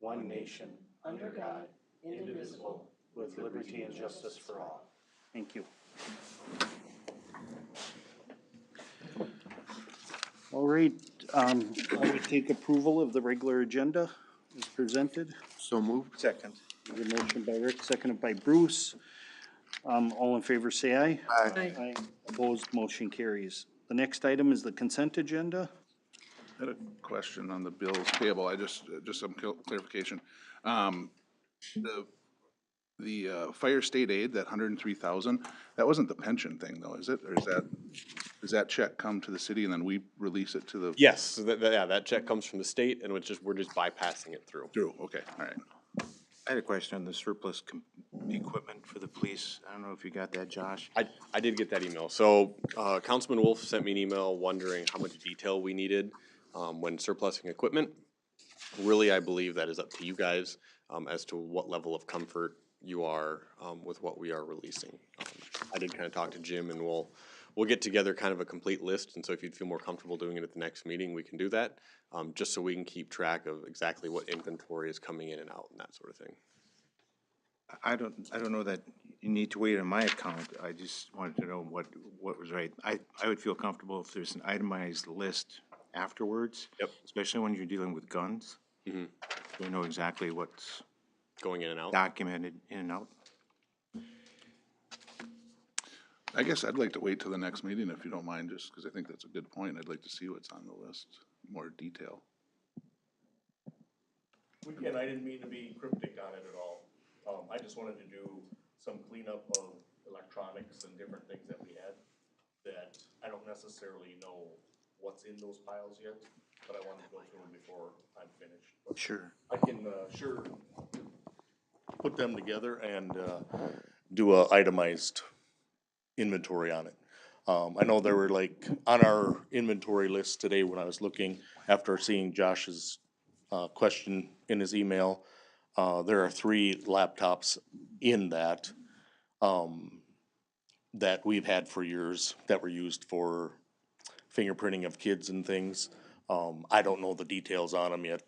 one nation, under God, indivisible, with liberty and justice for all. Thank you. All right, I would take approval of the regular agenda as presented. So moved. Second. The motion by Rick, seconded by Bruce. All in favor say aye. Aye. Aye. Opposed, motion carries. The next item is the consent agenda. I had a question on the bills payable. I just some clarification. The fire state aid, that 103,000, that wasn't the pension thing though, is it? Or does that check come to the city and then we release it to the? Yes, so that check comes from the state, and we're just bypassing it through. Okay, all right. I had a question on the surplus equipment for the police. I don't know if you got that, Josh. I did get that email. So Councilman Wolf sent me an email wondering how much detail we needed when surplusing equipment. Really, I believe that is up to you guys as to what level of comfort you are with what we are releasing. I did kind of talk to Jim, and we'll get together kind of a complete list, and so if you'd feel more comfortable doing it at the next meeting, we can do that, just so we can keep track of exactly what inventory is coming in and out and that sort of thing. I don't know that you need to wait on my account. I just wanted to know what was right. I would feel comfortable if there's an itemized list afterwards. Yep. Especially when you're dealing with guns. Mm-hmm. So we know exactly what's Going in and out? documented in and out. I guess I'd like to wait till the next meeting if you don't mind, just because I think that's a good point. I'd like to see what's on the list, more detail. Again, I didn't mean to be cryptic on it at all. I just wanted to do some cleanup of electronics and different things that we had that I don't necessarily know what's in those piles yet, but I wanted to go through them before I'm finished. But Sure. I can sure put them together and do a itemized inventory on it. I know there were like on our inventory list today when I was looking after seeing Josh's question in his email. There are 3 laptops in that that we've had for years that were used for fingerprinting of kids and things. I don't know the details on them yet.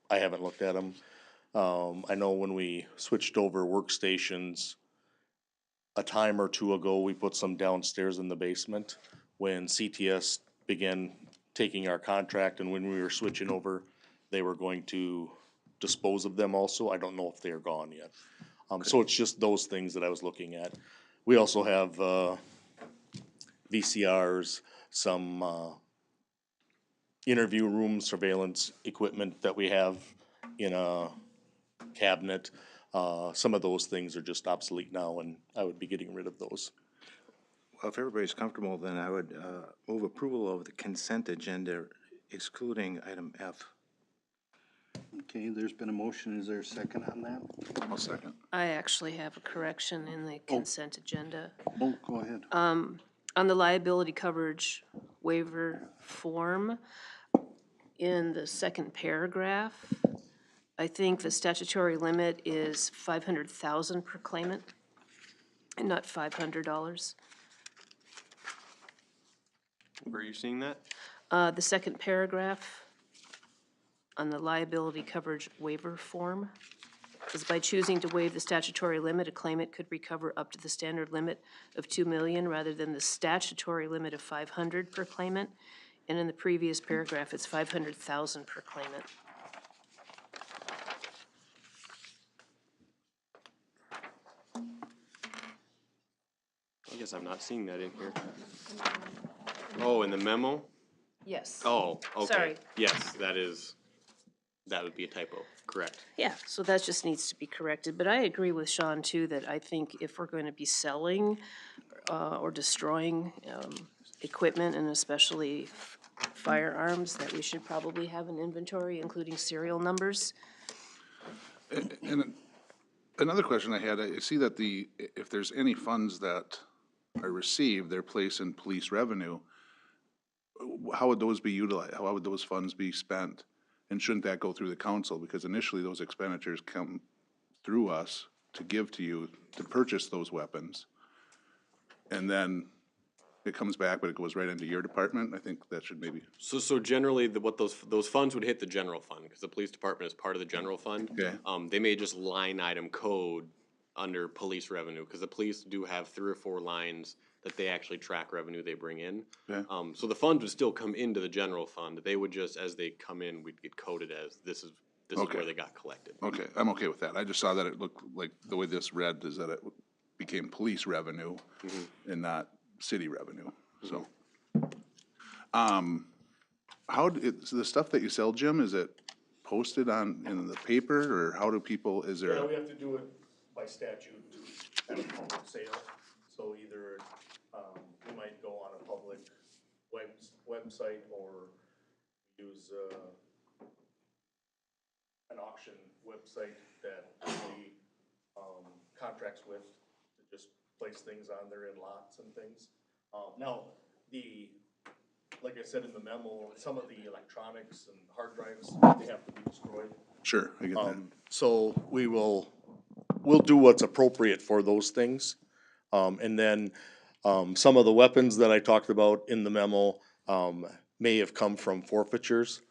I haven't looked at them. I know when we switched over workstations a time or two ago, we put some downstairs in the basement when CTS began taking our contract, and when we were switching over, they were going to dispose of them also. I don't know if they are gone yet. So it's just those things that I was looking at. We also have VCRs, some interview room surveillance equipment that we have in a cabinet. Some of those things are just obsolete now, and I would be getting rid of those. Well, if everybody's comfortable, then I would move approval of the consent agenda excluding item F. Okay, there's been a motion. Is there a second on that? I'll second. I actually have a correction in the consent agenda. Oh, go ahead. On the liability coverage waiver form, in the second paragraph, I think the statutory limit is $500,000 per claimant and not $500. Where are you seeing that? The second paragraph on the liability coverage waiver form is by choosing to waive the statutory limit, a claimant could recover up to the standard limit of $2 million rather than the statutory limit of $500 per claimant. And in the previous paragraph, it's $500,000 per claimant. I guess I'm not seeing that in here. Oh, in the memo? Yes. Oh, okay. Sorry. Yes, that would be a typo, correct. Yeah, so that just needs to be corrected, but I agree with Sean too, that I think if we're going to be selling or destroying equipment and especially firearms, that we should probably have an inventory, including serial numbers. And another question I had, I see that if there's any funds that are received, they're placed in police revenue. How would those be utilized? How would those funds be spent? And shouldn't that go through the council? Because initially those expenditures come through us to give to you to purchase those weapons. And then it comes back, but it goes right into your department, I think that should maybe, So generally, what those funds would hit the general fund, because the police department is part of the general fund. Okay. They may just line item code under police revenue, because the police do have 3 or 4 lines that they actually track revenue they bring in. Okay. So the funds would still come into the general fund, they would just, as they come in, we'd get coded as, this is Okay. where they got collected. okay, I'm okay with that. I just saw that it looked like, the way this read is that it became police revenue and not city revenue, so. So the stuff that you sell, Jim, is it posted in the paper, or how do people, is there? Yeah, we have to do it by statute at a public sale, so either, we might go on a public website or use, an auction website that we, contracts with to just place things on there in lots and things. Now, like I said in the memo, some of the electronics and hard drives, they have to be destroyed. Sure, I get that. So We'll do what's appropriate for those things. And then, some of the weapons that I talked about in the memo, may have come from forfeitures.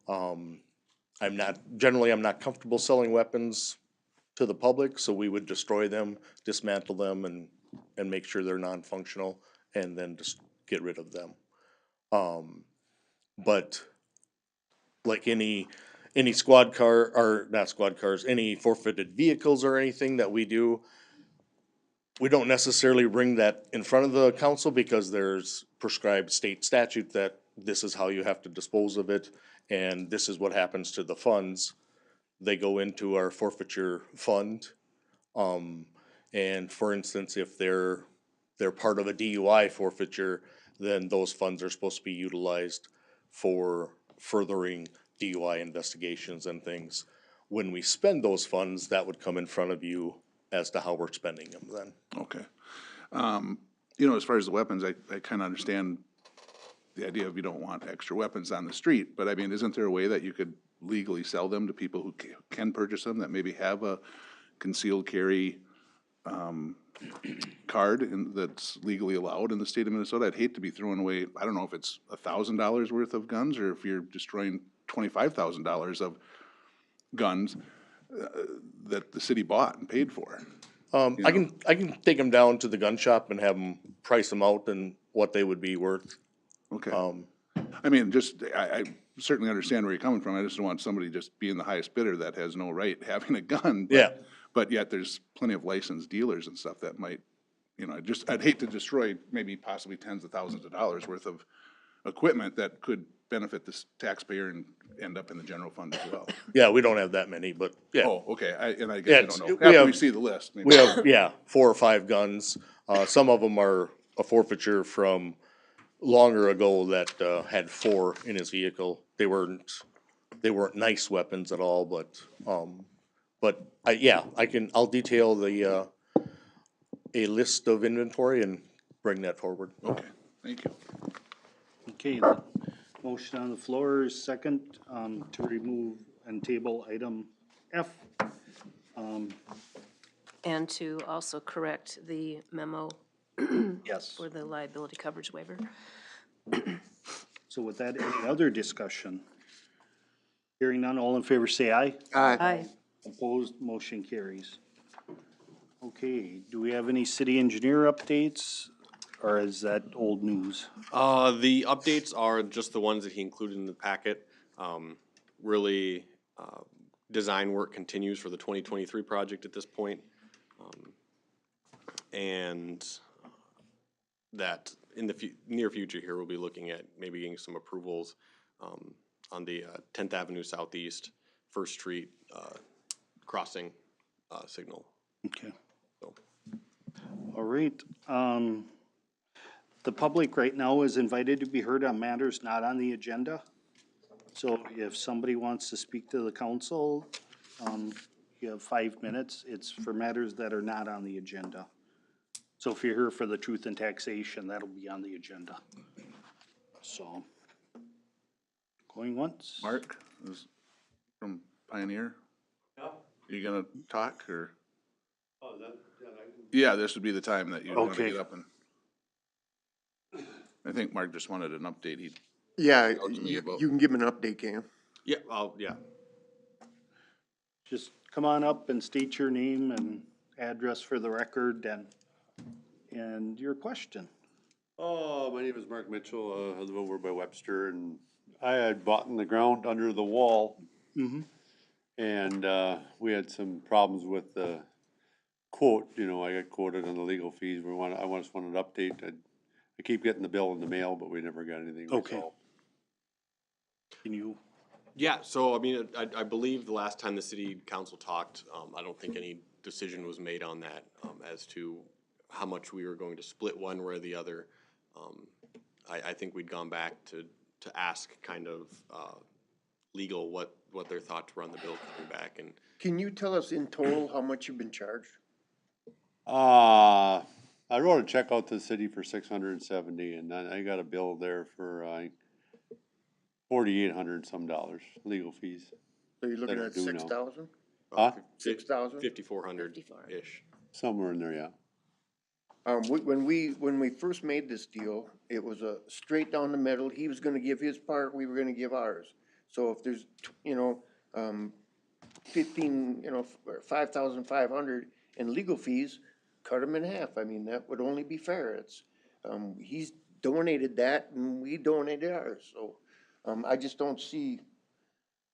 I'm not comfortable selling weapons to the public, so we would destroy them, dismantle them, and make sure they're non-functional, and then just get rid of them. But like any squad car, or not squad cars, any forfeited vehicles or anything that we do, we don't necessarily bring that in front of the council because there's prescribed state statute that this is how you have to dispose of it, and this is what happens to the funds. They go into our forfeiture fund. And for instance, if they're part of a DUI forfeiture, then those funds are supposed to be utilized for furthering DUI investigations and things. When we spend those funds, that would come in front of you as to how we're spending them then. Okay. As far as the weapons, I kinda understand the idea of you don't want extra weapons on the street, but I mean, isn't there a way that you could legally sell them to people who can purchase them, that maybe have a concealed carry, card that's legally allowed in the state of Minnesota? I'd hate to be throwing away, I don't know if it's $1,000 worth of guns, or if you're destroying $25,000 of guns that the city bought and paid for. I can take them down to the gun shop and have them price them out and what they would be worth. Okay. I mean, I certainly understand where you're coming from. I just don't want somebody just being the highest bidder that has no right having a gun. Yeah. But yet there's plenty of licensed dealers and stuff that might, I'd hate to destroy maybe possibly tens of thousands of dollars worth of equipment that could benefit the taxpayer and end up in the general fund as well. Yeah, we don't have that many, but yeah. Oh, okay, I Yeah, guess I don't know. we After have- we see the list, maybe. We have, 4 or 5 guns. Some of them are a forfeiture from longer ago that, had 4 in his vehicle. They weren't nice weapons at all, but I'll detail a list of inventory and bring that forward. Okay, thank you. Okay, the motion on the floor is second, to remove and table item F. And to also correct the memo Yes. for the liability coverage waiver. So with that, any other discussion? Hearing none, all in favor say aye. Aye. Opposed, motion carries. Okay, do we have any city engineer updates, or is that old news? The updates are just the ones that he included in the packet. Really, design work continues for the 2023 project at this point. And that in the near future here, we'll be looking at maybe getting some approvals on the 10th Avenue Southeast, First Street crossing signal. Okay. So, All right, the public right now is invited to be heard on matters not on the agenda. So if somebody wants to speak to the council, you have 5 minutes. It's for matters that are not on the agenda. So if you're here for the truth and taxation, that'll be on the agenda. So, going once? Mark, is from Pioneer? Yeah. You gonna talk, or? Oh, yeah, this would be the time that you want to Okay. get up and. I think Mark just wanted an update. He, Yeah, to me about- you can give him an update, can you? Yeah, yeah. Just come on up and state your name and address for the record and your question. Oh, my name is Mark Mitchell. I live over by Webster, and I had bought in the ground under the wall. And we had some problems with the quote. You know, I got quoted on the legal fees. I just wanted an update. I keep getting the bill in the mail, but we never got anything Okay. resolved. Can you, Yeah, so I mean, I believe the last time the city council talked, I don't think any decision was made on that, as to how much we were going to split one way or the other. I think we'd gone back to ask kind of, legal what their thoughts were on the bill coming back, and Can you tell us in total how much you've been charged? I wrote a check out to the city for $670, and then I got a bill there for $4,800 some dollars, legal fees. So you're looking That are at due now. 6,000? Huh? 6,000? 5,400-ish. Somewhere in there, yeah. When we first made this deal, it was a straight down the middle. He was gonna give his part, we were gonna give ours. So if there's, 15, 5,500 in legal fees, cut them in half. I mean, that would only be fair. It's, he's donated that and we donated ours, so, I just don't see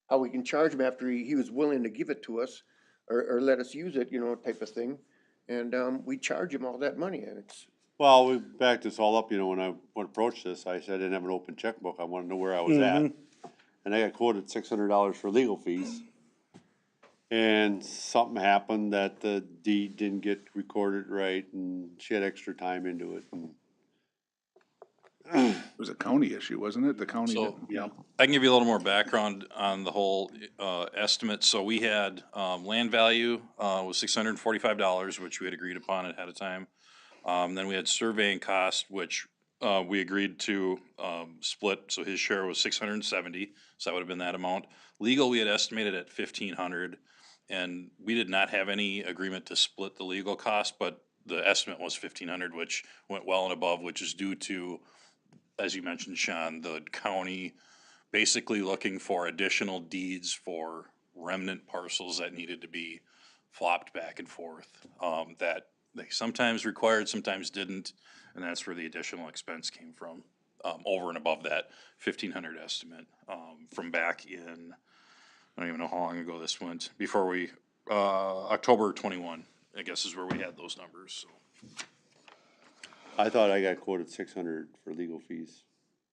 how we can charge him after he was willing to give it to us or let us use it, type of thing. And, we charge him all that money and it's, Well, we backed this all up, when I approached this, I said I didn't have an open checkbook. I wanted to know where I was at. And I got quoted $600 for legal fees. And something happened that the deed didn't get recorded right, and she had extra time into it. And it was a county issue, wasn't it? The county So, didn't. I can give you a little more background on the whole estimate. So we had land value was $645, which we had agreed upon ahead of time. Then we had surveying cost, which we agreed to split, so his share was $670, so that would have been that amount. Legal, we had estimated at $1,500, and we did not have any agreement to split the legal cost, but the estimate was $1,500, which went well and above, which is due to, as you mentioned, Sean, the county basically looking for additional deeds for remnant parcels that needed to be flopped back and forth, that they sometimes required, sometimes didn't, and that's where the additional expense came from, over and above that $1,500 estimate, from back in, I don't even know how long ago this went, before we, October 21, I guess is where we had those numbers, so. I thought I got quoted 600 for legal fees.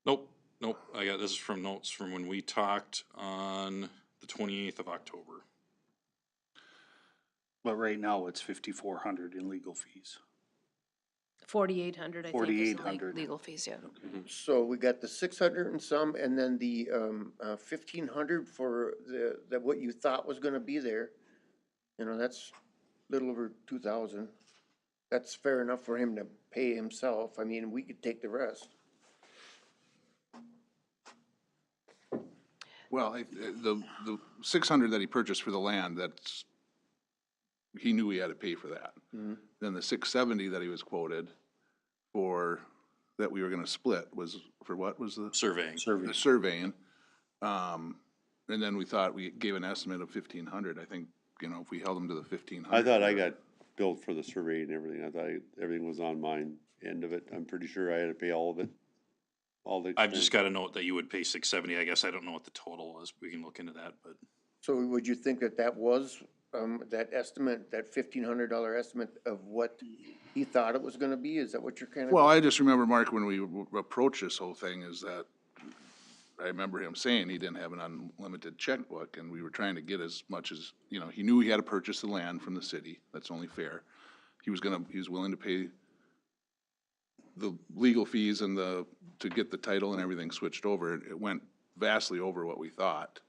Nope, this is from notes from when we talked on the 28th of October. but right now it's 5,400 in legal fees. 4,800, I think, is the 4,800. legal fees, yeah. so we got the 600 and some, and then the, 1,500 for the, what you thought was gonna be there. That's a little over 2,000. That's fair enough for him to pay himself. I mean, we could take the rest. Well, the 600 that he purchased for the land, he knew he had to pay for that. Then the 670 that he was quoted for, that we were gonna split was, for what was the? Surveying. The surveying. And then we thought, we gave an estimate of 1,500. I think, if we held him to the 1,500. I thought I got billed for the survey and everything. I thought everything was on my end of it. I'm pretty sure I had to pay all of it. All the I've just expense. got a note that you would pay $670, I guess, I don't know what the total was, we can look into that, but. So would you think that was, that estimate, that $1,500 estimate of what he thought it was gonna be? Is that what you're kind of? Well, I just remember, Mark, when we approached this whole thing, is that I remember him saying he didn't have an unlimited checkbook, and we were trying to get as much as, he knew he had to purchase the land from the city. That's only fair. He was willing to pay the legal fees and to get the title and everything switched over. It went vastly over what we thought.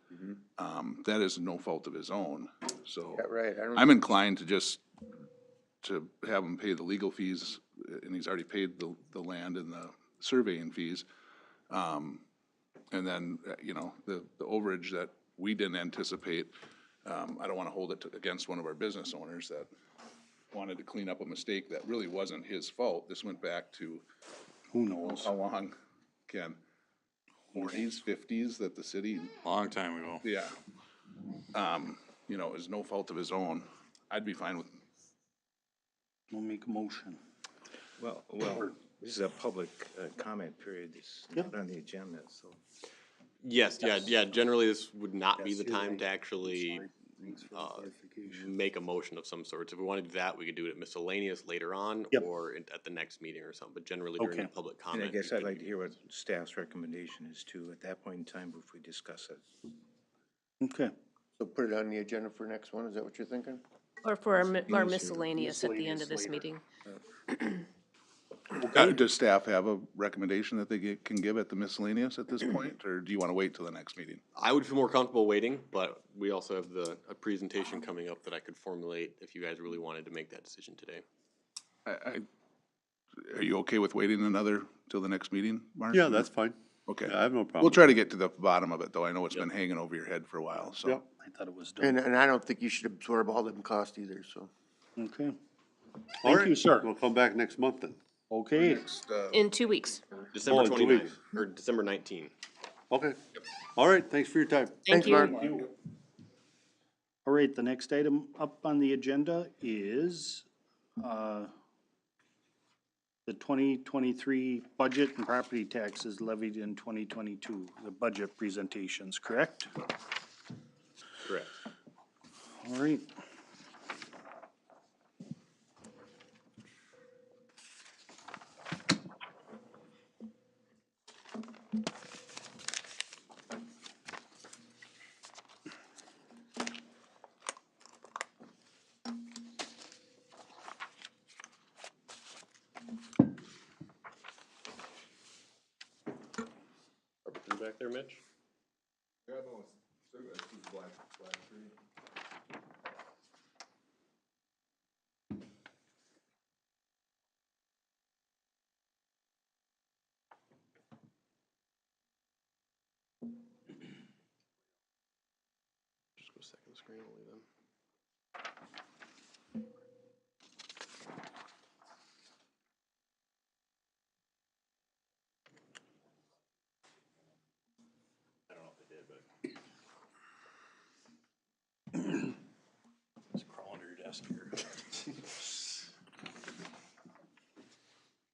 That is no fault of his own, so. Yeah, right. I'm inclined to have him pay the legal fees, and he's already paid the land and the surveying fees. And then, the overage that we didn't anticipate, I don't wanna hold it against one of our business owners that wanted to clean up a mistake that really wasn't his fault. This went back to Who knows? how long, Ken? 40s, 50s that the city, Long time ago. yeah, you know, is no fault of his own. I'd be fine with, We'll make a motion. Well, this is a public comment period, it's not on the agenda, so. Yes, yeah, generally this would not be Yes, the you're time right. to actually Thanks for the clarification. make a motion of some sort. If we wanted to do that, we could do it at miscellaneous later on Yep. or at the next meeting or something, but generally during the Okay. public And I comment. guess I'd like to hear what staff's recommendation is too, at that point in time, if we discuss it. Okay, So put it on the agenda for next one, is that what you're thinking? Or for our miscellaneous at the end of this Miscellaneous meeting. does staff have a recommendation that they can give at the miscellaneous at this point, or do you want to wait till the next meeting? I would feel more comfortable waiting, but we also have a presentation coming up that I could formulate if you guys really wanted to make that decision today. Are you okay with waiting till the next meeting, Mark? Yeah, that's fine. Okay. I have no We'll problem. try to get to the bottom of it, though. I know it's been hanging over your head for a while, so. Yep. I thought it was done. And I don't think you should absorb all them costs either, so. Okay, All Thank you, right, sir. We'll come back next month then. okay. In 2 weeks. December in 2 29th, weeks. or December 19th. Okay. All right, thanks for your time. Thank Thanks, you. Mark. All right, the next item up on the agenda is, the 2023 budget and property taxes levied in 2022, the budget presentations, correct? Correct. All right. Are you back there, Mitch? Just go second screen, I'll leave them. I don't know if they did, but. Just crawl under your desk here.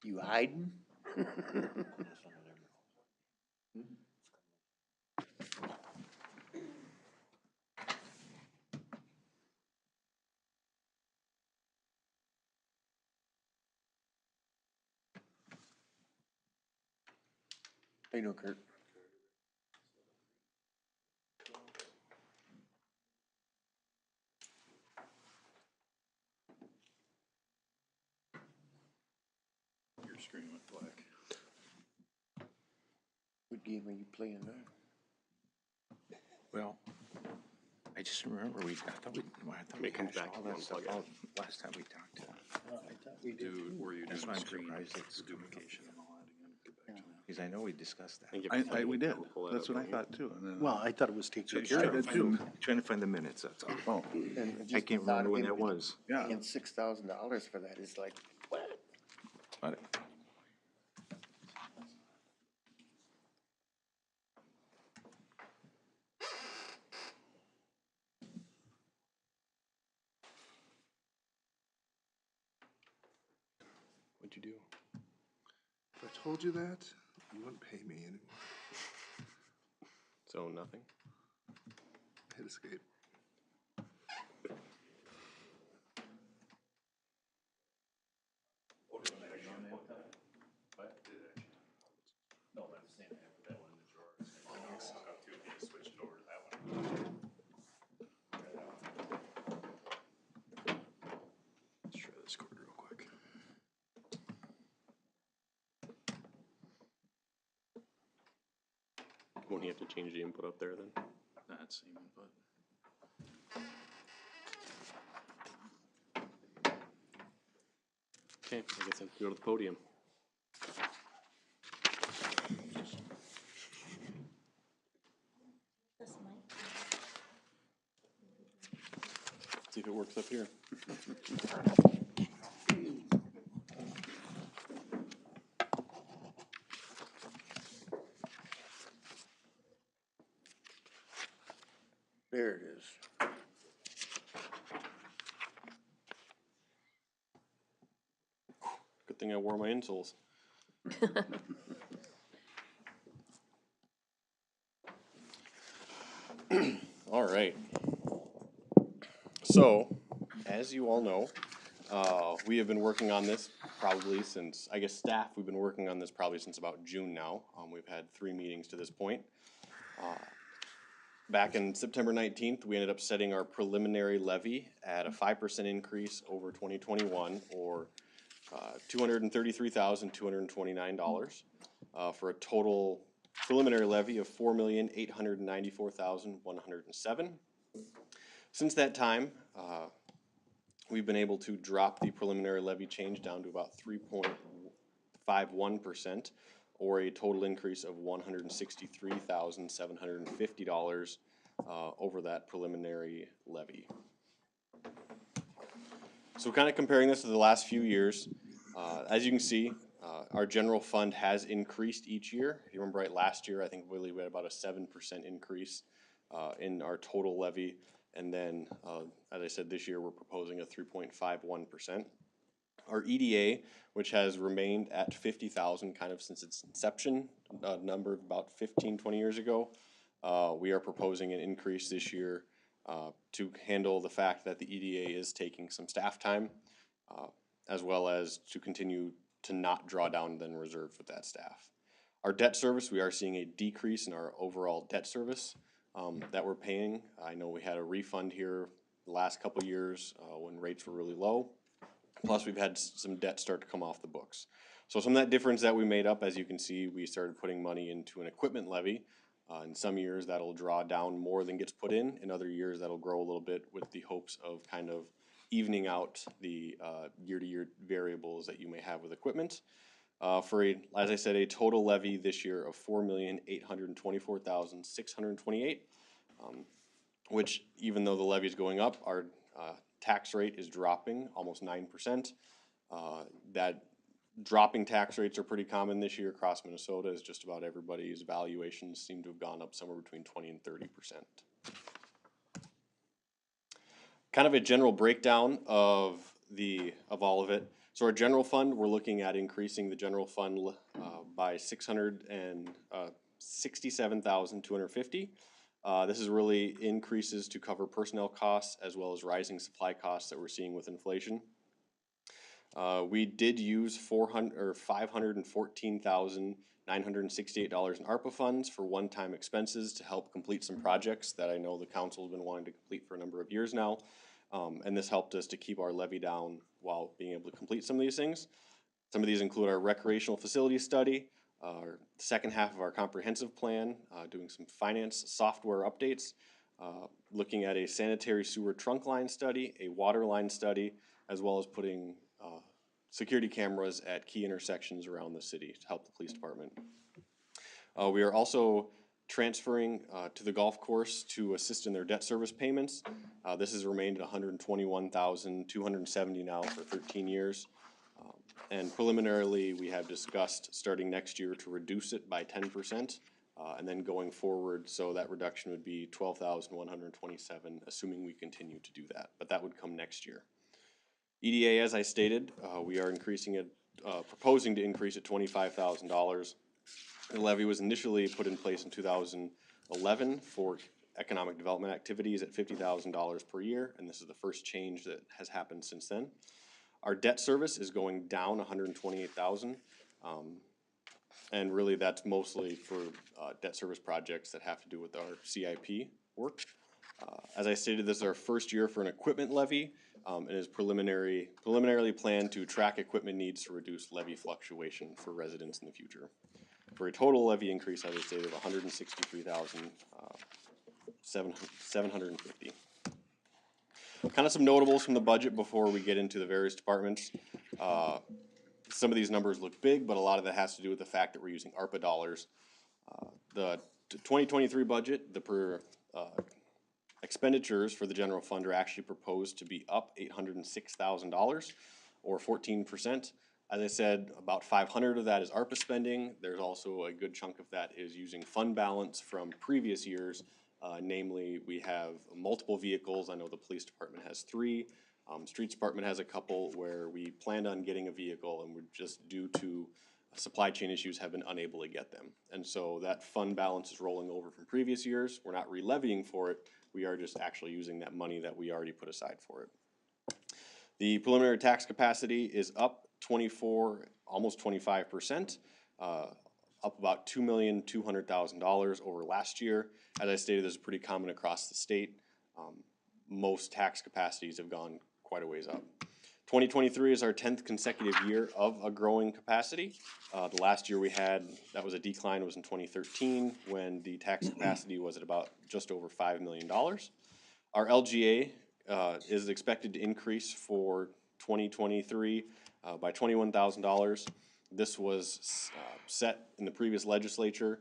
You hiding? How you doing, Kurt? Your screen went black. What game are you playing now? Well, I just remember I thought we It comes hashed back all to that one stuff plug-in. out last time we talked. Dude, were you That's doing why I'm screen surprised it's duplication and all that again? Get back to that. Because I know we discussed that. think if We did. we'll pull that That's up what I on here. thought too. And then- Well, I thought it was taken Sure, care of. trying to find the minutes, that's all. Oh, And I just can't the thought remember of when him that was. yeah. Paying $6,000 for that is like, what? But What'd you do? If I told you that, you wouldn't pay me anymore. So nothing? Hit escape. Let's try this cord real quick. Won't you have to change the input up there then? That's same input. Okay, I guess I have to go to the podium. See if it works up here. thing I wore my insoles. All right. So, as you all know, we have been working on this probably since, I guess staff, we've been working on this probably since about June now. We've had 3 meetings to this point. Back in September 19th, we ended up setting our preliminary levy at a 5% increase over 2021, or $233,229, for a total preliminary levy of $4,894,107. Since that time, we've been able to drop the preliminary levy change down to about 3.51%, or a total increase of $163,750 over that preliminary levy. So kind of comparing this to the last few years, as you can see, our general fund has increased each year. If you remember right, last year I think we had about a 7% increase in our total levy. And then, as I said, this year we're proposing a 3.51%. Our EDA, which has remained at 50,000 kind of since its inception, number about 15, 20 years ago, we are proposing an increase this year to handle the fact that the EDA is taking some staff time, as well as to continue to not draw down then reserves with that staff. Our debt service, we are seeing a decrease in our overall debt service that we're paying. I know we had a refund here the last couple of years when rates were really low. Plus, we've had some debt start to come off the books. So some of that difference that we made up, as you can see, we started putting money into an equipment levy. In some years, that'll draw down more than gets put in. In other years, that'll grow a little bit with the hopes of kind of evening out the year-to-year variables that you may have with equipment. For a, as I said, a total levy this year of $4,824,628, which even though the levy is going up, our tax rate is dropping almost 9%. That dropping tax rates are pretty common this year across Minnesota, as just about everybody's valuations seem to have gone up somewhere between 20 and 30%. Kind of a general breakdown of all of it. So our general fund, we're looking at increasing the general fund by $667,250. This is really increases to cover personnel costs as well as rising supply costs that we're seeing with inflation. We did use $514,968 in ARPA funds for one-time expenses to help complete some projects that I know the council has been wanting to complete for a number of years now. And this helped us to keep our levy down while being able to complete some of these things. Some of these include our recreational facility study, our second half of our comprehensive plan, doing some finance software updates, looking at a sanitary sewer trunk line study, a water line study, as well as putting security cameras at key intersections around the city to help the police department. We are also transferring to the golf course to assist in their debt service payments. This has remained at $121,270 now for 13 years. And preliminarily, we have discussed starting next year to reduce it by 10%, and then going forward, so that reduction would be $12,127, assuming we continue to do that. But that would come next year. EDA, as I stated, we are increasing it, proposing to increase it $25,000. The levy was initially put in place in 2011 for economic development activities at $50,000 per year, and this is the first change that has happened since then. Our debt service is going down $128,000, and really that's mostly for debt service projects that have to do with our CIP work. As I stated, this is our first year for an equipment levy, and is preliminarily planned to track equipment needs to reduce levy fluctuation for residents in the future. For a total levy increase, as I stated, of $163,750. Kind of some notables from the budget before we get into the various departments. Some of these numbers look big, but a lot of that has to do with the fact that we're using ARPA dollars. The 2023 budget, the expenditures for the general fund are actually proposed to be up $806,000 or 14%. As I said, about 500 of that is ARPA spending. There's also a good chunk of that is using fund balance from previous years. Namely, we have multiple vehicles. I know the police department has 3. Streets Department has a couple where we planned on getting a vehicle and we're just due to supply chain issues have been unable to get them. And so that fund balance is rolling over from previous years. We're not re-levying for it. We are just actually using that money that we already put aside for it. The preliminary tax capacity is up 24, almost 25%, up about $2,200,000 over last year. As I stated, this is pretty common across the state. Most tax capacities have gone quite a ways up. 2023 is our 10th consecutive year of a growing capacity. The last year we had, that was a decline, was in 2013 when the tax capacity was at about just over $5 million. Our LGA is expected to increase for 2023 by $21,000. This was set in the previous legislature.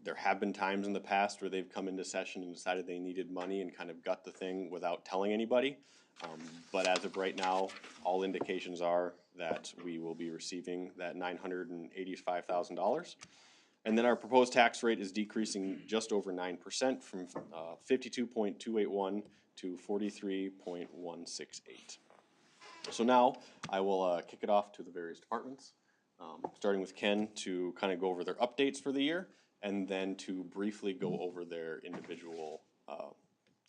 There have been times in the past where they've come into session and decided they needed money and kind of gut the thing without telling anybody. But as of right now, all indications are that we will be receiving that $985,000. And then our proposed tax rate is decreasing just over 9% from 52.281 to 43.168. So now I will kick it off to the various departments, starting with Ken to kind of go over their updates for the year and then to briefly go over their individual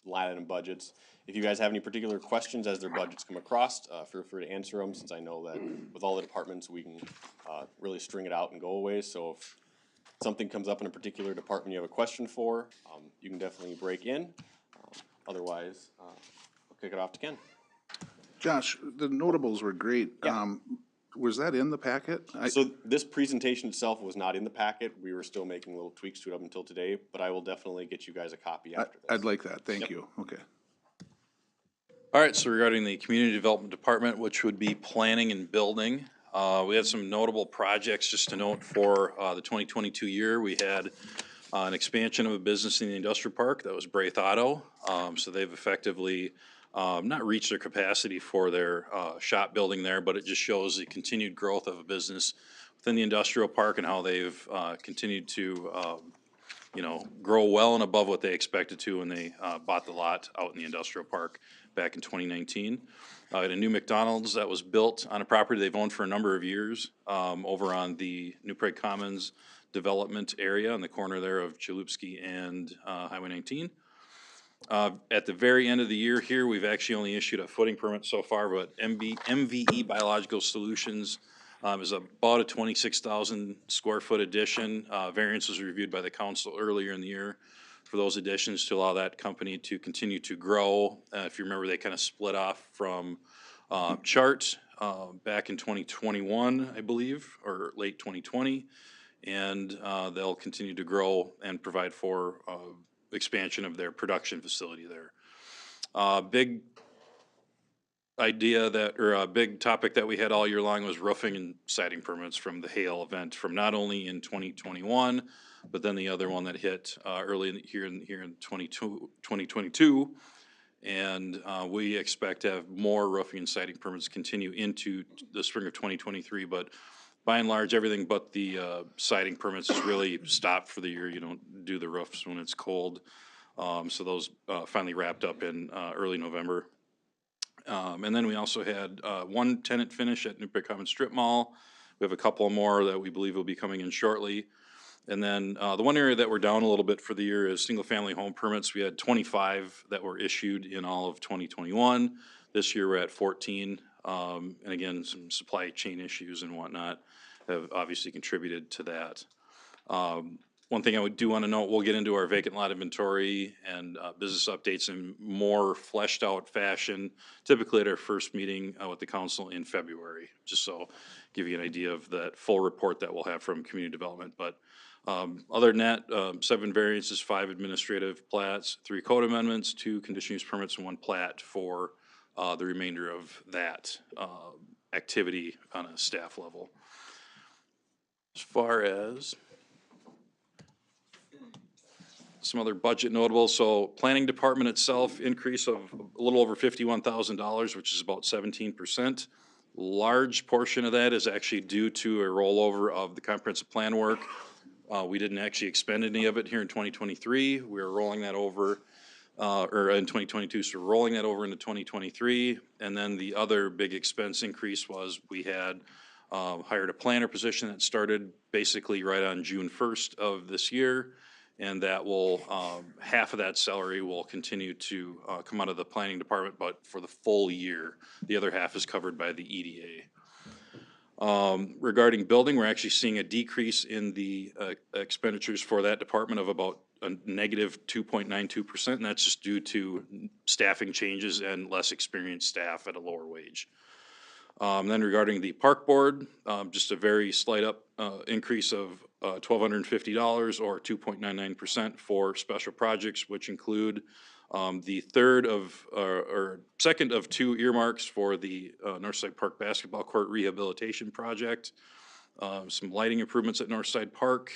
line item budgets. If you guys have any particular questions as their budgets come across, feel free to answer them, since I know that with all the departments we can really string it out and go away. So if something comes up in a particular department you have a question for, you can definitely break in. Otherwise, I'll kick it off to Ken. Josh, the notables were great. Yeah. Was that in the packet? So this presentation itself was not in the packet. We were still making little tweaks to it up until today, but I will definitely get you guys a copy after this. I'd like that, thank you, okay. All right, so regarding the Community Development Department, which would be planning and building, we had some notable projects just to note for the 2022 year. We had an expansion of a business in the industrial park, that was Braith Auto. So they've effectively not reached their capacity for their shop building there, but it just shows the continued growth of a business within the industrial park and how they've continued to grow well and above what they expected to when they bought the lot out in the industrial park back in 2019. At a new McDonald's that was built on a property they've owned for a number of years over on the New Prague Commons development area on the corner there of Chalupski and Highway 19. At the very end of the year here, we've actually only issued a footing permit so far, but MVE Biological Solutions is about a 26,000 square foot addition. Variance was reviewed by the council earlier in the year for those additions to allow that company to continue to grow. If you remember, they kind of split off from Chart back in 2021, I believe, or late 2020. And they'll continue to grow and provide for expansion of their production facility there. Big idea that, or a big topic that we had all year long was roofing and siding permits from the hail event from not only in 2021, but then the other one that hit early here in 2022. And we expect to have more roofing and siding permits continue into the spring of 2023, but by and large, everything but the siding permits is really stopped for the year. You don't do the roofs when it's cold. So those finally wrapped up in early November. And then we also had one tenant finish at New Prague Commons Strip Mall. We have a couple more that we believe will be coming in shortly. And then the one area that we're down a little bit for the year is single-family home permits. We had 25 that were issued in all of 2021. This year we're at 14. And again, some supply chain issues and whatnot have obviously contributed to that. One thing I do want to note, we'll get into our vacant lot inventory and business updates in more fleshed out fashion, typically at our first meeting with the council in February, just so give you an idea of that full report that we'll have from community development. But other than that, 7 variances, 5 administrative plats, 3 code amendments, 2 conditional use permits, and 1 plat for the remainder of that activity on a staff level. As far as some other budget notables, so planning department itself, increase of a little over $51,000, which is about 17%. Large portion of that is actually due to a rollover of the comprehensive plan work. We didn't actually expend any of it here in 2023. We're rolling that over or in 2022, so rolling that over into 2023. And then the other big expense increase was we had hired a planner position that started basically right on June 1st of this year. And that will, half of that salary will continue to come out of the planning department, but for the full year. The other half is covered by the EDA. Regarding building, we're actually seeing a decrease in the expenditures for that department of about a negative 2.92%, and that's just due to staffing changes and less experienced staff at a lower wage. Then regarding the park board, just a very slight increase of $1,250 or 2.99% for special projects, which include the second of two earmarks for the Northside Park Basketball Court Rehabilitation Project, some lighting improvements at Northside Park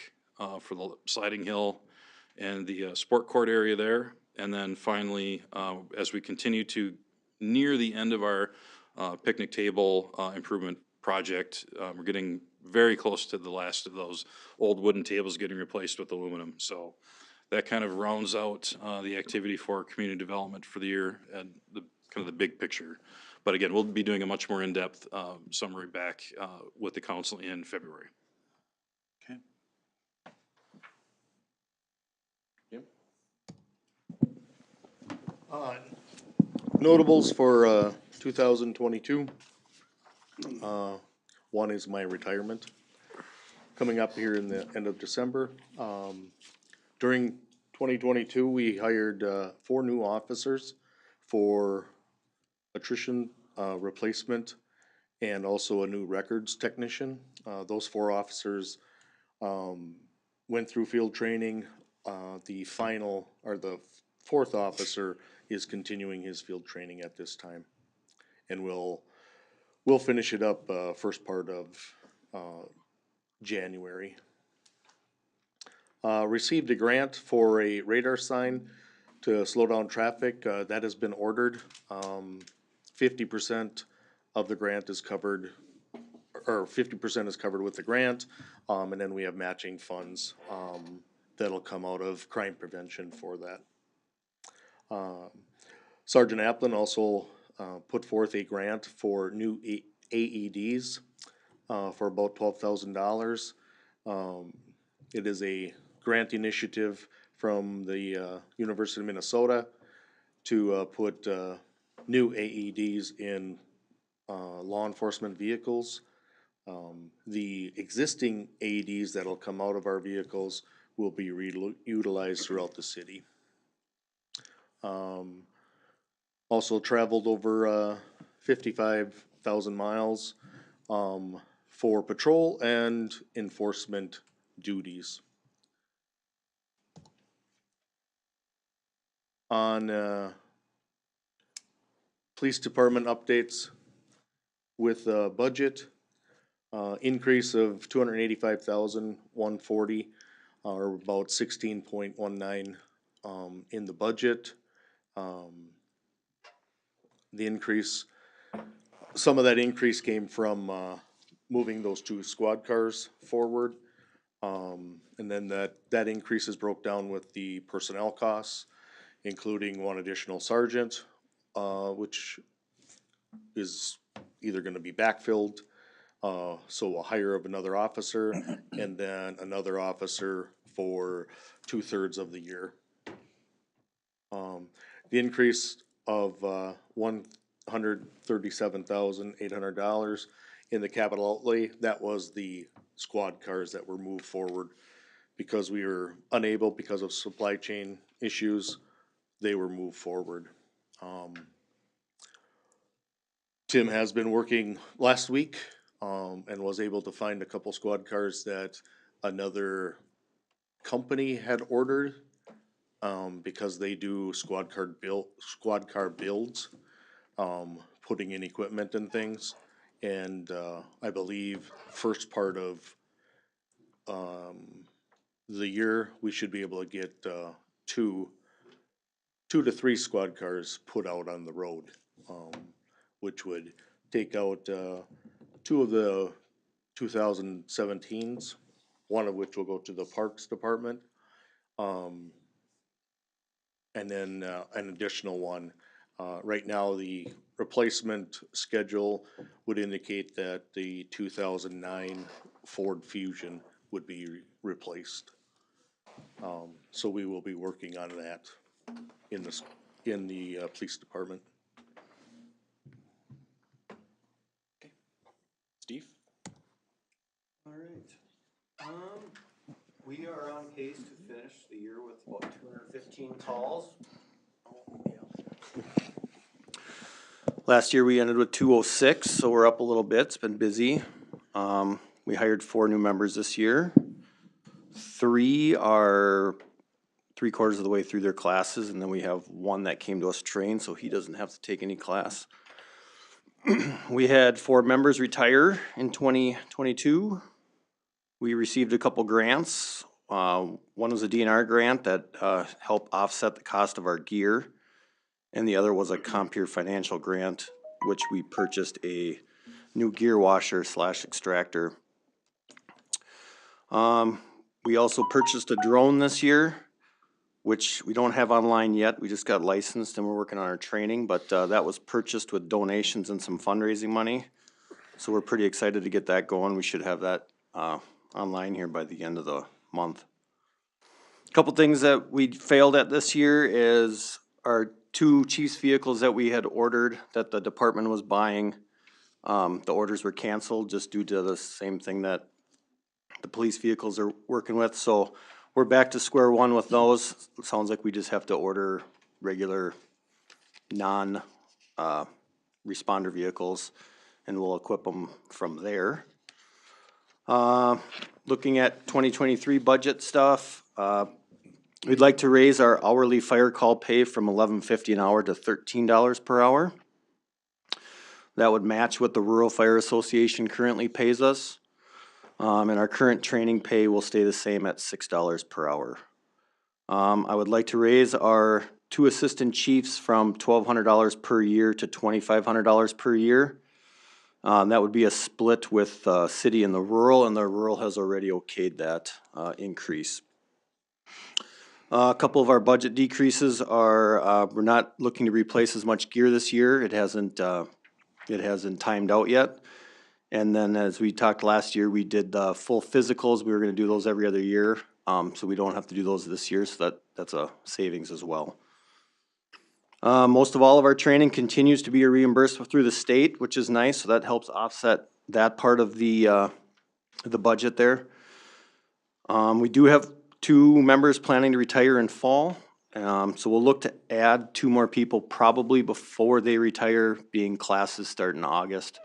for the sliding hill and the sport court area there. And then finally, as we continue to near the end of our picnic table improvement project, we're getting very close to the last of those old wooden tables getting replaced with aluminum. So that kind of rounds out the activity for community development for the year and the kind of the big picture. But again, we'll be doing a much more in-depth summary back with the council in February. Okay. Notables for 2022. One is my retirement, coming up here in the end of December. During 2022, we hired 4 new officers for attrition replacement and also a new records technician. Those 4 officers went through field training. The final, or the 4th officer is continuing his field training at this time. And we'll finish it up first part of January. Received a grant for a radar sign to slow down traffic. That has been ordered. 50% of the grant is covered, or 50% is covered with the grant. And then we have matching funds that'll come out of crime prevention for that. Sergeant Applin also put forth a grant for new AEDs for about $12,000. It is a grant initiative from the University of Minnesota to put new AEDs in law enforcement vehicles. The existing AEDs that'll come out of our vehicles will be utilized throughout the city. Also traveled over 55,000 miles for patrol and enforcement duties. On police department updates with budget, increase of $285,140, or about 16.19 in the budget. The increase, some of that increase came from moving those 2 squad cars forward. And then that increase is broke down with the personnel costs, including 1 additional sergeant, which is either gonna be backfilled, so a hire of another officer, and then another officer for 2/3 of the year. The increase of $137,800 in the capital outlay, that was the squad cars that were moved forward because we were unable, because of supply chain issues, they were moved forward. Tim has been working last week and was able to find a couple squad cars that another company had ordered because they do squad car builds, putting in equipment and things. And I believe first part of the year, we should be able to get 2 to 3 squad cars put out on the road, which would take out 2 of the 2017s, one of which will go to the Parks Department. and then, an additional one. Right now, the replacement schedule would indicate that the 2009 Ford Fusion would be replaced. So we will be working on that in the police department. Steve? All right. We are on pace to finish the year with about 215 calls. Last year we ended with 206, so we're up a little bit. It's been busy. We hired 4 new members this year. 3 are 3/4 of the way through their classes, and then we have 1 that came to us trained, so he doesn't have to take any class. We had 4 members retire in 2022. We received a couple grants. One was a DNR grant that helped offset the cost of our gear, and the other was a Compeer financial grant, which we purchased a new gear washer / extractor. We also purchased a drone this year, which we don't have online yet. We just got licensed and we're working on our training, but that was purchased with donations and some fundraising money. So we're pretty excited to get that going. We should have that online here by the end of the month. A couple things that we failed at this year is our 2 chief's vehicles that we had ordered that the department was buying. The orders were canceled just due to the same thing that the police vehicles are working with. So we're back to square one with those. It sounds like we just have to order regular non-responder vehicles and we'll equip them from there. Looking at 2023 budget stuff, we'd like to raise our hourly fire call pay from $11.50 an hour to $13 per hour. That would match what the Rural Fire Association currently pays us. And our current training pay will stay the same at $6 per hour. I would like to raise our 2 assistant chiefs from $1,200 per year to $2,500 per year. That would be a split with the city and the rural has already okayed that increase. A couple of our budget decreases are, we're not looking to replace as much gear this year. It hasn't timed out yet. And then as we talked last year, we did the full physicals. We were gonna do those every other year. So we don't have to do those this year, so that's a savings as well. Most of all of our training continues to be reimbursed through the state, which is nice, so that helps offset that part of the budget there. We do have 2 members planning to retire in fall, so we'll look to add 2 more people probably before they retire, being classes start in August.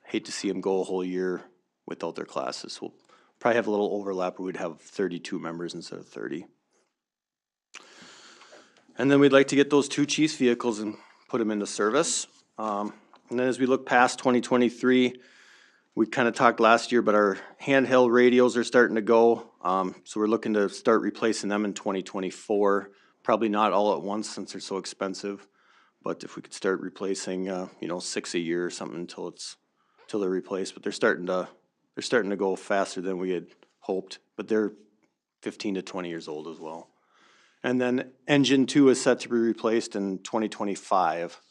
Hate to see them go a whole year without their classes. We'll probably have a little overlap where we'd have 32 members instead of 30. And then we'd like to get those 2 chief's vehicles and put them into service. And then as we look past 2023, we kind of talked last year, but our handheld radios are starting to go. So we're looking to start replacing them in 2024. Probably not all at once since they're so expensive. But if we could start replacing, 6 a year or something until they're replaced. But they're starting to go faster than we had hoped. But they're 15 to 20 years old as well. And then engine 2 is set to be replaced in 2025.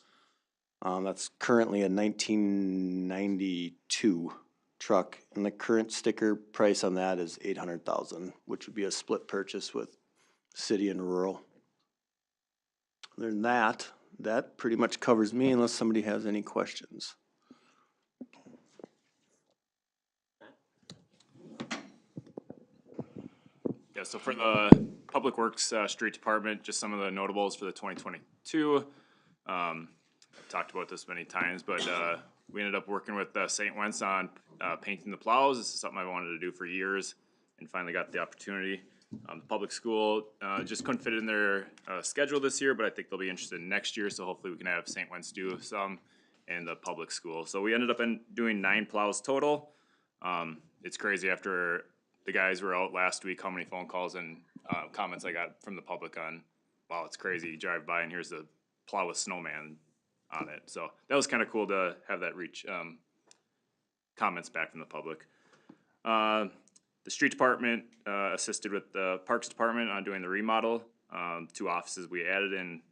That's currently a 1992 truck, and the current sticker price on that is $800,000, which would be a split purchase with city and rural. Other than that, that pretty much covers me unless somebody has any questions. Yeah, so for the Public Works Street Department, just some of the notables for the 2022. I've talked about this many times, but we ended up working with St. Wentz on painting the plows. This is something I wanted to do for years and finally got the opportunity. The public school just couldn't fit in their schedule this year, but I think they'll be interested in next year, so hopefully we can have St. Wentz do some in the public school. So we ended up doing 9 plows total. It's crazy after the guys were out last week, how many phone calls and comments I got from the public on, wow, it's crazy, you drive by and here's the plow with snowman on it. So that was kind of cool to have that reach comments back from the public. The street department assisted with the parks department on doing the remodel. two offices. We added in,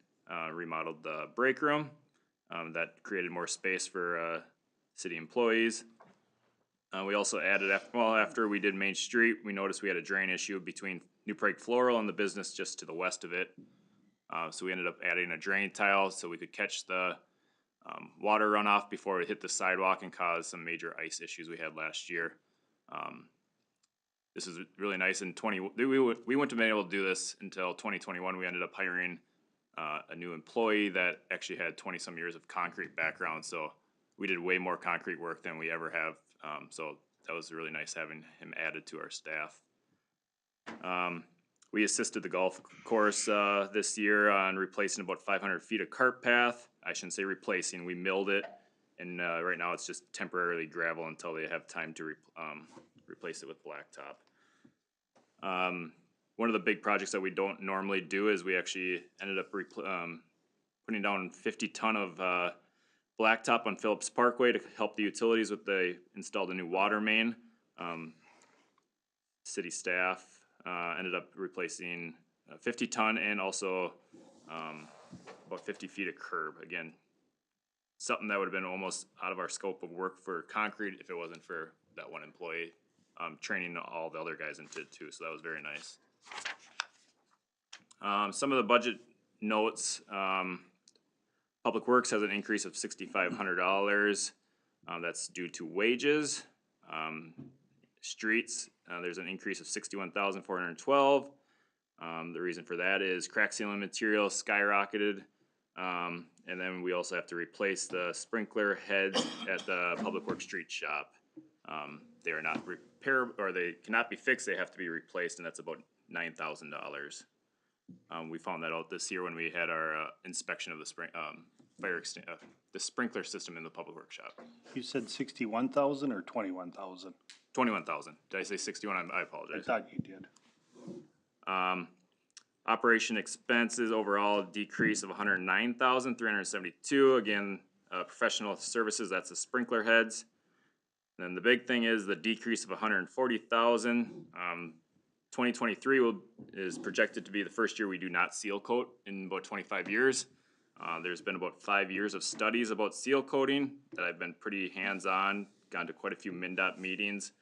remodeled the break room. That created more space for city employees. We also added, after we did Main Street, we noticed we had a drain issue between New Prague Floral and the business just to the west of it. So we ended up adding a drain tile so we could catch the water runoff before it hit the sidewalk and cause some major ice issues we had last year. This is really nice. In we wouldn't have been able to do this until 2021. We ended up hiring a new employee that actually had 20-some years of concrete background. So we did way more concrete work than we ever have. So that was really nice having him added to our staff. We assisted the golf course this year on replacing about 500 feet of cart path. I shouldn't say replacing, we milled it. And right now it's just temporarily gravel until they have time to replace it with blacktop. One of the big projects that we don't normally do is we actually ended up putting down 50 ton of blacktop on Phillips Parkway to help the utilities with installed a new water main. City staff ended up replacing 50 ton and also about 50 feet of curb. Again, something that would have been almost out of our scope of work for concrete if it wasn't for that one employee training all the other guys into it too, so that was very nice. Some of the budget notes, Public Works has an increase of $6,500. That's due to wages. Streets, there's an increase of $61,412. The reason for that is crack sealing material skyrocketed. And then we also have to replace the sprinkler heads at the Public Works street shop. They are not repairable, or they cannot be fixed, they have to be replaced, and that's about $9,000. We found that out this year when we had our inspection of the the sprinkler system in the Public Works shop. You said 61,000 or 21,000? 21,000. Did I say 61? I apologize. I thought you did. Operation expenses overall decrease of 109,372. Again, professional services, that's the sprinkler heads. And then the big thing is the decrease of 140,000. 2023 is projected to be the first year we do not seal coat in about 25 years. There's been about 5 years of studies about seal coating that I've been pretty hands-on, gone to quite a few MnDOT meetings.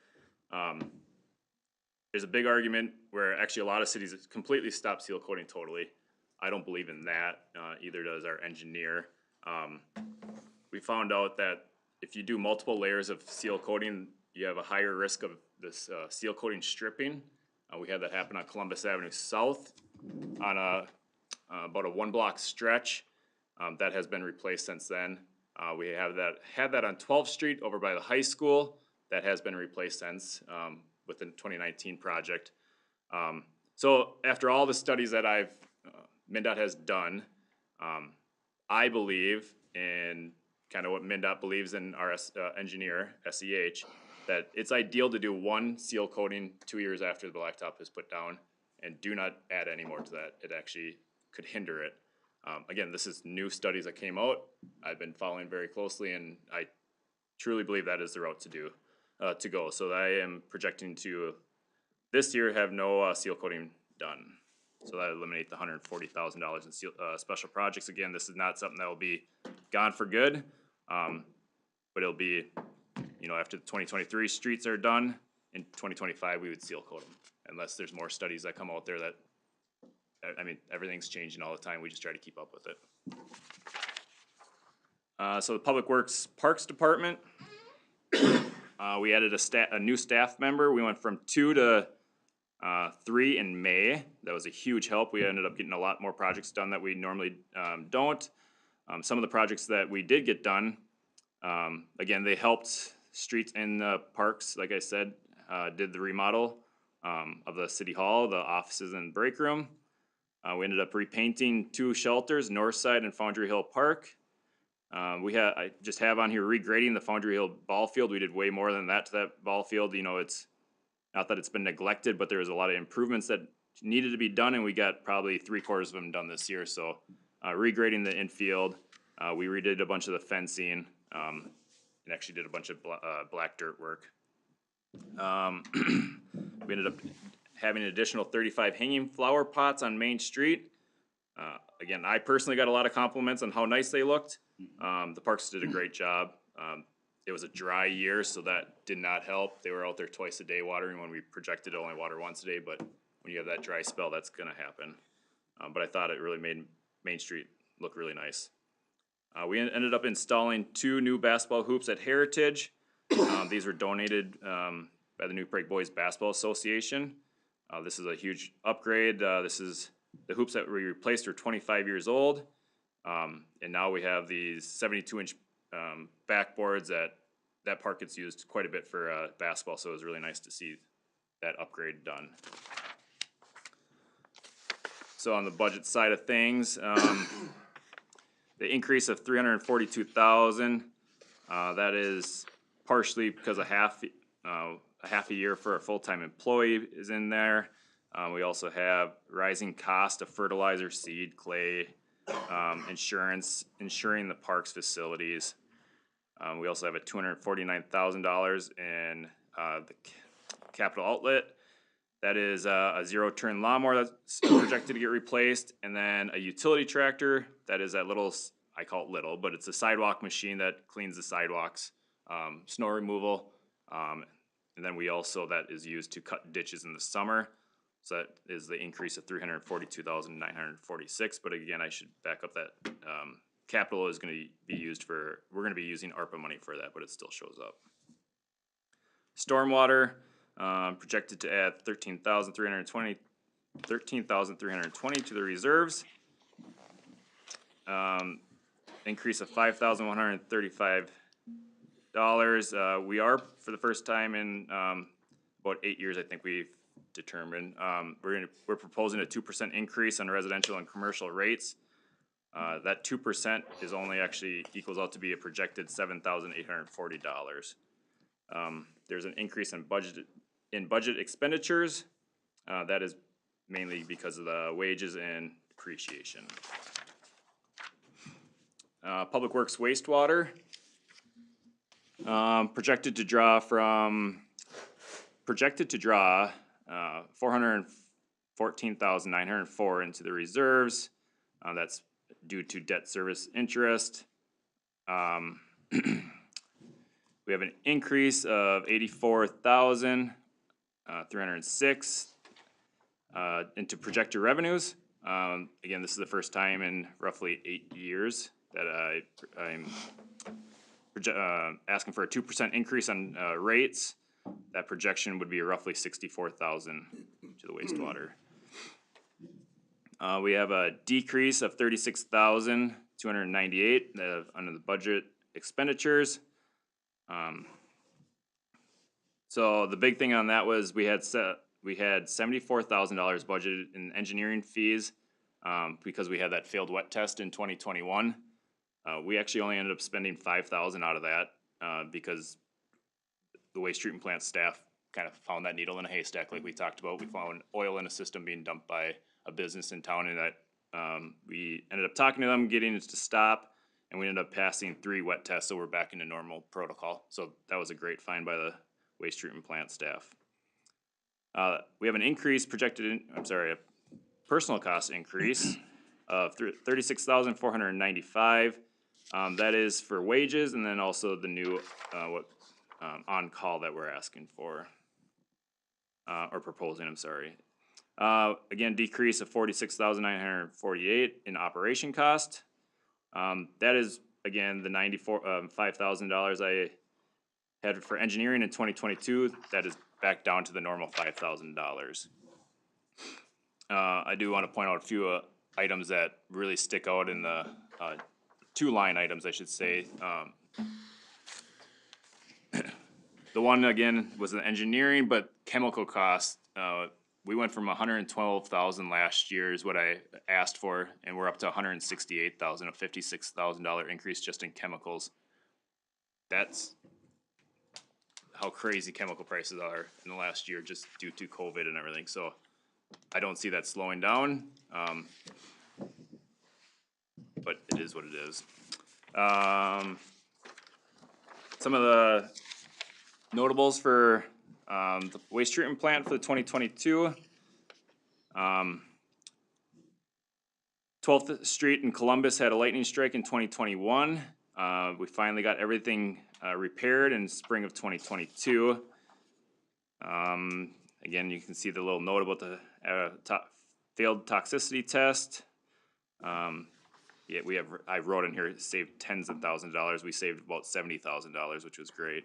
There's a big argument where actually a lot of cities completely stop seal coating totally. I don't believe in that, either does our engineer. We found out that if you do multiple layers of seal coating, you have a higher risk of this seal coating stripping. We had that happen on Columbus Avenue South on about a 1 block stretch. That has been replaced since then. We had that on 12th Street over by the high school. That has been replaced since with the 2019 project. So after all the studies that MnDOT has done, I believe in kind of what MnDOT believes in our engineer, SEH, that it's ideal to do one seal coating 2 years after the blacktop is put down, and do not add any more to that. It actually could hinder it. Again, this is new studies that came out. I've been following very closely, and I truly believe that is the route to go. So I am projecting to this year have no seal coating done. So that eliminate the $140,000 in special projects. Again, this is not something that will be gone for good, but it'll be, after the 2023 streets are done, in 2025 we would seal coat them, unless there's more studies that come out there that, everything's changing all the time. We just try to keep up with it. So the Public Works Parks Department, we added a new staff member. We went from 2 to 3 in May. That was a huge help. We ended up getting a lot more projects done that we normally don't. Some of the projects that we did get done, again, they helped streets and parks, like I said, did the remodel of the city hall, the offices and break room. We ended up repainting 2 shelters, Northside and Foundry Hill Park. I just have on here regrading the Foundry Hill ball field. We did way more than that to that ball field. It's not that it's been neglected, but there was a lot of improvements that needed to be done, and we got probably 3/4 of them done this year. So regrading the infield, we redid a bunch of the fencing, and actually did a bunch of black dirt work. We ended up having an additional 35 hanging flower pots on Main Street. Again, I personally got a lot of compliments on how nice they looked. The parks did a great job. It was a dry year, so that did not help. They were out there twice a day watering when we projected to only water once a day, but when you have that dry spell, that's gonna happen. But I thought it really made Main Street look really nice. We ended up installing 2 new basketball hoops at Heritage. These were donated by the New Prague Boys Basketball Association. This is a huge upgrade. This is the hoops that we replaced are 25 years old. And now we have these 72-inch backboards that park gets used quite a bit for basketball, so it was really nice to see that upgrade done. So on the budget side of things, the increase of $342,000, that is partially because a half a year for a full-time employee is in there. We also have rising cost of fertilizer, seed, clay, insurance, insuring the parks facilities. We also have a $249,000 in the capital outlet. That is a zero-turn lawnmower that's projected to get replaced, and then a utility tractor that is that little, I call it little, but it's a sidewalk machine that cleans the sidewalks, snow removal, and then we also, that is used to cut ditches in the summer. So that is the increase of $342,946. But again, I should back up that capital is going to be used for, we're going to be using ARPA money for that, but it still shows up. Stormwater, projected to add $13,320 to the reserves. Increase of $5,135. We are, for the first time in about 8 years, I think we've determined, we're proposing a 2% increase on residential and commercial rates. That 2% is only actually equals out to be a projected $7,840. There's an increase in budget expenditures. That is mainly because of the wages and depreciation. Public Works wastewater, projected to draw $414,904 into the reserves. That's due to debt service interest. We have an increase of $84,306 into projected revenues. Again, this is the first time in roughly 8 years that I'm asking for a 2% increase on rates. That projection would be roughly $64,000 to the wastewater. We have a decrease of $36,298 under the budget expenditures. So the big thing on that was we had $74,000 budgeted in engineering fees because we had that failed wet test in 2021. We actually only ended up spending $5,000 out of that because the waste treatment plant staff kind of found that needle in a haystack, like we talked about. We found oil in a system being dumped by a business in town, and that we ended up talking to them, getting it to stop, and we ended up passing 3 wet tests, so we're back into normal protocol. So that was a great find by the waste treatment plant staff. We have an increase projected a personal cost increase of $36,495. That is for wages, and then also the new on-call that we're asking for, or proposing, I'm sorry. Again, decrease of $46,948 in operation cost. That is, again, the $5,000 I had for engineering in 2022. That is back down to the normal $5,000. I do want to point out a few items that really stick out in the 2 line items, I should say. The one, again, was the engineering, but chemical costs. We went from $112,000 last year is what I asked for, and we're up to $168,000, a $56,000 increase just in chemicals. That's how crazy chemical prices are in the last year, just due to COVID and everything. So I don't see that slowing down, but it is what it is. Some of the notables for the waste treatment plant for the 2022. 12th Street in Columbus had a lightning strike in 2021. We finally got everything repaired in spring of 2022. Again, you can see the little note about the failed toxicity test. Yeah, I wrote in here, it saved tens of thousands of dollars. We saved about $70,000, which was great.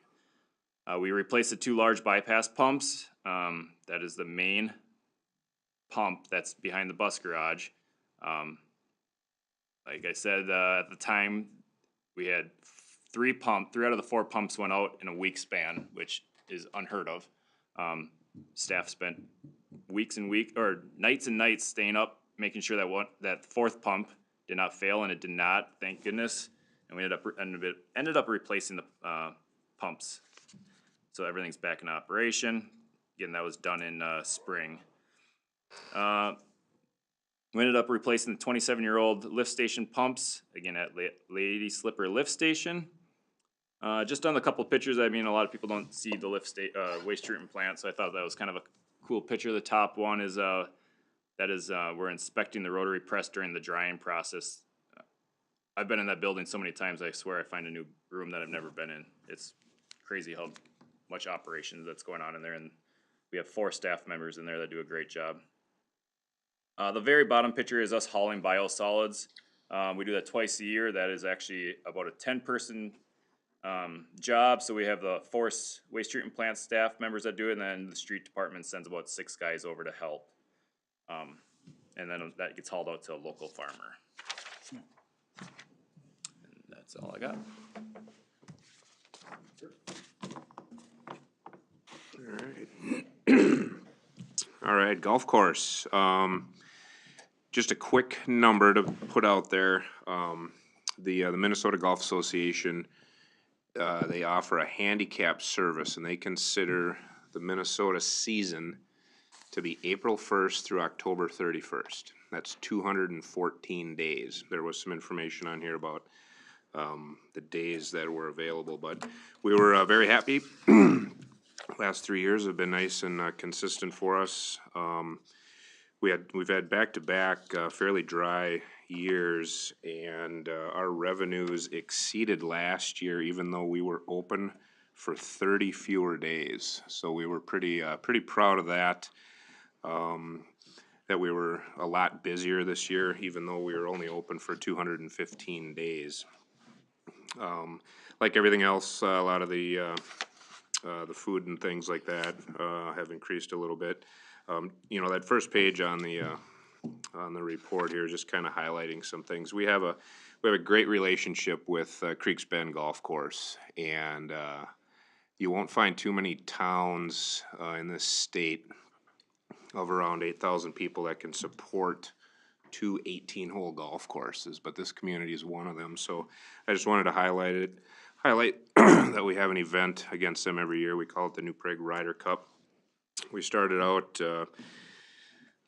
We replaced the 2 large bypass pumps. That is the main pump that's behind the bus garage. Like I said, at the time, we had 3 out of the 4 pumps went out in a week span, which is unheard of. Staff spent nights and nights staying up, making sure that 4th pump did not fail, and it did not, thank goodness. And we ended up replacing the pumps. So everything's back in operation. Again, that was done in spring. We ended up replacing the 27-year-old lift station pumps, again at Lady Slipper Lift Station. Just on the couple pictures, I mean, a lot of people don't see the waste treatment plant, so I thought that was kind of a cool picture. The top one is, we're inspecting the rotary press during the drying process. I've been in that building so many times, I swear I find a new room that I've never been in. It's crazy how much operations that's going on in there, and we have 4 staff members in there that do a great job. The very bottom picture is us hauling biosolids. We do that twice a year. That is actually about a 10-person job. So we have the 4 waste treatment plant staff members that do it, and then the street department sends about 6 guys over to help. And then that gets hauled out to a local farmer. And that's all I got. All right, golf course. Just a quick number to put out there. The Minnesota Golf Association, they offer a handicap service, and they consider the Minnesota season to be April 1st through October 31st. That's 214 days. There was some information on here about the days that were available, but we were very happy. Last 3 years have been nice and consistent for us. We've had back-to-back fairly dry years, and our revenues exceeded last year, even though we were open for 30 fewer days. So we were pretty proud of that. That we were a lot busier this year, even though we were only open for 215 days. Like everything else, a lot of the food and things like that have increased a little bit. You know, that first page on the report here is just kind of highlighting some things. We have a great relationship with Creeks Bend Golf Course, and you won't find too many towns in this state of around 8,000 people that can support 2 18-hole golf courses, but this community is one of them. So I just wanted to highlight that we have an event against them every year. We call it the New Prague Ryder Cup. We started out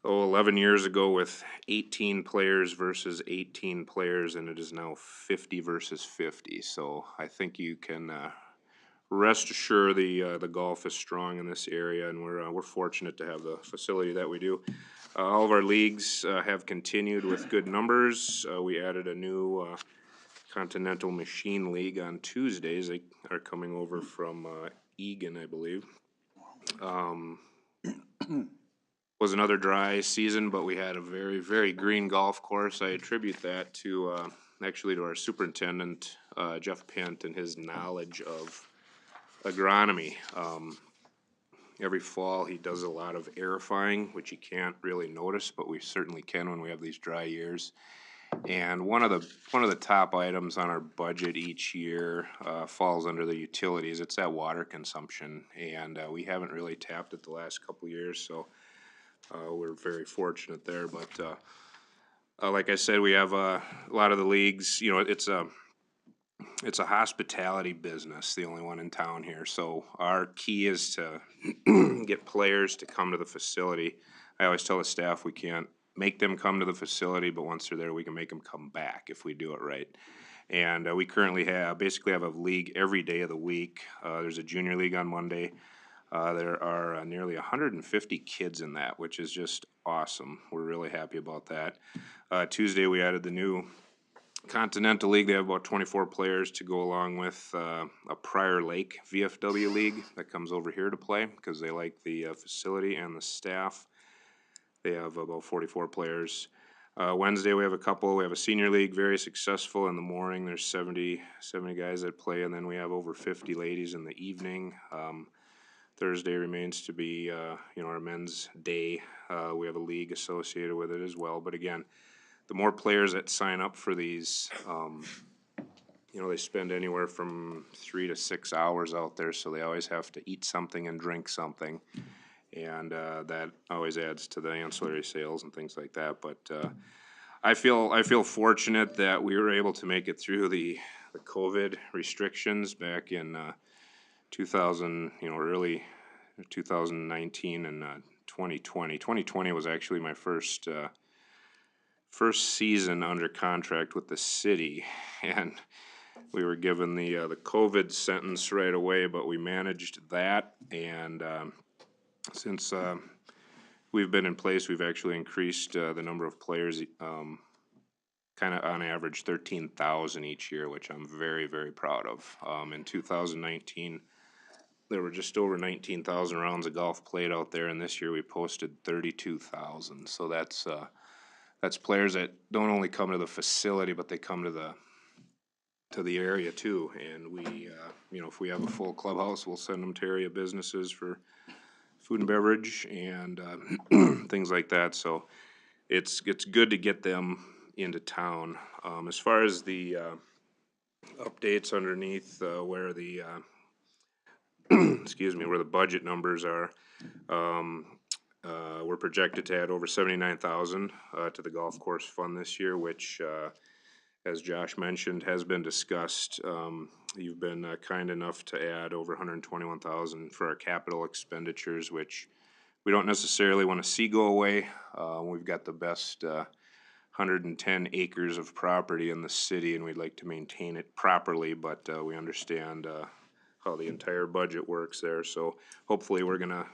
11 years ago with 18 players versus 18 players, and it is now 50 versus 50. So I think you can rest assured the golf is strong in this area, and we're fortunate to have the facility that we do. All of our leagues have continued with good numbers. We added a new Continental Machine League on Tuesdays. They are coming over from Egan, I believe. Was another dry season, but we had a very, very green golf course. I attribute that to actually to our superintendent, Jeff Pent, and his knowledge of agronomy. Every fall he does a lot of aerifying, which you can't really notice, but we certainly can when we have these dry years. And one of the top items on our budget each year falls under the utilities. It's that water consumption, and we haven't really tapped it the last couple years, so we're very fortunate there. But like I said, we have a lot of the leagues. You know, it's a hospitality business, the only one in town here. So our key is to get players to come to the facility. I always tell the staff we can't make them come to the facility, but once they're there, we can make them come back if we do it right. And we currently basically have a league every day of the week. There's a junior league on Monday. There are nearly 150 kids in that, which is just awesome. We're really happy about that. Tuesday, we added the new Continental League. They have about 24 players to go along with a Prior Lake VFW League that comes over here to play because they like the facility and the staff. They have about 44 players. Wednesday, we have a couple. We have a senior league, very successful in the morning. There's 70 guys that play, and then we have over 50 ladies in the evening. Thursday remains to be, our men's day. We have a league associated with it as well. But again, the more players that sign up for these, they spend anywhere from 3 to 6 hours out there, so they always have to eat something and drink something. And that always adds to the ancillary sales and things like that. But I feel fortunate that we were able to make it through the COVID restrictions back in 2000, early 2019 and 2020. 2020 was actually my first season under contract with the city, and we were given the COVID sentence right away, but we managed that, and since we've been in place, we've actually increased the number of players, kind of on average 13,000 each year, which I'm very, very proud of. In 2019, there were just over 19,000 rounds of golf played out there, and this year we posted 32,000. So that's players that don't only come to the facility, but they come to the area too. And we, if we have a full clubhouse, we'll send them to area businesses for food and beverage and things like that. So it's good to get them into town. As far as the updates underneath where the where the budget numbers are, we're projected to add over 79,000 to the golf course fund this year, which as Josh mentioned has been discussed. You've been kind enough to add over 121,000 for our capital expenditures, which we don't necessarily want to see go away. We've got the best 110 acres of property in the city, and we'd like to maintain it properly, but we understand how the entire budget works there. So hopefully we're gonna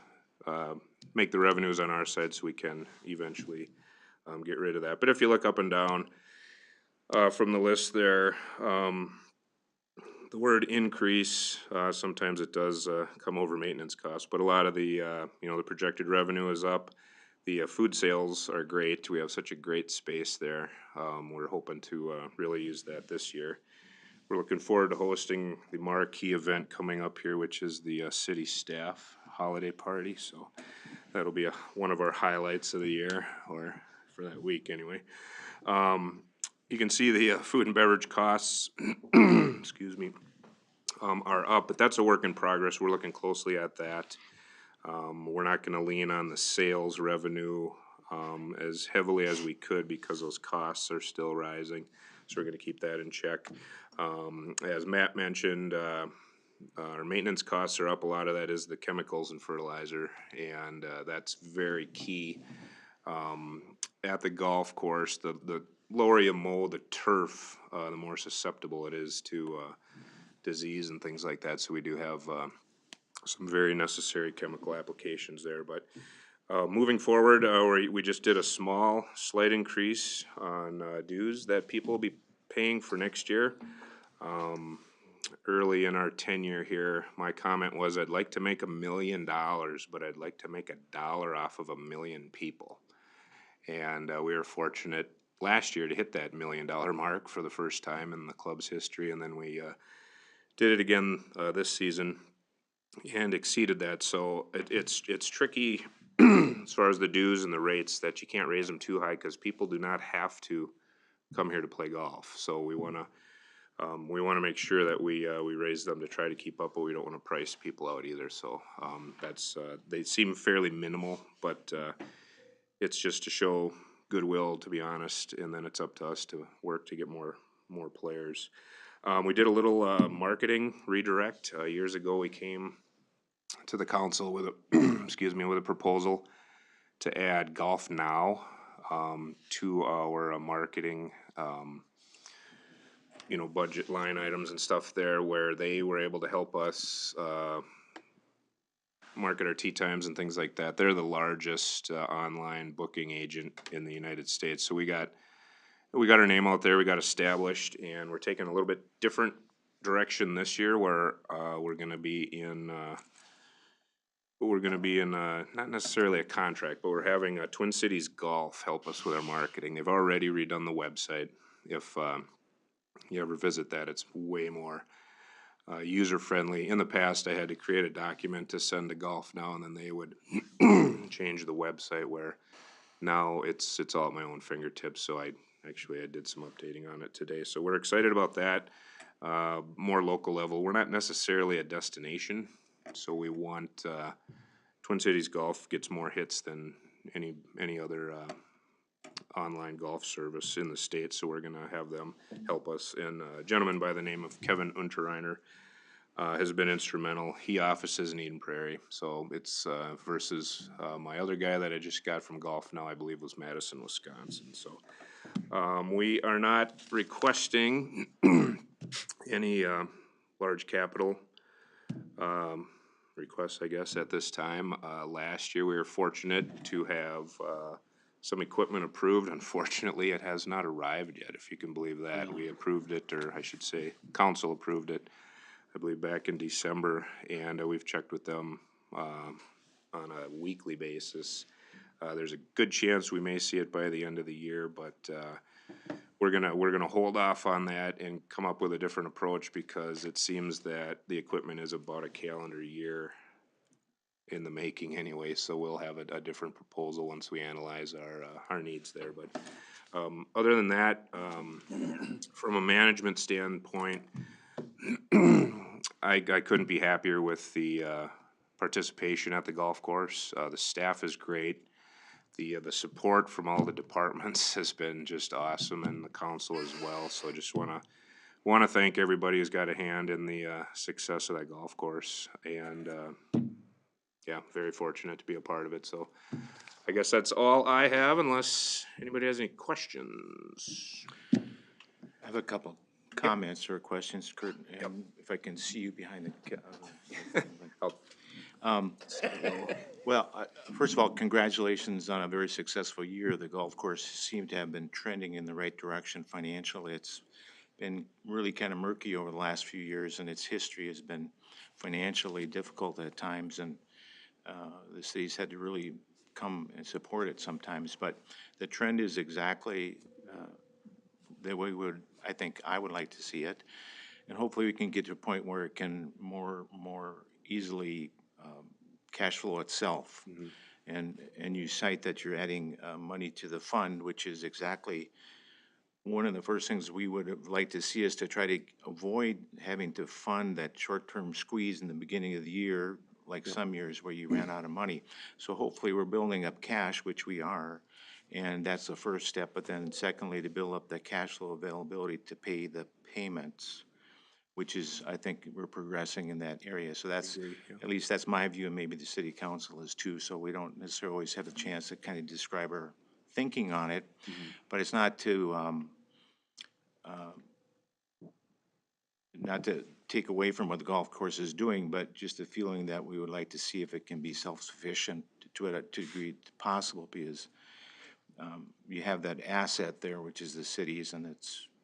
make the revenues on our side so we can eventually get rid of that. But if you look up and down from the list there, the word increase, sometimes it does come over maintenance costs, but a lot of the, the projected revenue is up. The food sales are great. We have such a great space there. We're hoping to really use that this year. We're looking forward to hosting the marquee event coming up here, which is the city staff holiday party. So that'll be one of our highlights of the year, or for that week anyway. You can see the food and beverage costs, excuse me, are up, but that's a work in progress. We're looking closely at that. We're not gonna lean on the sales revenue as heavily as we could because those costs are still rising. So we're gonna keep that in check. As Matt mentioned, our maintenance costs are up. A lot of that is the chemicals and fertilizer, and that's very key. At the golf course, the lower you mow the turf, the more susceptible it is to disease and things like that. So we do have some very necessary chemical applications there. But moving forward, we just did a slight increase on dues that people will be paying for next year. Early in our tenure here, my comment was I'd like to make $1 million, but I'd like to make $1 off of 1 million people. And we were fortunate last year to hit that $1 million mark for the first time in the club's history, and then we did it again this season and exceeded that. So it's tricky as far as the dues and the rates, that you can't raise them too high because people do not have to come here to play golf. So we want to make sure that we raise them to try to keep up, but we don't want to price people out either. So they seem fairly minimal, but it's just to show goodwill, to be honest, and then it's up to us to work to get more players. We did a little marketing redirect. Years ago, we came to the council with a proposal to add Golf Now to our marketing budget line items and stuff there, where they were able to help us market our tee times and things like that. They're the largest online booking agent in the United States. So we got our name out there, we got established, and we're taking a little bit different direction this year where we're gonna be in not necessarily a contract, but we're having Twin Cities Golf help us with our marketing. They've already redone the website. If you ever visit that, it's way more user-friendly. In the past, I had to create a document to send to Golf Now, and then they would change the website where now it's all at my own fingertips. So I did some updating on it today. So we're excited about that. More local level. We're not necessarily a destination, so we want Twin Cities Golf gets more hits than any other online golf service in the state, so we're gonna have them help us. And a gentleman by the name of Kevin Unterreiner has been instrumental. He offices in Eden Prairie, so it's versus my other guy that I just got from Golf Now, I believe was Madison, Wisconsin. So we are not requesting any large capital requests, I guess, at this time. Last year, we were fortunate to have some equipment approved. Unfortunately, it has not arrived yet, if you can believe that. We approved it, or I should say, council approved it, I believe back in December, and we've checked with them on a weekly basis. There's a good chance we may see it by the end of the year, but we're gonna hold off on that and come up with a different approach, because it seems that the equipment is about a calendar year in the making anyway, so we'll have a different proposal once we analyze our needs there. But other than that, from a management standpoint, I couldn't be happier with the participation at the golf course. The staff is great. The support from all the departments has been just awesome, and the council as well. So I just wanna thank everybody who's got a hand in the success of that golf course, and yeah, very fortunate to be a part of it. So I guess that's all I have, unless anybody has any questions. I have a couple comments or questions, Kurt, and if I can see you behind the well, first of all, congratulations on a very successful year. The golf course seemed to have been trending in the right direction financially. It's been really kind of murky over the last few years, and its history has been financially difficult at times, and the city's had to really come and support it sometimes. But the trend is exactly the way I would like to see it, and hopefully we can get to a point where it can more easily cash flow itself. And you cite that you're adding money to the fund, which is exactly one of the first things we would like to see, is to try to avoid having to fund that short-term squeeze in the beginning of the year, like some years where you ran out of money. So hopefully we're building up cash, which we are, and that's the first step. But then secondly, to build up the cash flow availability to pay the payments, which is, I think we're progressing in that area. So that's, at least that's my view, and maybe the city council is too. So we don't necessarily always have a chance to kind of describe our thinking on it, but it's not to take away from what the golf course is doing, but just a feeling that we would like to see if it can be self-sufficient to a degree possible, because you have that asset there, which is the cities, and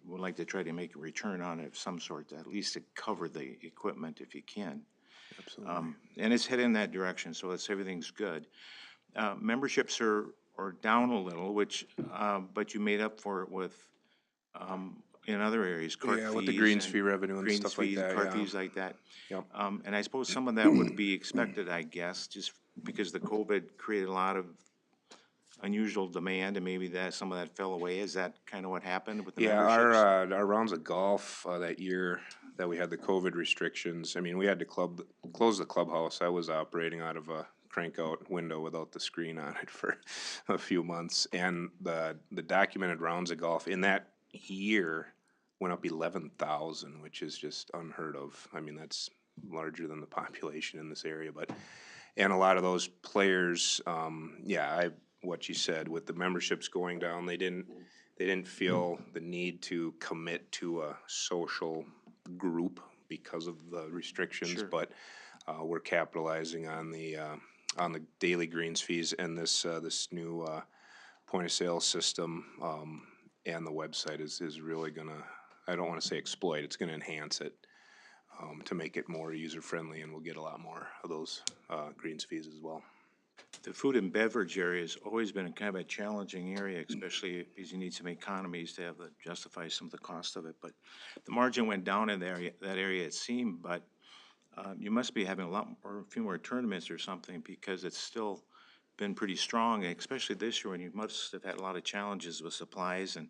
we'd like to try to make a return on it of some sort, at least to cover the equipment if you can. Absolutely. And it's heading in that direction, so everything's good. Memberships are down a little, which, but you made up for it with, in other areas, court fees. With the greens fee revenue and stuff like that, Court fees like that. Yep. And I suppose some of that would be expected, I guess, just because the COVID created a lot of unusual demand, and maybe some of that fell away. Is that kind of what happened with the memberships? Our rounds of golf that year that we had the COVID restrictions, I mean, we had to close the clubhouse. I was operating out of a crank-out window without the screen on it for a few months, and the documented rounds of golf in that year went up 11,000, which is just unheard of. I mean, that's larger than the population in this area, and a lot of those players, what you said, with the memberships going down, they didn't feel the need to commit to a social group because of the restrictions. Sure. But we're capitalizing on the daily greens fees and this new, point of sale system, and the website is really gonna, I don't wanna say exploit, it's gonna enhance it, to make it more user-friendly, and we'll get a lot more of those, greens fees as well. The food and beverage area has always been a kind of a challenging area, especially because you need some economies to have to justify some of the cost of it. But the margin went down in that area, it seemed, but you must be having a few more tournaments or something, because it's still been pretty strong, especially this year when you must have had a lot of challenges with supplies and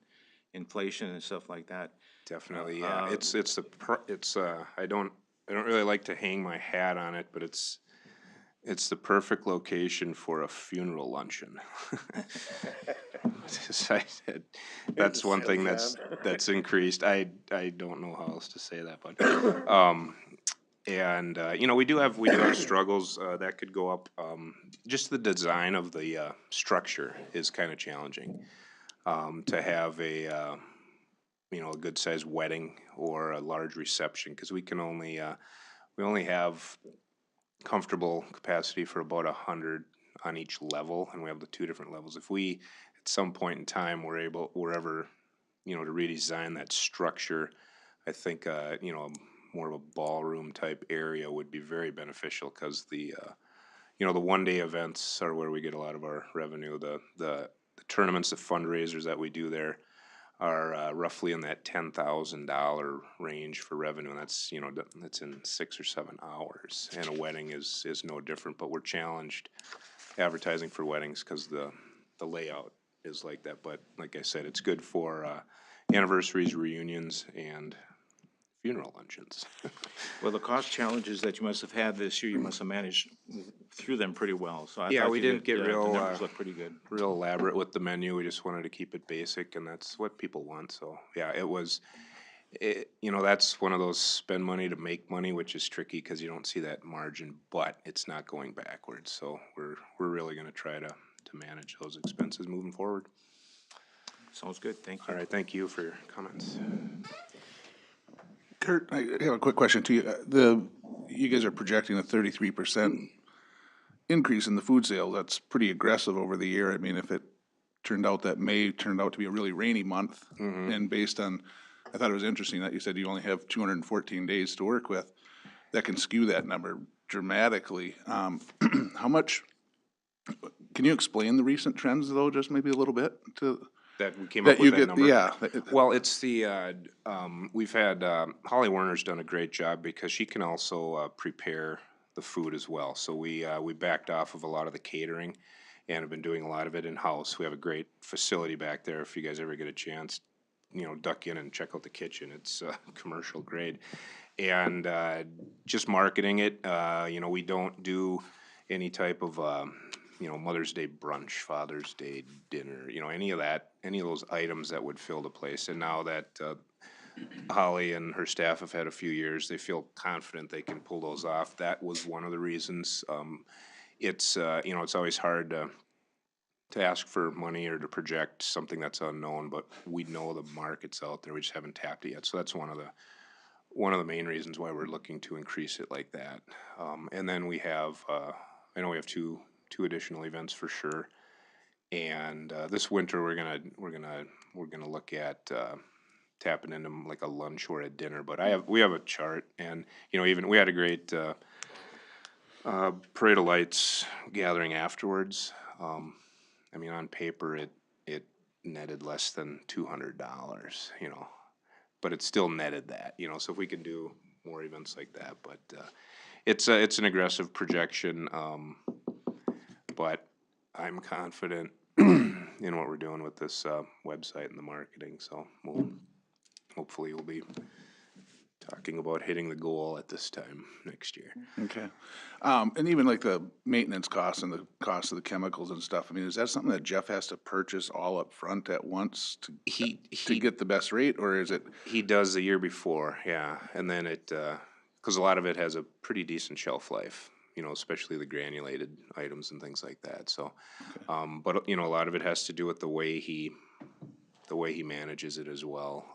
inflation and stuff like that. Definitely, yeah. I don't really like to hang my hat on it, but it's the perfect location for a funeral luncheon. That's one thing that's increased. I don't know how else to say that, but you know, we do have struggles that could go up. Just the design of the structure is kind of challenging. To have a you know, a good sized wedding or a large reception, because we only have comfortable capacity for about 100 on each level, and we have the 2 different levels. If we at some point in time we're ever, you know, to redesign that structure, I think you know, more of a ballroom type area would be very beneficial, because the you know, the 1-day events are where we get a lot of our revenue. The tournaments, the fundraisers that we do there are roughly in that $10,000 range for revenue, and that's, you know, that's in 6 or 7 hours. And a wedding is no different, but we're challenged advertising for weddings because the layout is like that. But like I said, it's good for anniversaries, reunions, and funeral luncheons. Well, the cost challenges that you must have had this year, you must have managed through them pretty well. So I Yeah, thought we you didn't did, get the real numbers look pretty good. real elaborate with the menu. We just wanted to keep it basic, and that's what people want. So yeah, you know, that's one of those spend money to make money, which is tricky because you don't see that margin, but it's not going backwards. So we're really going to try to manage those expenses moving forward. Sounds good, thank you. All right, thank you for your comments. Kurt, I have a quick question to you. You guys are projecting a 33% increase in the food sale. That's pretty aggressive over the year. I mean, if it turned out that May turned out to be a really rainy month, and based on, I thought it was interesting that you said you only have 214 days to work with, that can skew that number dramatically. How much, can you explain the recent trends though, just maybe a little bit to? That we came up with that number? Yeah. Well, it's we've had, Holly Werner's done a great job because she can also prepare the food as well. So we backed off of a lot of the catering and have been doing a lot of it in-house. We have a great facility back there. If you guys ever get a chance, you know, duck in and check out the kitchen. It's commercial grade. And just marketing it, you know, we don't do any type of you know, Mother's Day brunch, Father's Day dinner, you know, any of those items that would fill the place. And now that Holly and her staff have had a few years, they feel confident they can pull those off. That was one of the reasons. It's you know, it's always hard to ask for money or to project something that's unknown, but we know the market's out there. We just haven't tapped it yet. So that's one of the main reasons why we're looking to increase it like that. And then we have, I know we have two additional events for sure. And this winter we're gonna look at tapping into like a lunch or a dinner. But we have a chart, and you know, even we had a great parade of lights gathering afterwards. I mean, on paper it netted less than $200, you know, but it still netted that, you know. So if we can do more events like that, but it's an aggressive projection. But I'm confident in what we're doing with this website and the marketing, so hopefully we'll be talking about hitting the goal at this time next year. Okay. And even like the maintenance costs and the cost of the chemicals and stuff, I mean, is that something that Jeff has to purchase all up front at once to get the best rate, or is it? He does the year before, yeah, and then because a lot of it has a pretty decent shelf life, you know, especially the granulated items and things like that. So, but you know, a lot of it has to do with the way he the way he manages it as well.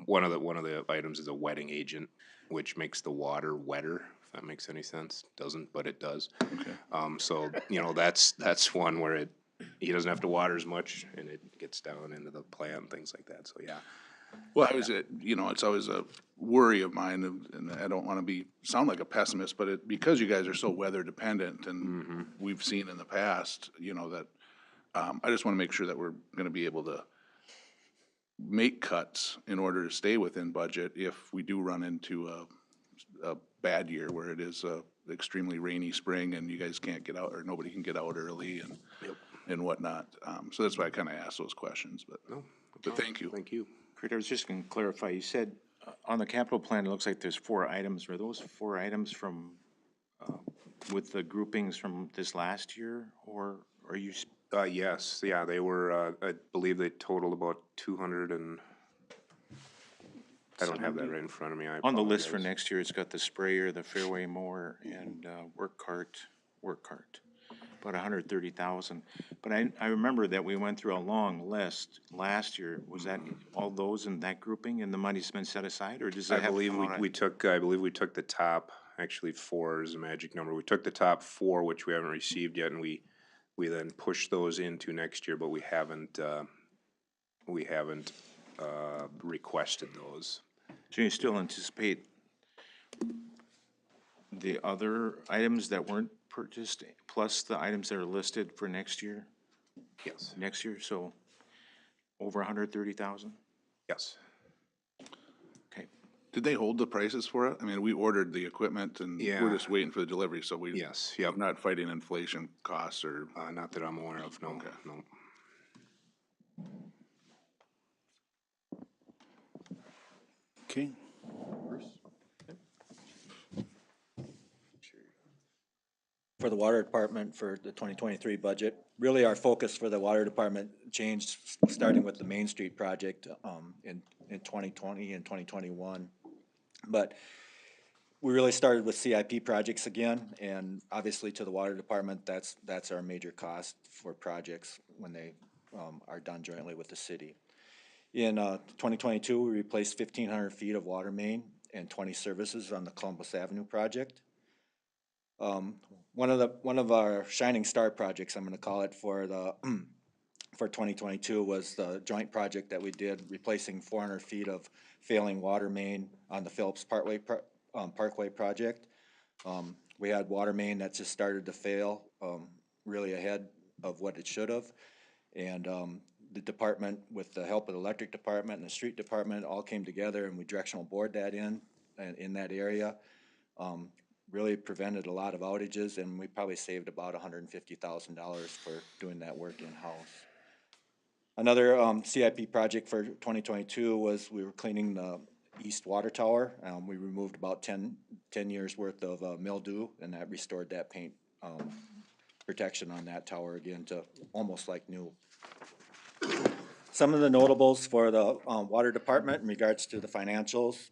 One of the items is a wetting agent, which makes the water wetter, if that makes any sense. Doesn't, but it does. Okay. So, you know, that's one where he doesn't have to water as much, and it gets down into the plant and things like that, so yeah. Well, you know, it's always a worry of mine, and I don't wanna sound like a pessimist, but because you guys are so weather dependent, and we've seen in the past, you know, that, I just wanna make sure that we're gonna be able to make cuts in order to stay within budget if we do run into a bad year where it is a extremely rainy spring and you guys can't get out, or nobody can get out early and whatnot. So that's why I kinda asked those questions, but thank you. Thank you. Kurt, I was just gonna clarify, you said on the capital plan, it looks like there's 4 items. Were those 4 items from, with the groupings from this last year, or are you? Yes, yeah, they were, I believe they totaled about 200 and, I don't have that right in front of me, I On the list for apologize. next year, it's got the sprayer, the fairway mower, and work cart, about 130,000. But I remember that we went through a long list last year. Was that all those in that grouping, and the money's been set aside, or does it I have to believe come out of? I believe we took the top, actually 4 is a magic number. We took the top 4, which we haven't received yet, and we then pushed those into next year, but we haven't requested those. So you still anticipate the other items that weren't purchased, plus the items that are listed for next year? Yes. Next year, so over 130,000? Yes. Okay. Did they hold the prices for it? I mean, we ordered the equipment and Yeah. we're just waiting for the delivery, so Yes, we're yep. not fighting inflation costs or. Not that I'm aware of, no, Okay. no. Okay. For the water department for the 2023 budget, really our focus for the water department changed, starting with the Main Street project in 2020 and 2021. But we really started with CIP projects again, and obviously to the water department, that's our major cost for projects when they are done jointly with the city. In 2022, we replaced 1,500 feet of water main and 20 services on the Columbus Avenue project. One of our shining star projects, I'm gonna call it, for 2022 was the joint project that we did, replacing 400 feet of failing water main on the Phillips Parkway project. We had water main that just started to fail, really ahead of what it should have. And the department, with the help of the electric department and the street department, all came together and we directional bored that in that area. Really prevented a lot of outages, and we probably saved about $150,000 for doing that work in-house. Another CIP project for 2022 was we were cleaning the east water tower. We removed about 10 years worth of mildew, and that restored that paint protection on that tower again to almost like new. Some of the notables for the water department in regards to the financials.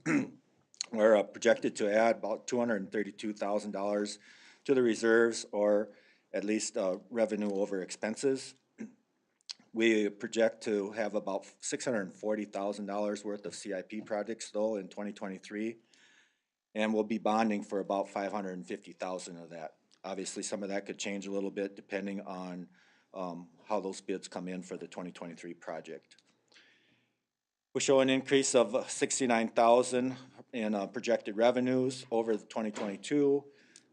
We're projected to add about $232,000 to the reserves, or at least revenue over expenses. We project to have about $640,000 worth of CIP projects though in 2023, and we'll be bonding for about $550,000 of that. Obviously, some of that could change a little bit depending on how those bids come in for the 2023 project. We show an increase of $69,000 in projected revenues over the 2022.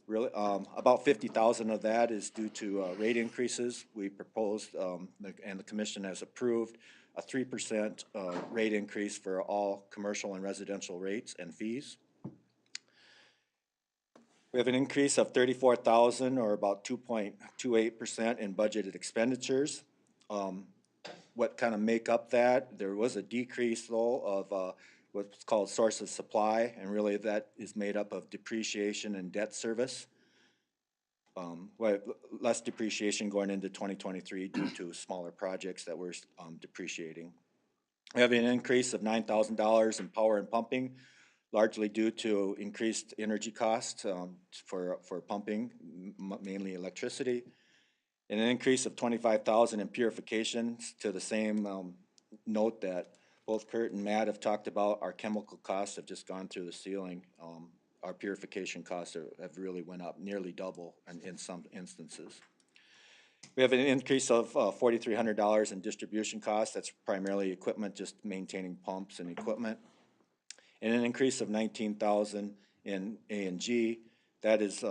Really, about $50,000 of that is due to rate increases. We proposed, and the commission has approved, a 3% rate increase for all commercial and residential rates and fees. We have an increase of $34,000, or about 2.28% in budgeted expenditures. What kind of make up that? There was a decrease though of what's called source of supply, and really that is made up of depreciation and debt service. Less depreciation going into 2023 due to smaller projects that we're depreciating. We have an increase of $9,000 in power and pumping, largely due to increased energy costs for pumping, mainly electricity. And an increase of $25,000 in purifications to the same note that both Kurt and Matt have talked about our chemical costs have just gone through the ceiling. Our purification costs have really went up nearly double in some instances. We have an increase of $4,300 in distribution costs. That's primarily equipment, just maintaining pumps and equipment. And an increase of $19,000 in A&G. That is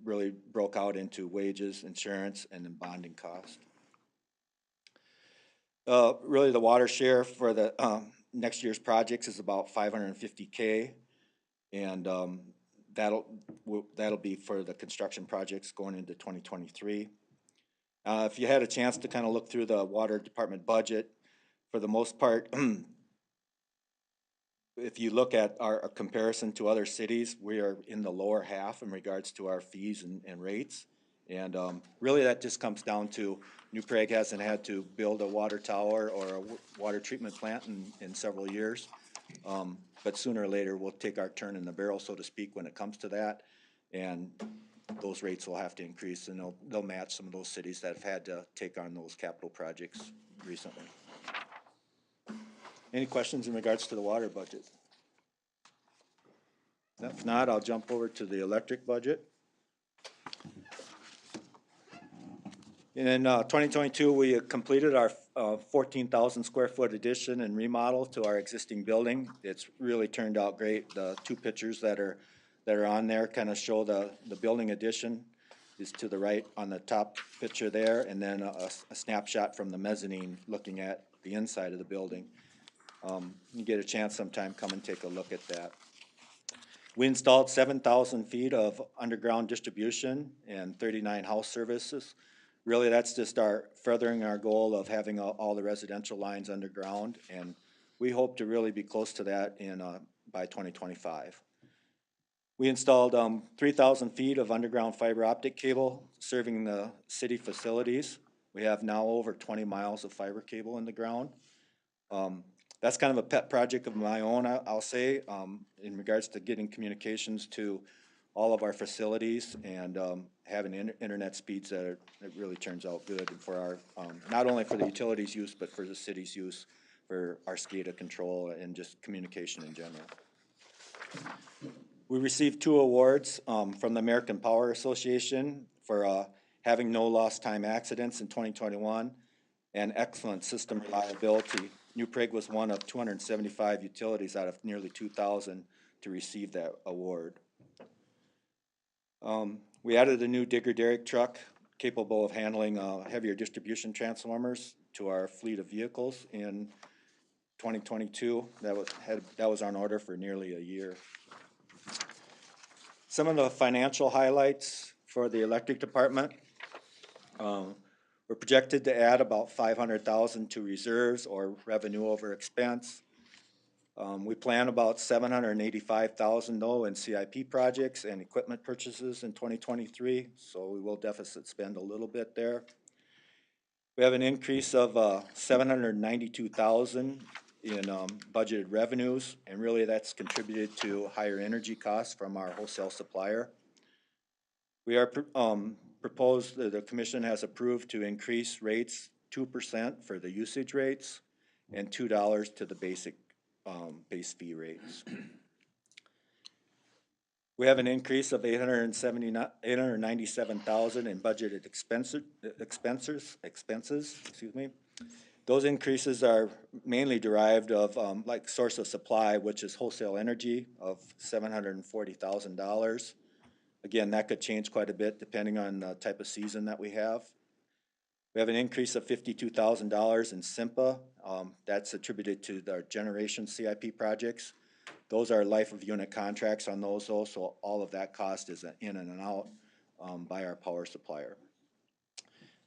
really broke out into wages, insurance, and then bonding cost. Really the water share for the next year's projects is about $550K. And that'll be for the construction projects going into 2023. If you had a chance to kind of look through the water department budget, for the most part, if you look at our comparison to other cities, we are in the lower half in regards to our fees and rates. And really that just comes down to New Prague hasn't had to build a water tower or a water treatment plant in several years. But sooner or later, we'll take our turn in the barrel, so to speak, when it comes to that. And those rates will have to increase, and they'll match some of those cities that have had to take on those capital projects recently. Any questions in regards to the water budget? If not, I'll jump over to the electric budget. In 2022, we completed our 14,000 square foot addition and remodel to our existing building. It's really turned out great. The two pictures that are on there kind of show the building addition is to the right on the top picture there, and then a snapshot from the mezzanine looking at the inside of the building. You get a chance sometime, come and take a look at that. We installed 7,000 feet of underground distribution and 39 house services. Really, that's just furthering our goal of having all the residential lines underground, and we hope to really be close to that by 2025. We installed 3,000 feet of underground fiber optic cable serving the city facilities. We have now over 20 miles of fiber cable in the ground. That's kind of a pet project of my own, I'll say, in regards to getting communications to all of our facilities and having internet speeds that really turns out good for our, not only for the utilities use, but for the city's use for our SCADA control and just communication in general. We received 2 awards from the American Power Association for having no lost time accidents in 2021 and excellent system reliability. New Prague was one of 275 utilities out of nearly 2,000 to receive that award. We added a new digger derrick truck capable of handling heavier distribution transformers to our fleet of vehicles in 2022. That was on order for nearly a year. Some of the financial highlights for the electric department. We're projected to add about $500,000 to reserves or revenue over expense. We plan about $785,000 though in CIP projects and equipment purchases in 2023, so we will deficit spend a little bit there. We have an increase of $792,000 in budgeted revenues, and really that's contributed to higher energy costs from our wholesale supplier. We are proposed, the commission has approved to increase rates 2% for the usage rates and $2 to the base fee rates. We have an increase of $897,000 in budgeted expenses. Excuse me. Those increases are mainly derived of like source of supply, which is wholesale energy of $740,000. Again, that could change quite a bit depending on the type of season that we have. We have an increase of $52,000 in SIMPA. That's attributed to the generation CIP projects. Those are life of unit contracts on those, so all of that cost is in and out by our power supplier.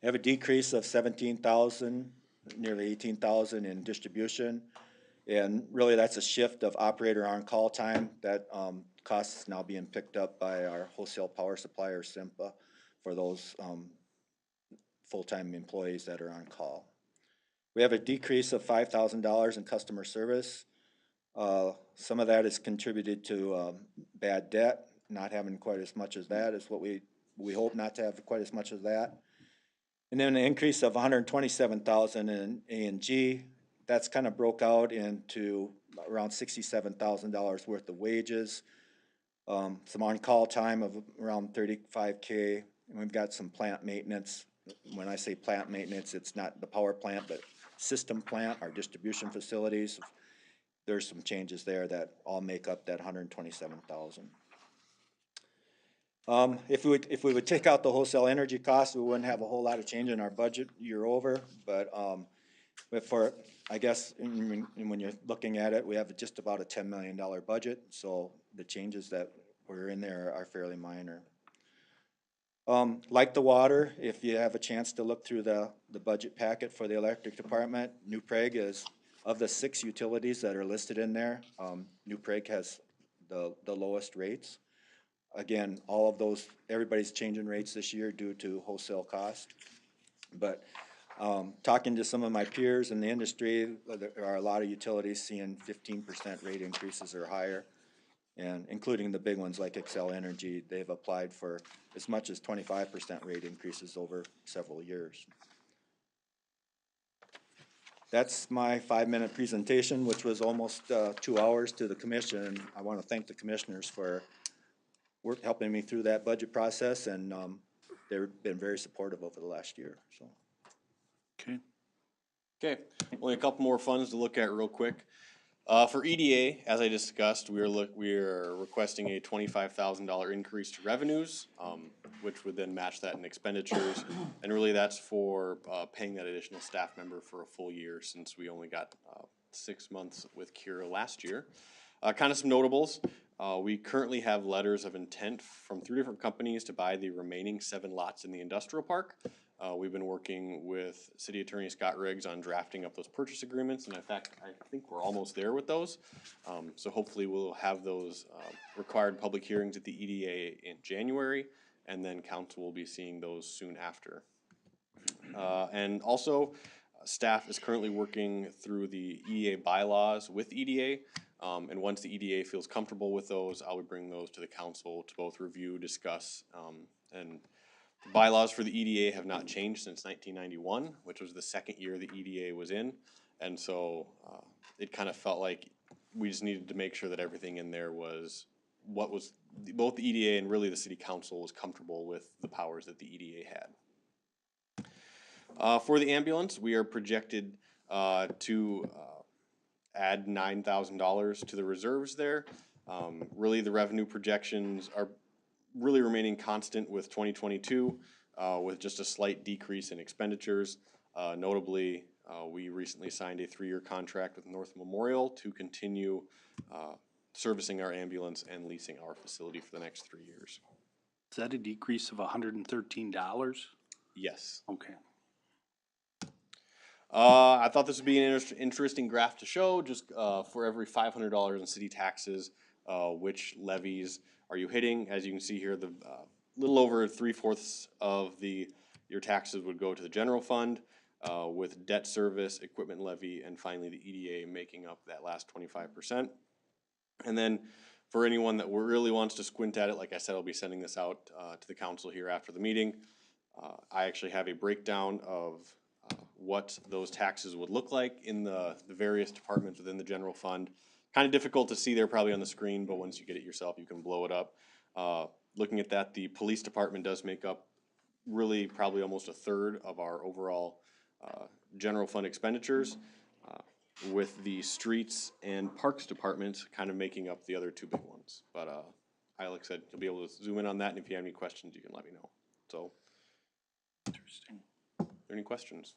We have a decrease of $17,000, nearly $18,000 in distribution, and really that's a shift of operator on call time. That cost is now being picked up by our wholesale power supplier, SIMPA, for those full-time employees that are on call. We have a decrease of $5,000 in customer service. Some of that is contributed to bad debt, not having quite as much as that is what we hope not to have quite as much as that. And then an increase of $127,000 in A&G, that's kind of broke out into around $67,000 worth of wages. Some on-call time of around 35K, and we've got some plant maintenance. When I say plant maintenance, it's not the power plant, but system plant, our distribution facilities. There's some changes there that all make up that 127,000. If we would take out the wholesale energy costs, we wouldn't have a whole lot of change in our budget year over, but for, I guess, when you're looking at it, we have just about a $10 million budget, so the changes that were in there are fairly minor. Like the water, if you have a chance to look through the budget packet for the electric department, New Prague is, of the 6 utilities that are listed in there, New Prague has the lowest rates. Again, all of those, everybody's changing rates this year due to wholesale cost. But talking to some of my peers in the industry, there are a lot of utilities seeing 15% rate increases or higher. And including the big ones like Xcel Energy, they've applied for as much as 25% rate increases over several years. That's my 5-minute presentation, which was almost 2 hours to the commission. I want to thank the commissioners for helping me through that budget process, and they've been very supportive over the last year. So. Okay. Okay, only a couple more funds to look at real quick. For EDA, as I discussed, we are requesting a $25,000 increase to revenues, which would then match that in expenditures. And really that's for paying that additional staff member for a full year, since we only got 6 months with Kira last year. Kind of some notables. We currently have letters of intent from 3 different companies to buy the remaining 7 lots in the industrial park. We've been working with City Attorney Scott Riggs on drafting up those purchase agreements, and in fact, I think we're almost there with those. So hopefully we'll have those required public hearings at the EDA in January, and then council will be seeing those soon after. And also, staff is currently working through the EDA bylaws with EDA. And once the EDA feels comfortable with those, I would bring those to the council to both review, discuss, and the bylaws for the EDA have not changed since 1991, which was the 2nd year the EDA was in. And so it kind of felt like we just needed to make sure that everything in there was what was, both the EDA and really the city council was comfortable with the powers that the EDA had. For the ambulance, we are projected to add $9,000 to the reserves there. Really the revenue projections are really remaining constant with 2022, with just a slight decrease in expenditures. Notably, we recently signed a 3-year contract with North Memorial to continue servicing our ambulance and leasing our facility for the next 3 years. Is that a decrease of $113? Yes. Okay. I thought this would be an interesting graph to show, just for every $500 in city taxes, which levies are you hitting? As you can see here, the little over 3/4 of your taxes would go to the general fund, with debt service, equipment levy, and finally the EDA making up that last 25%. And then for anyone that really wants to squint at it, like I said, I'll be sending this out to the council here after the meeting. I actually have a breakdown of what those taxes would look like in the various departments within the general fund. Kind of difficult to see there probably on the screen, but once you get it yourself, you can blow it up. Looking at that, the police department does make up really probably almost 1/3 of our overall general fund expenditures, with the streets and parks department kind of making up the other 2 big ones. But like I said, you'll be able to zoom in on that, and if you have any questions, you can let me know. So, Interesting. are there any questions?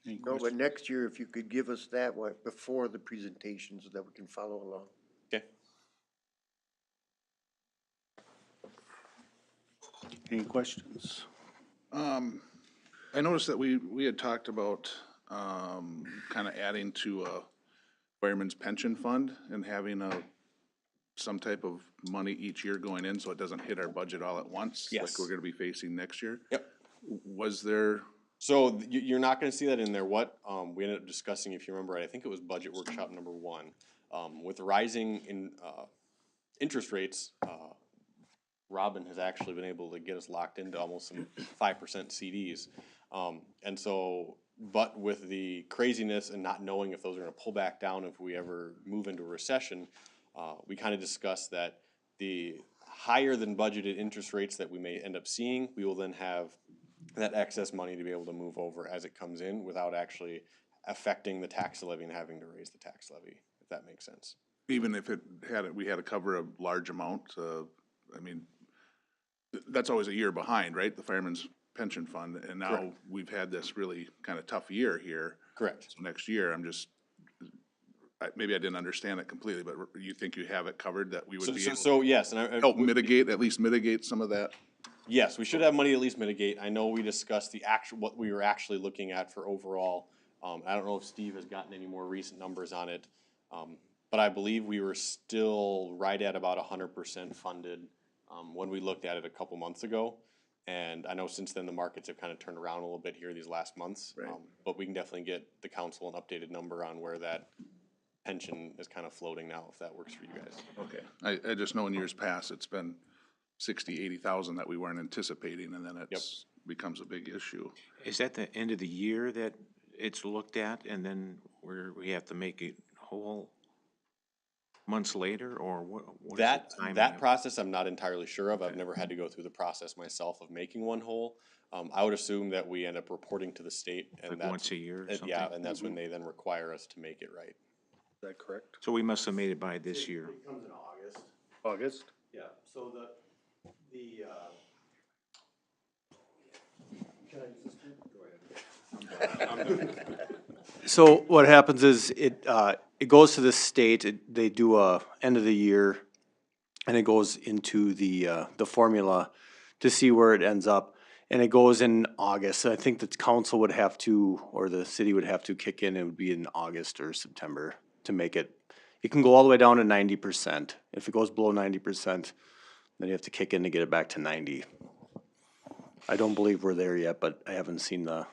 No, but next year, if you could give us that before the presentation so that we can follow along. Okay. Any questions? I noticed that we had talked about kind of adding to a fireman's pension fund and having some type of money each year going in so it doesn't hit our budget all at once. Yes. Like we're gonna be facing next year. Yep. Was there, So you're not gonna see that in there. What we ended up discussing, if you remember right, I think it was budget workshop number 1. With rising in interest rates, Robin has actually been able to get us locked into almost some 5% CDs. And so But with the craziness and not knowing if those are gonna pull back down if we ever move into a recession, we kind of discussed that the higher than budgeted interest rates that we may end up seeing, we will then have that excess money to be able to move over as it comes in without actually affecting the tax levy and having to raise the tax levy, if that makes sense. Even if we had to cover a large amount, I mean, that's always a year behind, right? The fireman's pension fund, and now Correct. we've had this really kind of tough year here. Correct. So next year, I'm just, maybe I didn't understand it completely, but you think you have it covered, that we would be able So to yes, and help mitigate, at least mitigate some of that? yes, we should have money to at least mitigate. I know we discussed the actual, what we were actually looking at for overall. I don't know if Steve has gotten any more recent numbers on it. But I believe we were still right at about 100% funded, when we looked at it a couple months ago. And I know since then the markets have kind of turned around a little bit here these last months. Right. But we can definitely get the council an updated number on where that pension is kind of floating now, if that works for you guys. Okay, I just know in years past, it's been 60, 80,000 that we weren't anticipating, and then it's becomes a big issue. Is that the end of the year that it's looked at, and then we have to make it whole months later, or what is the timing That of- process I'm not entirely sure of. I've never had to go through the process myself of making one whole. I would assume that we end up reporting to the state, and Like that's once a year or yeah, something? and that's when they then require us to make it right. Is that correct? So we must have made it by this year. It comes in August. August? Yeah, so So what happens is it goes to the state, they do a end of the year, and it goes into the formula to see where it ends up. And it goes in August. I think the council would have to, or the city would have to kick in, it would be in August or September to make it. It can go all the way down to 90%. If it goes below 90%, then you have to kick in to get it back to 90. I don't believe we're there yet, but I haven't seen I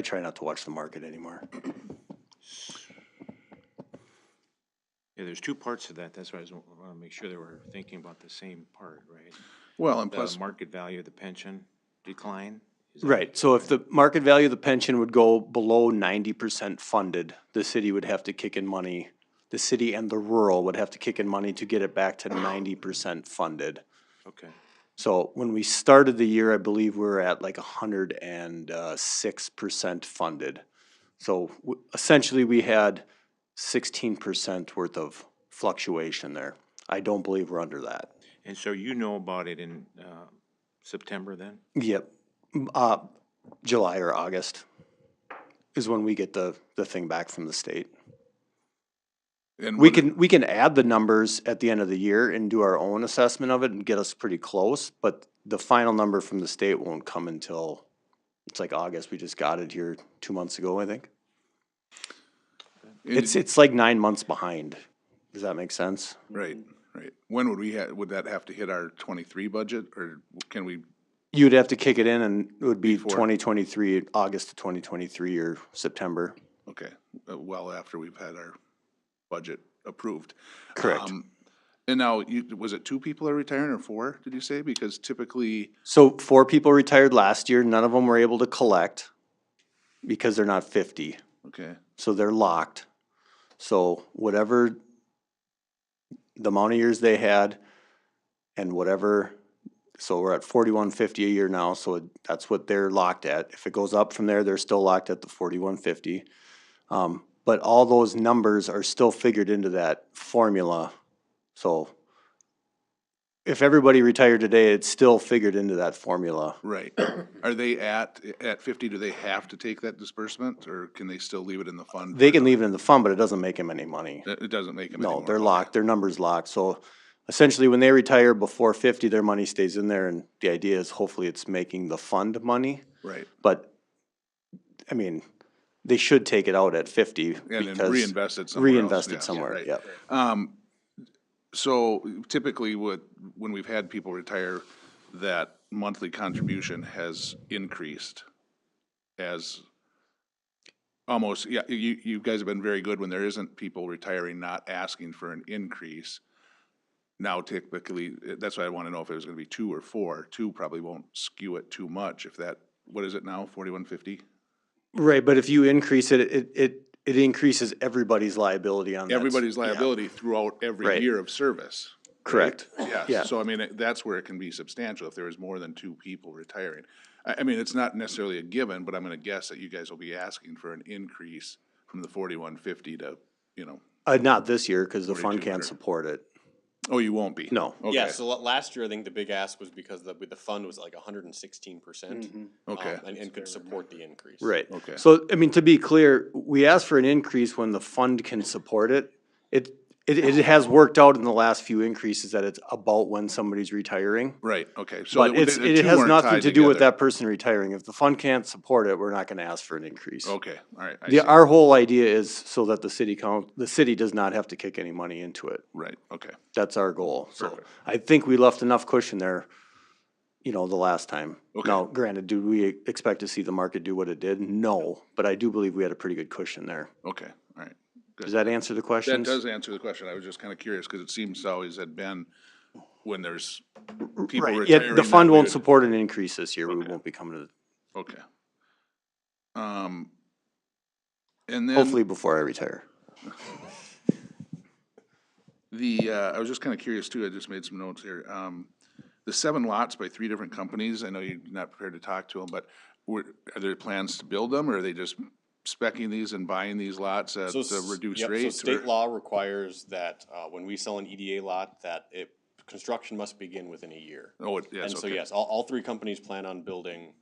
try not to watch the market anymore. Yeah, there's two parts to that. That's why I want to make sure that we're thinking about the same part, right? Well, and The plus, market value of the pension decline. Is that- Right, so if the market value of the pension would go below 90% funded, the city would have to kick in money. The city and the rural would have to kick in money to get it back to 90% funded. Okay. So when we started the year, I believe we were at like 106% funded. So essentially, we had 16% worth of fluctuation there. I don't believe we're under that. And so you know about it in September then? Yep. July or August is when we get the thing back from the state. and We can add the numbers at the end of the year and do our own assessment of it and get us pretty close, but the final number from the state won't come until, it's like August. We just got it here 2 months ago, I think. It's like 9 months behind. Does that make sense? Right, right. When would that have to hit our 23 budget, or can we? You'd have to kick it in and it would be Before. 2023, August of 2023 or September. Okay, well after we've had our budget approved. Correct. And now, was it 2 people are retiring or 4, did you say? Because typically, So 4 people retired last year. None of them were able to collect because they're not 50. okay, So they're locked. So whatever the amount of years they had and whatever, so we're at 4150 a year now, so that's what they're locked at. If it goes up from there, they're still locked at the 4150. But all those numbers are still figured into that formula. So if everybody retired today, it's still figured into that formula. right. Are they at 50, do they have to take that disbursement, or can they still leave it in the fund? They can leave it in the fund, but it doesn't make them any money. It doesn't make them anymore? No, they're okay. locked, their number's locked, so essentially when they retire before 50, their money stays in there, and the idea is hopefully it's making the fund money, Right, but, I mean, they should take it out at 50 and then because. reinvest it somewhere else. Reinvest Yeah, it somewhere, right. yep. So typically when we've had people retire, that monthly contribution has increased as almost, yeah, you guys have been very good when there isn't people retiring, not asking for an increase. Now typically, that's why I wanna know if it was gonna be 2 or 4. 2 probably won't skew it too much if that, what is it now, 4150? Right, but if you increase it, it increases everybody's liability on that. Everybody's Yeah. liability throughout every Right. year of service. right? Correct. Yes, Yeah. so I mean, that's where it can be substantial if there is more than two people retiring. I mean, it's not necessarily a given, but I'm gonna guess that you guys will be asking for an increase from the 4150 to, Not this year, cause the fund can't 4,200. support it. oh, you won't be? No. Yeah, Okay, so last year, I think the big ask was because the fund was like 116%. okay, And could support the increase. Right. Okay. So, I mean, to be clear, we asked for an increase when the fund can support it. It has worked out in the last few increases that it's about when somebody's retiring. right, okay. So But the it two has weren't nothing tied to do with together. that person retiring. If the fund can't support it, we're not gonna ask for an increase. Okay, all right, I see. Our whole idea is so that the city does not have to kick any money into it. Right, okay, That's our goal. So Perfect. I think we left enough cushion there, the last time. Okay. Now, granted, do we expect to see the market do what it did? No, but I do believe we had a pretty good cushion there. okay, all right. Does that answer the That questions? does answer the question. I was just kind of curious because it seems to always had been when there's people Right, retiring. yeah, the that fund we won't would- support an increase this year. We Okay. won't be coming to, Okay. And then hopefully before I retire. I was just kind of curious too. I just made some notes here. The 7 lots by 3 different companies. I know you're not prepared to talk to them, but are there plans to build them, or are they just speccing these and buying these lots at So, a reduced yep, rate? so state or- law requires that, when we sell an EDA lot, that construction must begin within a year. Oh, yes, And so, okay. yes, all 3 companies plan on building,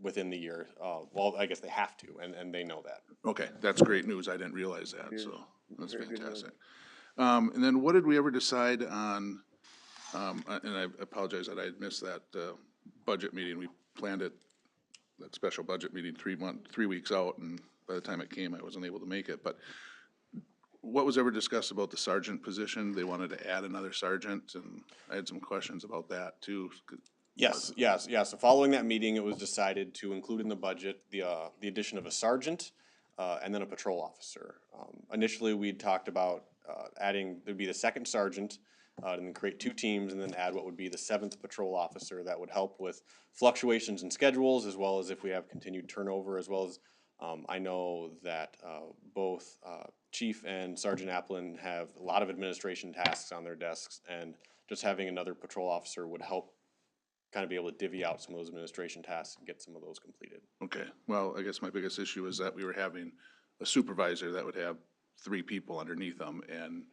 within the year. Well, I guess they have to, and they know that. Okay, that's great news. I didn't realize that, so that's fantastic. And then what did we ever decide on, and I apologize that I had missed that, budget meeting. We planned it, that special budget meeting 3 weeks out, and by the time it came, I wasn't able to make it, but what was ever discussed about the sergeant position? They wanted to add another sergeant, and I had some questions about that too. Yes. So following that meeting, it was decided to include in the budget the addition of a sergeant, and then a patrol officer. Initially, we'd talked about, adding, there'd be the second sergeant, and then create 2 teams, and then add what would be the 7th patrol officer that would help with fluctuations in schedules, as well as if we have continued turnover, as well as, I know that, both, Chief and Sergeant Applin have a lot of administration tasks on their desks, and just having another patrol officer would help kind of be able to divvy out some of those administration tasks and get some of those completed. Okay, well, I guess my biggest issue is that we were having a supervisor that would have 3 people underneath them, and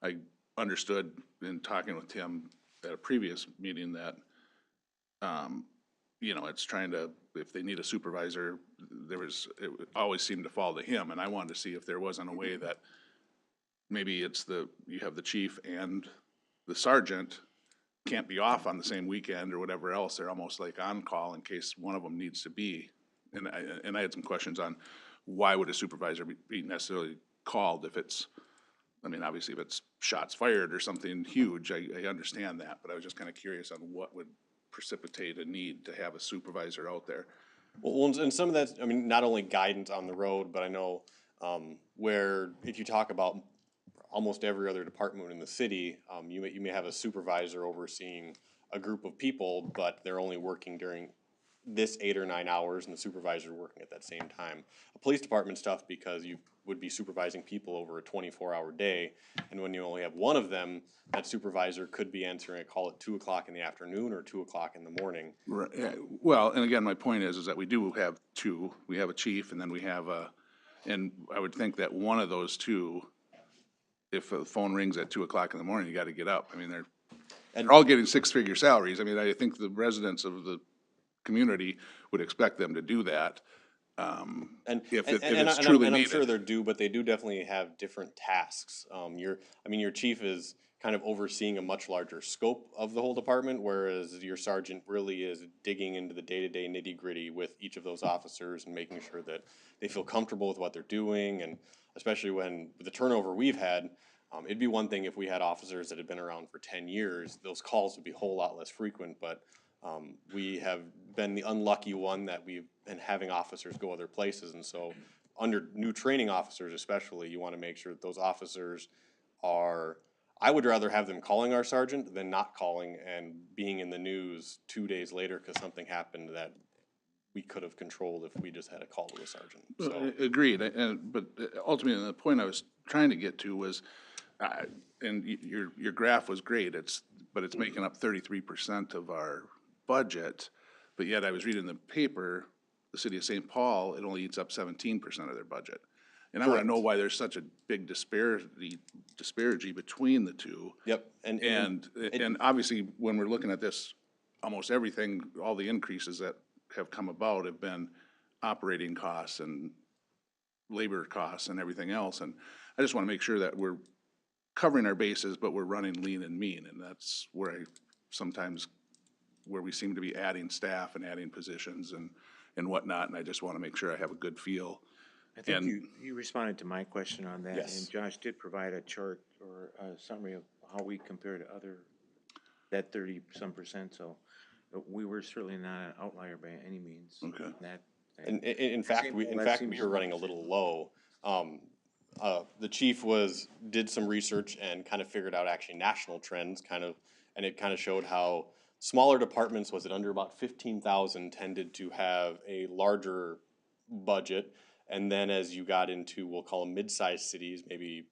I understood in talking with Tim at a previous meeting that, it's trying to, if they need a supervisor, it always seemed to fall to him, and I wanted to see if there wasn't a way that maybe you have the chief and the sergeant can't be off on the same weekend or whatever else. They're almost like on call in case one of them needs to be. And I had some questions on why would a supervisor be necessarily called if it's, obviously if it's shots fired or something huge, I understand that, but I was just kind of curious on what would precipitate a need to have a supervisor out there. Well, and some of that, not only guidance on the road, but I know, where if you talk about almost every other department in the city, you may have a supervisor overseeing a group of people, but they're only working during this 8 or 9 hours, and the supervisor working at that same time. A police department stuff, because you would be supervising people over a 24-hour day, and when you only have one of them, that supervisor could be answering a call at 2 o'clock in the afternoon or 2 o'clock in the morning. Right, yeah, well, and again, my point is that we do have 2. We have a chief, and then we have and I would think that one of those 2, if the phone rings at 2 o'clock in the morning, you gotta get up. They're all getting 6-figure salaries. I think the residents of the community would expect them to do that. If it's truly and I'm needed. sure they're due, but they do definitely have different tasks. Your chief is kind of overseeing a much larger scope of the whole department, whereas your sergeant really is digging into the day-to-day nitty-gritty with each of those officers and making sure that they feel comfortable with what they're doing, and especially when with the turnover we've had, it'd be one thing if we had officers that had been around for 10 years, those calls would be a whole lot less frequent, but we have been the unlucky one that we've been having officers go other places, and so under new training officers especially, you want to make sure that those officers are, I would rather have them calling our sergeant than not calling and being in the news 2 days later because something happened that we could have controlled if we just had a call to a sergeant, so. Agreed, but ultimately, the point I was trying to get to was, and your graph was great, but it's making up 33% of our budget, but yet I was reading the paper, the city of St. Paul, it only eats up 17% of their budget. And I wanna know why there's such a big disparity between the two. Yep, And obviously, when we're looking at this, almost everything, all the increases that have come about have been operating costs and labor costs and everything else. And I just wanna make sure that we're covering our bases, but we're running lean and mean. And that's where where we seem to be adding staff and adding positions and whatnot. And I just wanna make sure I have a good feel. I think And- you responded to my question on that. Yes. And Josh did provide a chart or a summary of how we compare to that 30-some percent, so we were certainly not an outlier by any means. Okay. That, And in fact, we were running a little low. The chief did some research and kind of figured out actually national trends and it kind of showed how smaller departments, was it under about 15,000, tended to have a larger budget. And then as you got into, we'll call them mid-sized cities, maybe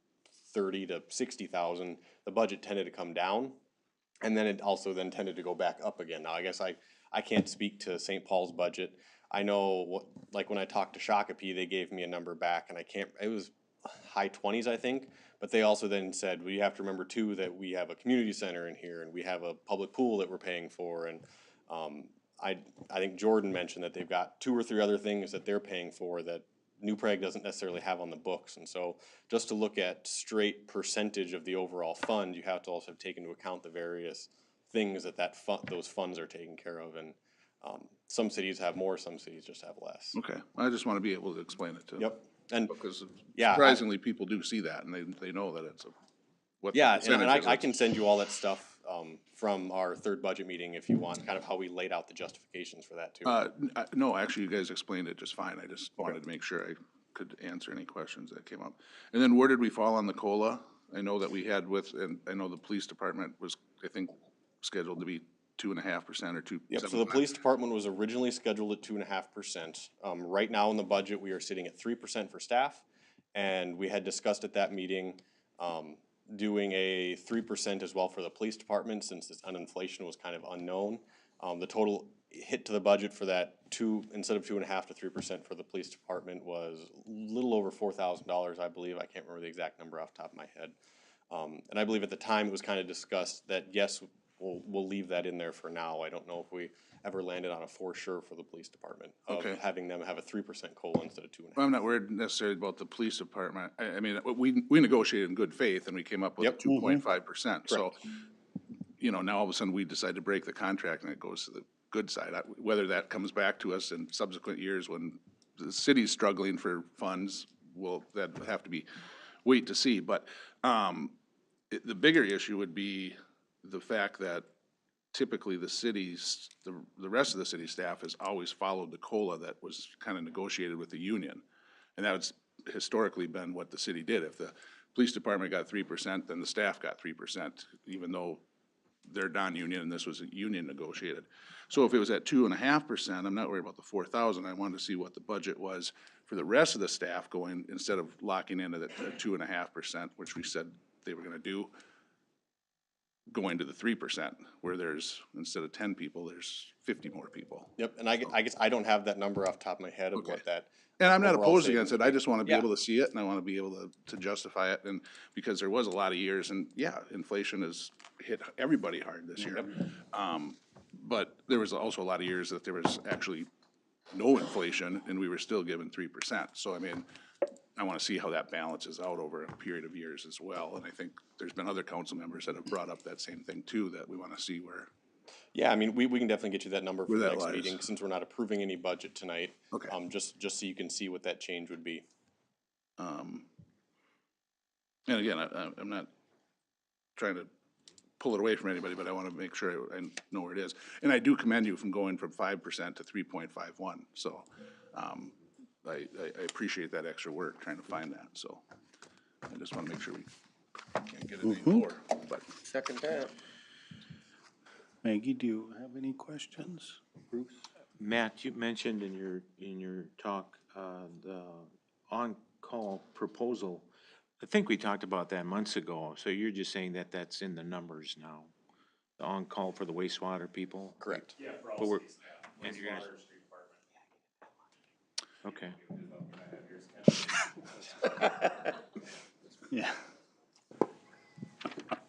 30 to 60,000, the budget tended to come down. And then it also then tended to go back up again. Now, I guess I can't speak to St. Paul's budget. I know like when I talked to Shakopee, they gave me a number back and it was high 20s, I think. But they also then said, well, you have to remember too that we have a community center in here and we have a public pool that we're paying for. And I think Jordan mentioned that they've got 2 or 3 other things that they're paying for that New Prague doesn't necessarily have on the books. And so just to look at straight percentage of the overall fund, you have to also take into account the various things those funds are taking care of. And some cities have more, some cities just have less. Okay, I just wanna be able to explain it to. Yep. And Because yeah, surprisingly, people do see that and they know that it's what the yeah, and percentage is. I can send you all that stuff from our third budget meeting if you want, kind of how we laid out the justifications for that too. No, actually, you guys explained it just fine. I just wanted to make sure I could answer any questions that came up. And then where did we fall on the COLA? I know that we had and I know the police department was, I think, scheduled to be 2.5% or 2. Yep, so the police department was originally scheduled at 2.5%. Right now in the budget, we are sitting at 3% for staff. And we had discussed at that meeting, doing a 3% as well for the police department, since this inflation was kind of unknown. The total hit to the budget for that instead of 2.5% to 3% for the police department was a little over $4,000, I believe. I can't remember the exact number off the top of my head. And I believe at the time it was kind of discussed that yes, we'll leave that in there for now. I don't know if we ever landed on a for sure for the police department of having them have a 3% COLA instead of 2.5%. I'm not worried necessarily about the police department. I mean, we negotiated in good faith and we came up with 2.5%. So, now all of a sudden we decide to break the contract and it goes to the good side. Whether that comes back to us in subsequent years when the city's struggling for funds, that have to be wait to see. But the bigger issue would be the fact that typically the rest of the city staff has always followed the COLA that was kind of negotiated with the union. And that's historically been what the city did. If the police department got 3%, then the staff got 3%, even though they're non-union and this was union negotiated. So if it was at 2.5%, I'm not worried about the 4,000. I wanted to see what the budget was for the rest of the staff going, instead of locking into the 2.5%, which we said they were gonna do, going to the 3%, where there's, instead of 10 people, there's 50 more people. Yep, and I guess I don't have that number off the top of my head of what that. And I'm not overall opposed savings against it, I just wanna be Yeah. able to see it, and I wanna be able to justify it, and, because there was a lot of years, and yeah, inflation has hit everybody hard this year. But there was also a lot of years that there was actually no inflation, and we were still given 3%, so I mean, I wanna see how that balances out over a period of years as well, and I think there's been other council members that have brought up that same thing too, that we wanna see where. Yeah, I mean, we can definitely get you that number for Where the that next lies. meeting, since we're not approving any budget tonight. Okay. Just so you can see what that change would be. And again, I'm not trying to pull it away from anybody, but I wanna make sure I know where it is. And I do commend you from going from 5% to 3.51, so, I appreciate that extra work trying to find that, so. I just wanna make sure we can't get it any lower, but. Second that. Maggie, do you have any questions? Bruce? Matt, you mentioned in your talk, the on-call proposal. I think we talked about that months ago, so you're just saying that that's in the numbers now? The on-call for the wastewater people? Correct. Yeah, for But all we're- cities, yeah. and you're gonna- Wastewater, street department. Okay. Yeah.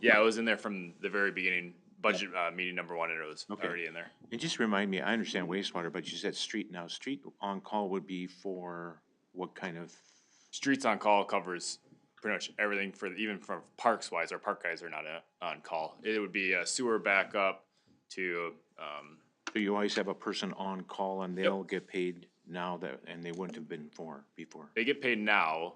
Yeah, it was in there from the very beginning, budget, meeting number one, and it was Okay. already in there. And just remind me, I understand wastewater, but you said street now. Street on-call would be for what kind of? Streets on call covers pretty much everything for, even from parks wise, our park guys are not on call. It would be a sewer backup to, So you always have a person on call and they'll get paid now that, and they wouldn't have been before? they get paid now.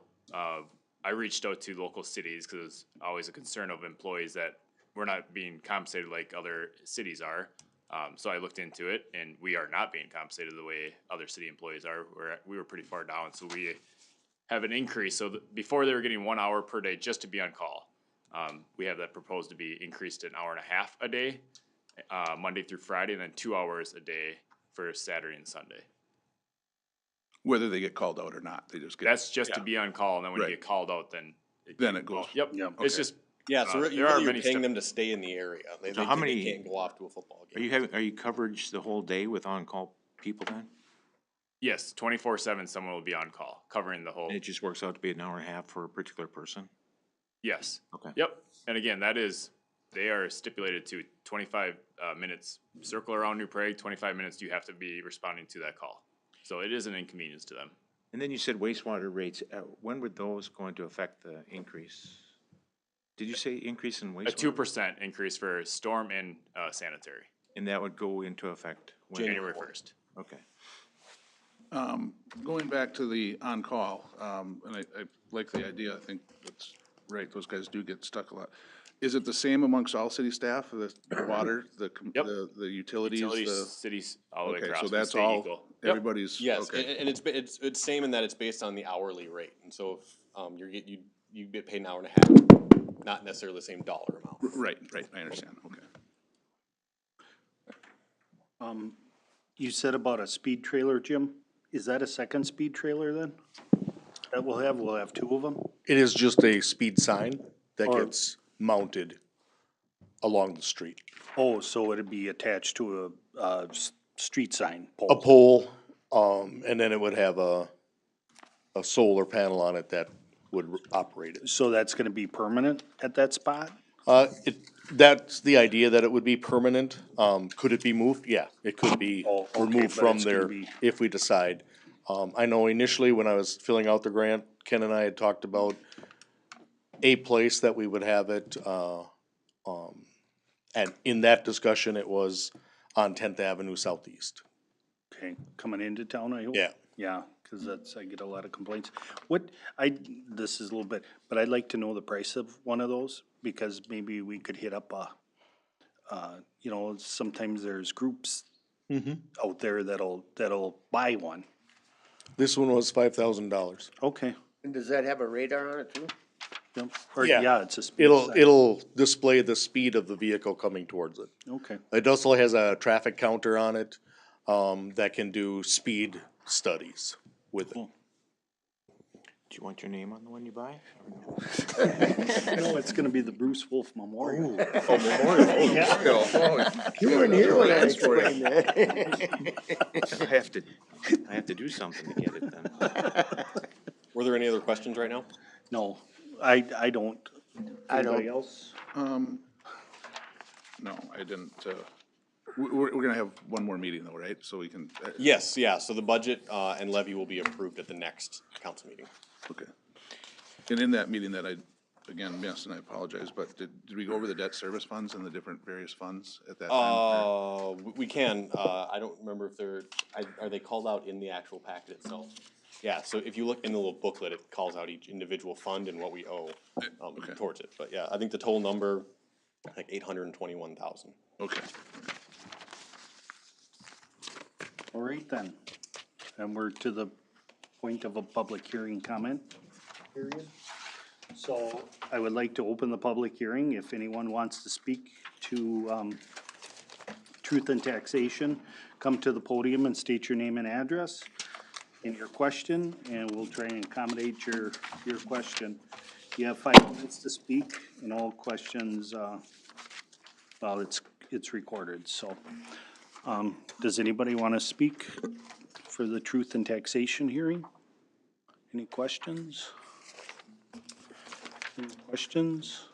I reached out to local cities because it's always a concern of employees that we're not being compensated like other cities are. So I looked into it, and we are not being compensated the way other city employees are. We were pretty far down, so we have an increase. So before they were getting 1 hour per day just to be on call. We have that proposed to be increased to 1.5 hours a day, Monday through Friday, and then 2 hours a day for Saturday and Sunday. Whether they get called out or not, they just get. That's just to yeah. be on call, and then when you Right. get called out, then. Then it goes. Yep, Yeah, it's okay. just. Yeah, so there really are you're many paying step- them to stay in the area. So how They many- can't go off to a football game. Are you coverage the whole day with on-call people then? Yes, 24/7, someone will be on call, covering the whole, And it just works out to be 1.5 hours for a particular person? yes. Okay. Yep, and again, they are stipulated to 25 minutes, circle around New Prague, 25 minutes, you have to be responding to that call. So it is an inconvenience to them. And then you said wastewater rates, when were those going to affect the increase? Did you say increase in wastewater? A 2% increase for storm and sanitary, And that would go into effect when? January 1st. Okay. Going back to the on-call, and I like the idea, I think that's right, those guys do get stuck a lot. Is it the same amongst all city staff, the water, the utilities? Utilities, cities, all the way Okay, across. so we that's stay all, equal. Yep. everybody's, Yes, okay. and it's same in that it's based on the hourly rate, and so if, you get paid 1.5 hours, not necessarily the same dollar amount. Right, I understand, okay. You said about a speed trailer, Jim? Is that a second speed trailer then? That we'll have two of them? It is just a speed sign that Or- gets mounted along the street. Oh, so it'd be attached to a street sign A pole? pole, and then it would have a solar panel on it that would operate it. So that's gonna be permanent at that spot? That's the idea, that it would be permanent. Could it be moved? Yeah, it could be Oh, okay, removed but from it's gonna there be- if we decide. I know initially when I was filling out the grant, Ken and I had talked about a place that we would have it, and in that discussion, it was on 10th Avenue Southeast. Okay, coming into town, I hope? Yeah. Yeah, cause I get a lot of complaints. This is a little bit, but I'd like to know the price of one of those, because maybe we could hit up sometimes there's groups out there that'll buy one. This one was $5,000. Okay. And does that have a radar on it too? Yep. Or, Yeah. yeah, it's a speed sign. It'll display the speed of the vehicle coming towards it. Okay, It also has a traffic counter on it, that can do speed studies with it. Do you want your name on the one you buy? no, it's gonna be the Bruce Wolf Memorial. You weren't here when I explained that. I have to do something to get it then. Were there any other questions right now? No, I don't. Anybody else? No, I didn't, we're gonna have one more meeting though, right? So we can, Yes, yeah, so the budget, and levy will be approved at the next council meeting. okay. And in that meeting that I, again, missed, and I apologize, but did we go over the debt service funds and the different various funds at that time? We can, I don't remember if are they called out in the actual packet itself? Yeah, so if you look in the little booklet, it calls out each individual fund and what we owe, towards it, but yeah, I think the total number, like 821,000. Okay. All right then. And we're to the point of a public hearing comment period. So I would like to open the public hearing if anyone wants to speak to Truth in Taxation, come to the podium and state your name and address and your question, and we'll try and accommodate your question. You have 5 minutes to speak, and all questions, well, it's recorded, so. Does anybody want to speak for the Truth in Taxation hearing? Any questions? Any questions?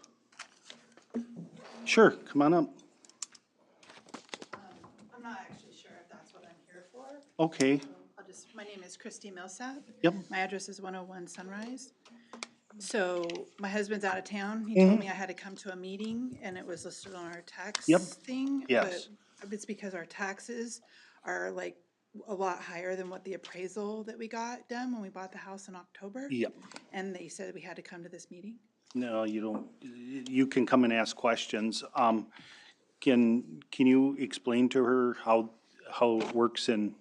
Sure, come on up. I'm not actually sure if that's what I'm here for. Okay, My name is Christy Millsap. Yep. My address is 101 Sunrise. So my husband's out of town. He Mm-hmm. told me I had to come to a meeting and it was listed on our tax Yep. thing. Yes. But it's because our taxes are like a lot higher than what the appraisal that we got done when we bought the house in October. yep. And they said we had to come to this meeting. No, you don't, you can come and ask questions. Can you explain to her how it works in,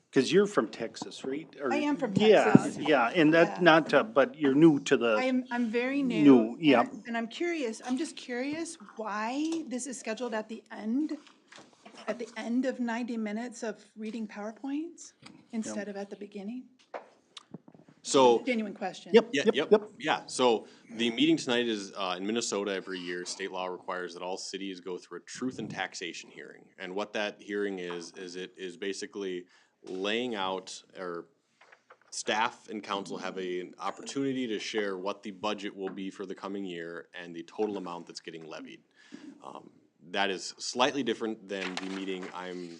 because you're from Texas, right? Or- I am from Yeah, Texas. yeah, and that, Yeah. not to, but you're new to the. I'm very New, new. yep. And I'm just curious why this is scheduled at the end of 90 minutes of reading PowerPoints instead of at the beginning? So, Genuine question. Yep, yeah, yep, yep, yep. yeah. So the meeting tonight is, in Minnesota every year, state law requires that all cities go through a truth and taxation hearing. And what that hearing is it is basically laying out, or staff and council have an opportunity to share what the budget will be for the coming year and the total amount that's getting levied. That is slightly different than the meeting I'm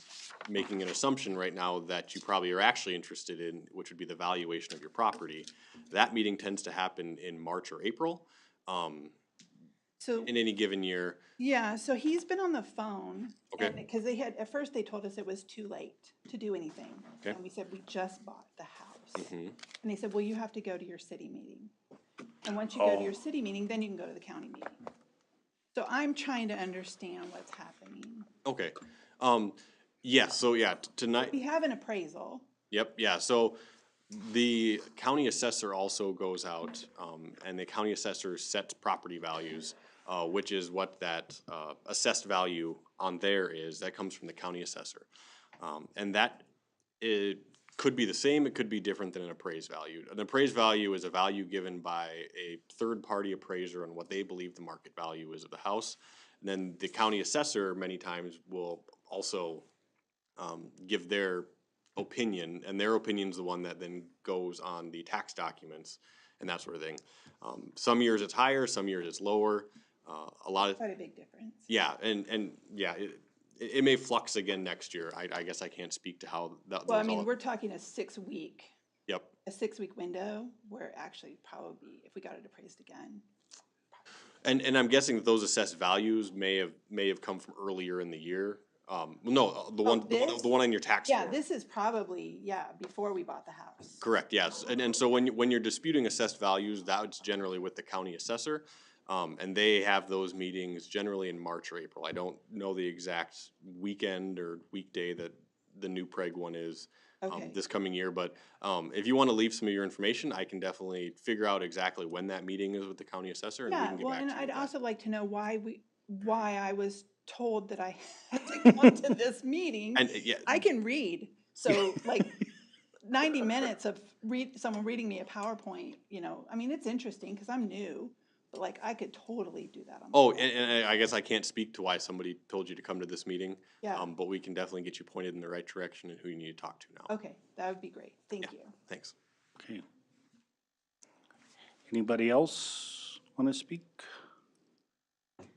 making an assumption right now that you probably are actually interested in, which would be the valuation of your property. That meeting tends to happen in March or April, So, in any given year. yeah, so he's been on the phone. Okay. Because at first they told us it was too late to do anything. Okay. And we said, we just bought the house. Mhm. And they said, well, you have to go to your city meeting. And once you go to your city meeting, then you can go to the county meeting. So I'm trying to understand what's happening. Okay, yeah, so yeah, tonight. We have an appraisal. Yep, yeah, so the county assessor also goes out, and the county assessor sets property values, which is what that, assessed value on there is, that comes from the county assessor. And that, it could be the same, it could be different than an appraised value. An appraised value is a value given by a third-party appraiser on what they believe the market value is of the house. And then the county assessor many times will also, give their opinion, and their opinion is the one that then goes on the tax documents and that sort of thing. Some years it's higher, some years it's lower. A lot of, Quite a big difference. yeah, and yeah, it may flux again next year. I guess I can't speak to how that. Well, I those mean, all- we're talking a 6-week Yep. window where actually probably if we got it appraised again. And I'm guessing that those assessed values may have come from earlier in the year. No, the one on your tax Yeah, form. this is probably, before we bought the house. Correct, yes. And so when you're disputing assessed values, that's generally with the county assessor. And they have those meetings generally in March or April. I don't know the exact weekend or weekday that the new Prague one is, Okay. this coming year. But, if you wanna leave some of your information, I can definitely figure out exactly when that meeting is with the county assessor, and we Yeah, can get well, back to and you I'd with that. also like to know why I was told that I had to come to this meeting. And, yeah. I can read, so like 90 minutes of someone reading me a PowerPoint, I mean, it's interesting because I'm new, but like I could totally do that on my Oh, own. and I guess I can't speak to why somebody told you to come to this meeting. Yeah. But we can definitely get you pointed in the right direction and who you need to talk to now. Okay, that would be great. Thank you. Thanks. Okay. Anybody else want to speak?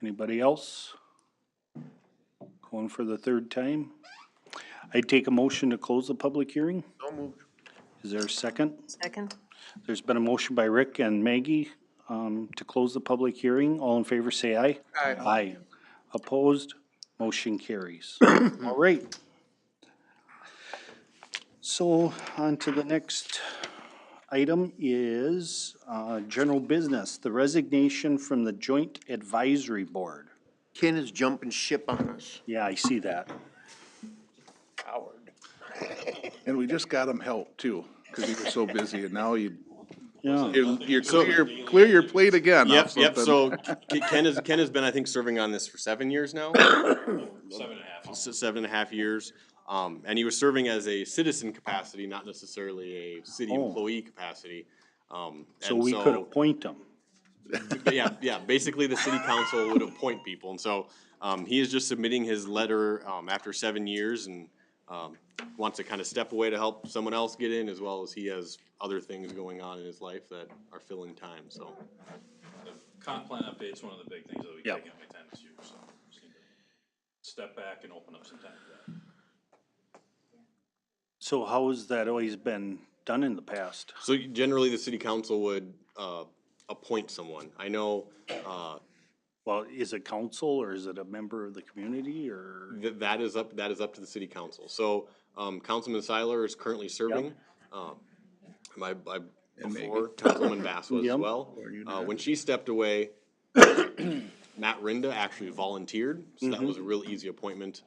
Anybody else? Going for the third time? I'd take a motion to close the public hearing. So moved. Is there a second? Second? There's been a motion by Rick and Maggie to close the public hearing. All in favor, say aye. Aye. Aye. Opposed? Motion carries. All right. So on to the next item is general business, the resignation from the Joint Advisory Board. Ken is jumping ship on us. Yeah, I see that. Coward. And we just got him help too, because he was so busy, and now he Yeah. Clear your plate again. Yep, off yep, something. so Ken has been, I think, serving on this for 7 years now. 7.5 years. And he was serving as a citizen capacity, not necessarily a city Oh. employee capacity. So we could appoint them. Yeah, basically the city council would appoint people, and so, he is just submitting his letter, after 7 years and, wants to kind of step away to help someone else get in, as well as he has other things going on in his life that are filling time, so. The comp plan update's one of the big things that we Yeah. take up my time this year, so just need to step back and open up some time for that. So how has that always been done in the past? So generally, the city council would, appoint someone. I know, Well, is it council or is it a member of the community or? that is up to the city council. So, Councilman Seiler is currently serving. Before Councilwoman Bass was as Yep. well. When she stepped away, Matt Rinda actually volunteered, so that was a real easy appointment.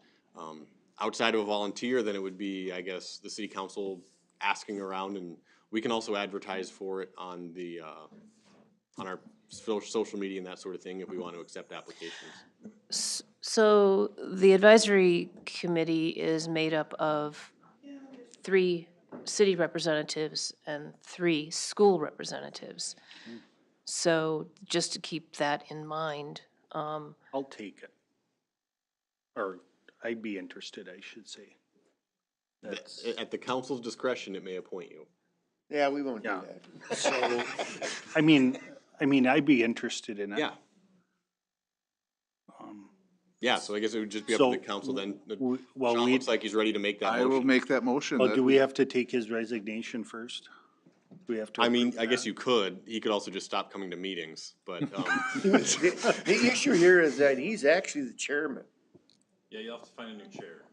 Outside of a volunteer, then it would be, I guess, the city council asking around, and we can also advertise for it on the, on our social media and that sort of thing if we want to accept applications. So the advisory committee is made up of 3 city representatives and 3 school representatives. So just to keep that in mind, I'll take it. Or I'd be interested, I should say. That's, At the council's discretion, it may appoint you. Yeah, we won't do Yeah. that. so, I mean, I'd be interested in it. Yeah. Yeah, so I guess it would just be up So, to the council then. well, Sean we- looks like he's ready to make that I will motion. make that motion. Well, that do we have to take his resignation first? Do we have to? I mean, approve I guess that? you could. He could also just stop coming to meetings, but, The issue here is that he's actually the chairman. Yeah, you'll have to find a new chair.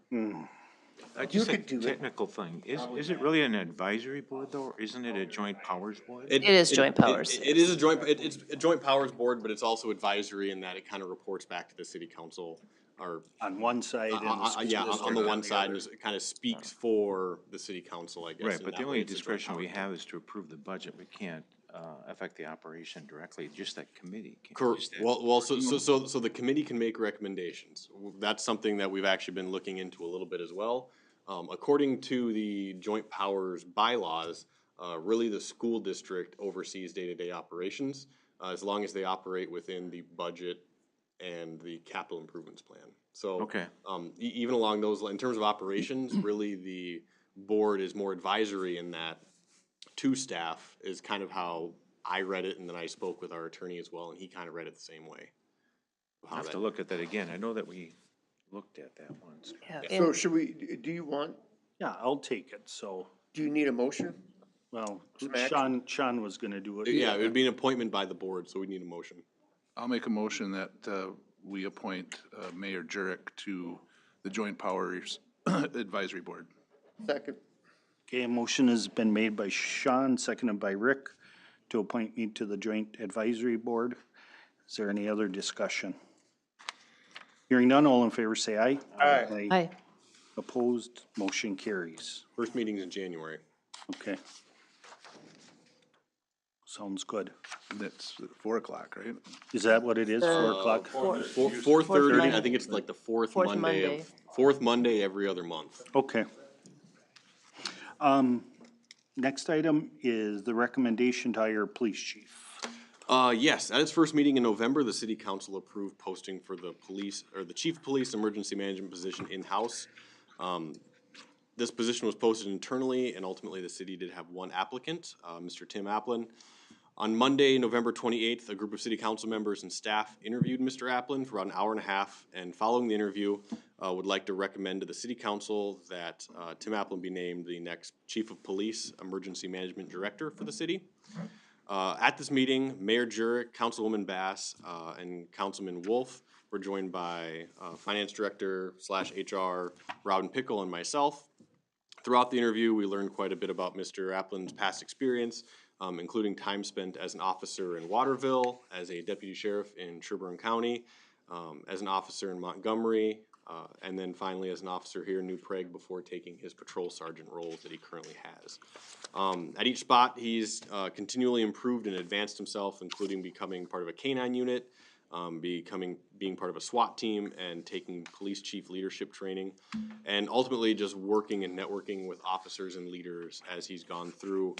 Just a could do it. technical thing. Is it really an advisory board though, or isn't it a joint powers board? It is joint powers. It is a joint, it's a joint powers board, but it's also advisory in that it kind of reports back to the city council or, On one side and the school yeah, on district the one the side, other. and it kind of speaks for the city council, I guess. Right, in but that the way only it's a joint discretion we powers have is to approve the budget. We can't, affect the operation directly, just that committee. can Correct. just that- Well, so the committee can make recommendations. That's something that we've actually been looking into a little bit as well. According to the joint powers bylaws, really the school district oversees day-to-day operations, as long as they operate within the budget and the capital improvements plan. So, Okay. Even along those, in terms of operations, really the board is more advisory in that to staff is kind of how I read it, and then I spoke with our attorney as well, and he kind of read it the same way. I'll have to look at that again. I know that we looked at that once. Yeah, So and should we, do you want, Yeah, I'll take it, so, do you need a motion? well, Some action? Sean was gonna do it. Yeah, it would be an appointment by the board, so we need a motion. I'll make a motion that we appoint Mayor Jurek to the Joint Powers Advisory Board. Second. Okay, a motion has been made by Sean, seconded by Rick, to appoint me to the Joint Advisory Board. Is there any other discussion? Hearing none, all in favor say aye. Aye. hi, Opposed, motion carries. First meeting's in January. Okay. Sounds good. That's 4 o'clock, right? Is that what it is, 4 o'clock? 4:30, I Monday. think it's like the fourth Fourth Monday Monday. fourth Monday every other month. Okay. Next item is the recommendation to hire a police chief. Yes, at its first meeting in November, the city council approved posting for the police, or the chief of police emergency management position in-house. This position was posted internally, and ultimately the city did have one applicant, Mr. Tim Applin. On Monday, November 28th, a group of city council members and staff interviewed Mr. Applin for about an hour and a half, and following the interview, would like to recommend to the city council that Tim Applin be named the next chief of police emergency management director for the city. At this meeting, Mayor Jurek, Councilwoman Bass, and Councilman Wolf were joined by Finance Director / HR Robin Pickle and myself. Throughout the interview, we learned quite a bit about Mr. Applin's past experience, including time spent as an officer in Waterville, as a deputy sheriff in Sherburne County, as an officer in Montgomery, And then finally, as an officer here in New Prague before taking his patrol sergeant roles that he currently has. At each spot, he's continually improved and advanced himself, including becoming part of a K-9 unit, being part of a SWAT team, and taking police chief leadership training, and ultimately just working and networking with officers and leaders as he's gone through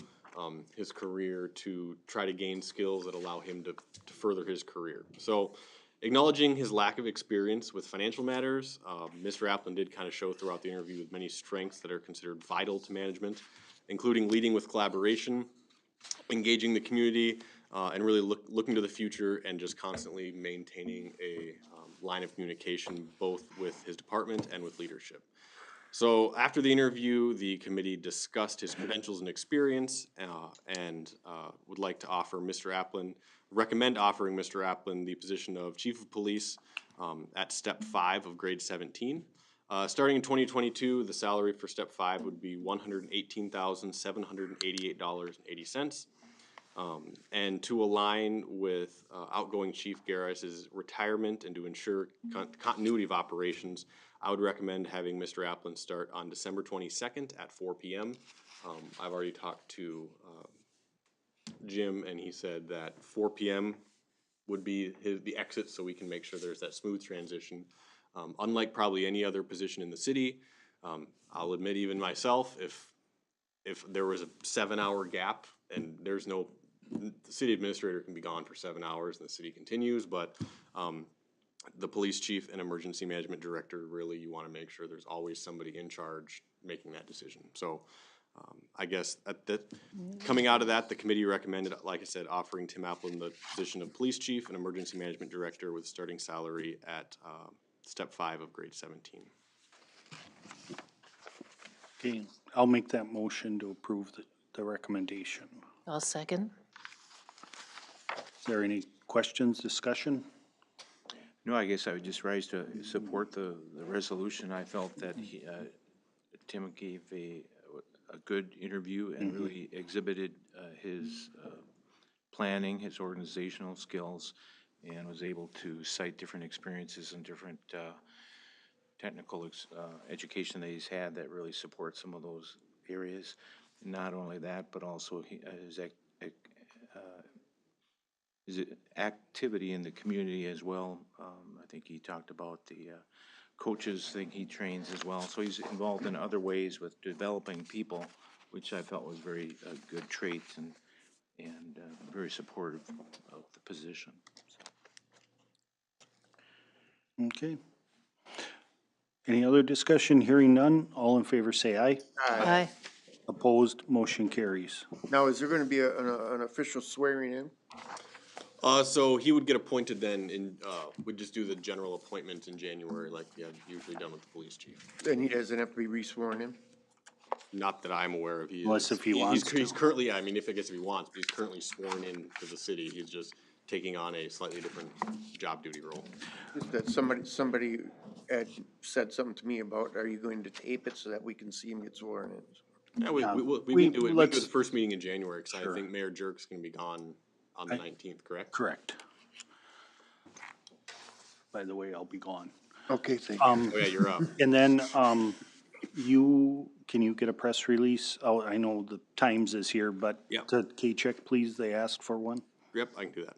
his career to try to gain skills that allow him to further his career. So, acknowledging his lack of experience with financial matters, Mr. Applin did kind of show throughout the interview with many strengths that are considered vital to management, including leading with collaboration, engaging the community, and really looking to the future and just constantly maintaining a line of communication both with his department and with leadership. So after the interview, the committee discussed his credentials and experience and would like to recommend offering Mr. Applin the position of Chief of Police at Step 5 of Grade 17. Starting in 2022, the salary for Step 5 would be $118,788.80. And to align with outgoing Chief Garris's retirement and to ensure continuity of operations, I would recommend having Mr. Applin start on December 22nd at 4 p.m. I've already talked to Jim, and he said that 4 p.m. would be the exit, so we can make sure there's that smooth transition. Unlike probably any other position in the city, I'll admit even myself, if there was a 7-hour gap and there's no, the city administrator can be gone for 7 hours and the city continues, but the police chief and emergency management director, really, you want to make sure there's always somebody in charge making that decision. So I guess coming out of that, the committee recommended, like I said, offering Tim Applin the position of police chief and emergency management director with starting salary at Step 5 of Grade 17. Okay, I'll make that motion to approve the recommendation. I'll second. Is there any questions, discussion? No, I guess I would just rise to support the resolution. I felt that Tim gave a good interview and really exhibited his planning, his organizational skills, and was able to cite different experiences and different technical education that he's had that really supports some of those areas. Not only that, but also his activity in the community as well. I think he talked about the coaches thing he trains as well. So he's involved in other ways with developing people, which I felt was very good trait and very supportive of the position. Okay. Any other discussion? Hearing none, all in favor say aye. Aye. Opposed, motion carries. Now, is there gonna be an official swearing in? So he would get appointed then we'd just do the general appointment in January like we have usually done with the police chief. Then he doesn't have to be re-sworn in? Not that I'm aware of. Unless if he wants to. He's currently, I mean, if he wants, but he's currently sworn in to the city. He's just taking on a slightly different job duty role. Just that somebody had said something to me about, are you going to tape it so that we can see him get sworn in? Yeah, we can do it. We can do it the first meeting in January, because I think Mayor Jerk's gonna be gone on the 19th, correct? Correct. By the way, I'll be gone. Okay, thank you. Oh, yeah, you're up. And then, can you get a press release? Oh, I know the Times is here, but Yep. to K-Check, please, they asked for one. Yep, I can do that.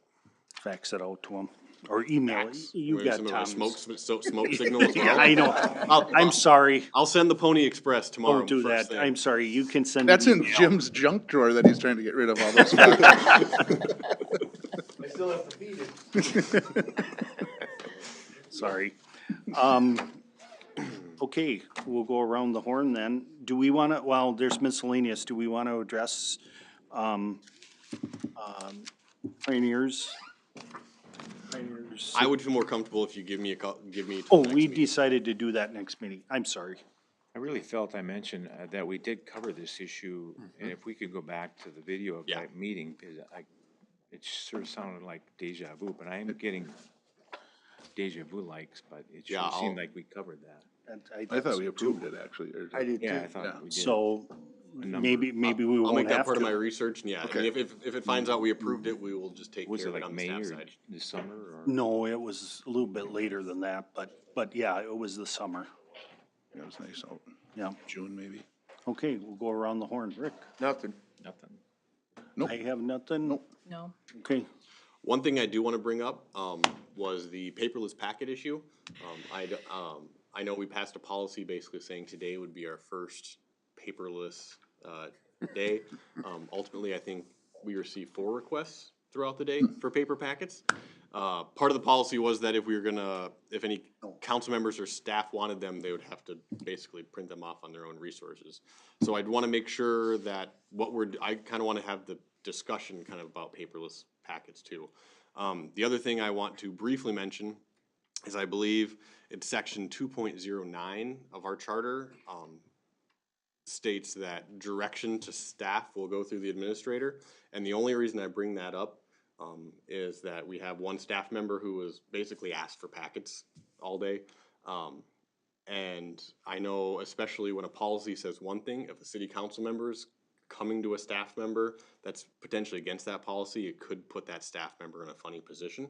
Fax it out to them, or email it. You Maybe got some of our Tom's. smoke signal as well. Yeah, I know. I'm sorry. I'll send the Pony Express tomorrow. Don't do first that. thing. I'm sorry. You can send. That's an in email. Jim's junk drawer that he's trying to get rid of all those files. I still have to feed it. Sorry. Okay, we'll go around the horn then. Do we want to, well, there's miscellaneous. Do we want to address Pioneers? I would feel more comfortable if you give me till Oh, the next we meeting. decided to do that next meeting. I'm sorry. I really felt I mentioned that we did cover this issue, and if we could go back to the video of Yeah. that meeting, because it sort of sounded like deja vu, but I am getting deja vu likes, but it sure seemed like we covered that. I thought we approved it, actually. or- I did Yeah, I too. thought we did. So maybe we I'll won't make that have part of my to. research, and yeah, I mean, Okay. if it finds out we approved it, we will just take Was care it of it like on the May staff or side. the summer or? No, it was a little bit later than that, but yeah, it was the summer. Yeah, it was nice out, Yeah. June maybe. Okay, we'll go around the horn. Rick? Nothing. Nothing. Nope. I have nothing? Nope. No. Okay, One thing I do wanna bring up, was the paperless packet issue. I know we passed a policy basically saying today would be our first paperless, day. Ultimately, I think we received 4 requests throughout the day for paper packets. Part of the policy was that if any council members or staff wanted them, they would have to basically print them off on their own resources. So I'd wanna make sure that I kinda wanna have the discussion kind of about paperless packets too. The other thing I want to briefly mention is I believe it's section 2.09 of our charter, states that direction to staff will go through the administrator. And the only reason I bring that up, is that we have one staff member who was basically asked for packets all day. And I know especially when a policy says one thing, if a city council member's coming to a staff member that's potentially against that policy, it could put that staff member in a funny position.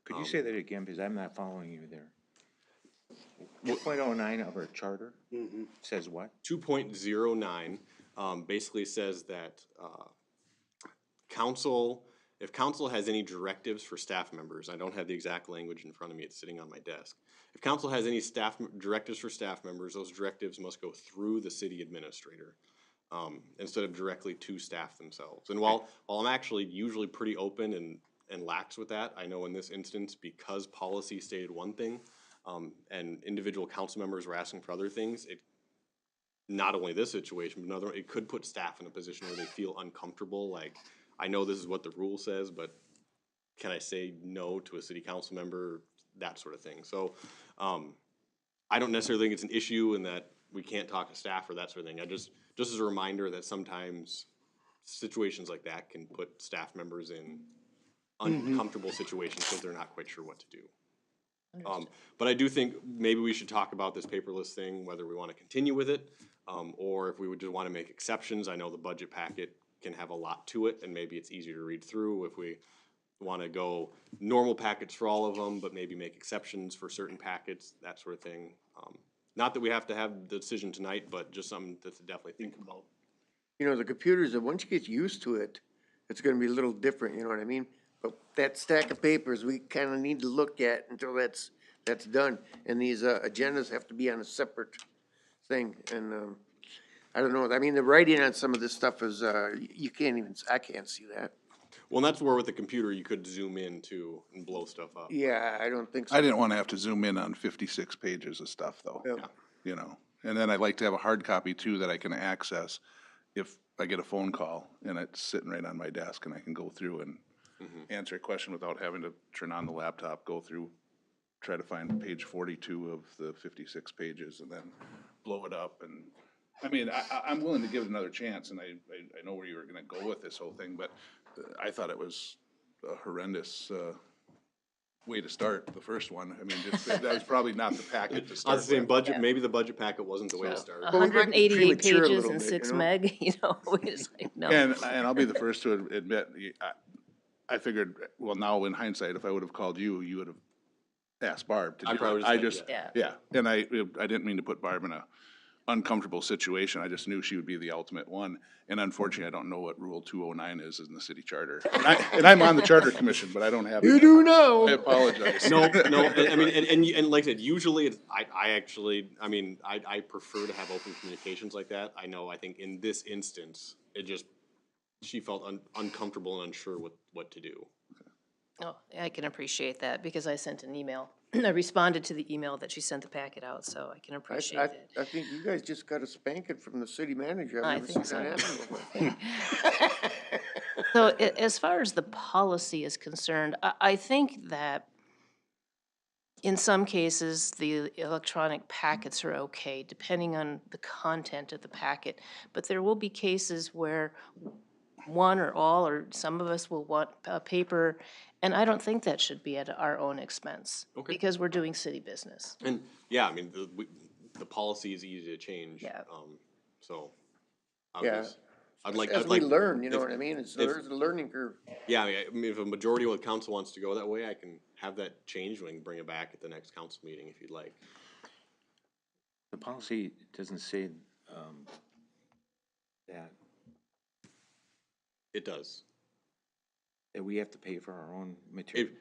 Could you say that again, because I'm not following you there? 2.09 of our charter says what? 2.09, basically says that, if council has any directives for staff members, I don't have the exact language in front of me, it's sitting on my desk. If council has any directives for staff members, those directives must go through the city administrator, instead of directly to staff themselves. And while I'm actually usually pretty open and lax with that, I know in this instance, because policy stated one thing, and individual council members were asking for other things, not only this situation, but it could put staff in a position where they feel uncomfortable, like, I know this is what the rule says, but can I say no to a city council member, that sort of thing. So, I don't necessarily think it's an issue in that we can't talk to staff or that sort of thing. Just as a reminder that sometimes situations like that can put staff members in uncomfortable situations because they're not quite sure what to do. But I do think maybe we should talk about this paperless thing, whether we wanna continue with it, or if we would just wanna make exceptions. I know the budget packet can have a lot to it, and maybe it's easier to read through if we wanna go normal packets for all of them, but maybe make exceptions for certain packets, that sort of thing. Not that we have to have the decision tonight, but just something to definitely think about. You know, the computers, once you get used to it, it's gonna be a little different, you know what I mean? But that stack of papers, we kinda need to look at until that's done. And these, agendas have to be on a separate thing, and, I don't know, I mean, the writing on some of this stuff is, you can't even, I can't see that. Well, and that's where with the computer, you could zoom in too and blow stuff up. Yeah, I don't think so. I didn't wanna have to zoom in on 56 pages of stuff though. Yeah. You know, and then I'd like to have a hard copy too that I can access if I get a phone call and it's sitting right on my desk and I can go through and answer a question without having to turn on the laptop, go through, try to find page 42 of the 56 pages and then blow it up. And I mean, I'm willing to give it another chance, and I know where you were gonna go with this whole thing, but I thought it was a horrendous way to start, the first one. I mean, that was probably not the packet to I start was saying with. budget, maybe the budget packet wasn't the way to start. we might be 188 premature a pages little and bit, 6 you know? meg, you know, we just like, no. And I'll be the first to admit, I figured, well, now in hindsight, if I would have called you, you would have asked Barb to do I it. probably I just just, said Yeah. yeah, and I didn't mean to put Barb in a uncomfortable situation. I just knew she would be the ultimate one. And unfortunately, I don't know what Rule 209 is in the city charter. And I'm on the charter commission, but I don't have. You do know. I apologize. No, I mean, and like I said, usually it's, I prefer to have open communications like that. I think in this instance, she felt uncomfortable and unsure what to do. Oh, I can appreciate that, because I sent an email. I responded to the email that she sent the packet out, so I can appreciate that. I think you guys just got a spanking from the city manager. I I've never think seen that so. happen before. So as far as the policy is concerned, I think that in some cases, the electronic packets are okay, depending on the content of the packet. But there will be cases where one or all or some of us will want paper, and I don't think that should be at our own expense. Okay. Because we're doing city business. And, yeah, I mean, the policy is easy to change. Yeah. So, obvious. As I'd we like, learn, you know if- what I mean? It's, if- there's a learning curve. yeah, I mean, if a majority of the council wants to go that way, I can have that changed, we can bring it back at the next council meeting if you'd like. The policy doesn't say, that, It does. that we have to pay for our own If, materials.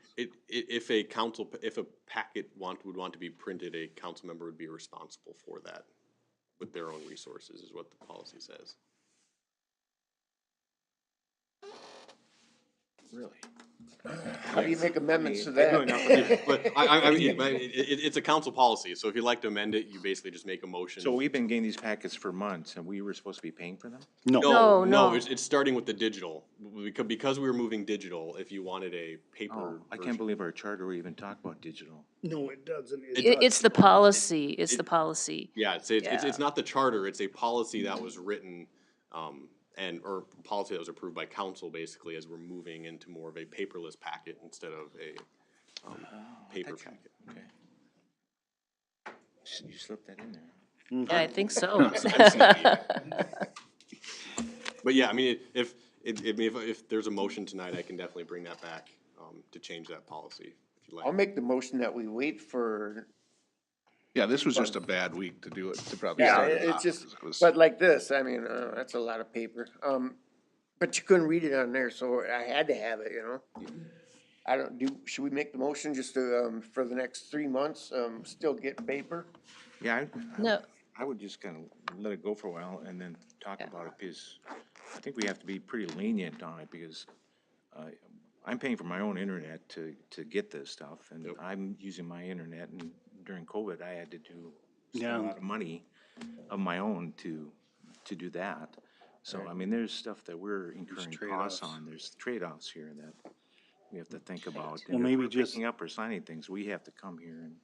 if a council, if a packet would want to be printed, a council member would be responsible for that with their own resources, is what the policy says. Really? How do you make amendments to I do enough of it, that? but I mean, it's a council policy, so if you'd like to amend it, you basically just make a motion. So we've been getting these packets for months, and we were supposed to be paying for them? No, no. It's starting with the digital, because we were moving digital, if you wanted a paper Oh, I can't version. believe our charter even talked about digital. No, it doesn't. It's the policy, it's the policy. Yeah, it's not the charter, it's a policy that was written, or policy that was approved by council, basically, as we're moving into more of a paperless packet instead of a, paper packet. Okay. You slipped that in there. Yeah, I think so. But yeah, I mean, if there's a motion tonight, I can definitely bring that back, to change that policy, if you like. I'll make the motion that we wait for, Yeah, this was just a bad week to do it, to probably yeah, start it it's off. just, It was- but like this, I mean, that's a lot of paper. But you couldn't read it on there, so I had to have it, you know? I don't, should we make the motion just to, for the next 3 months, still get paper? Yeah, No. I would just kind of let it go for a while and then talk about it, because I think we have to be pretty lenient on it, because I'm paying for my own internet to get this stuff, and I'm using my internet, and during COVID, I had to spend a lot of money of my own to do that. So, I mean, there's stuff that we're incurring costs on, there's trade-offs here that we have to think about. Well, And if maybe we're just- picking up or signing things, we have to come here, and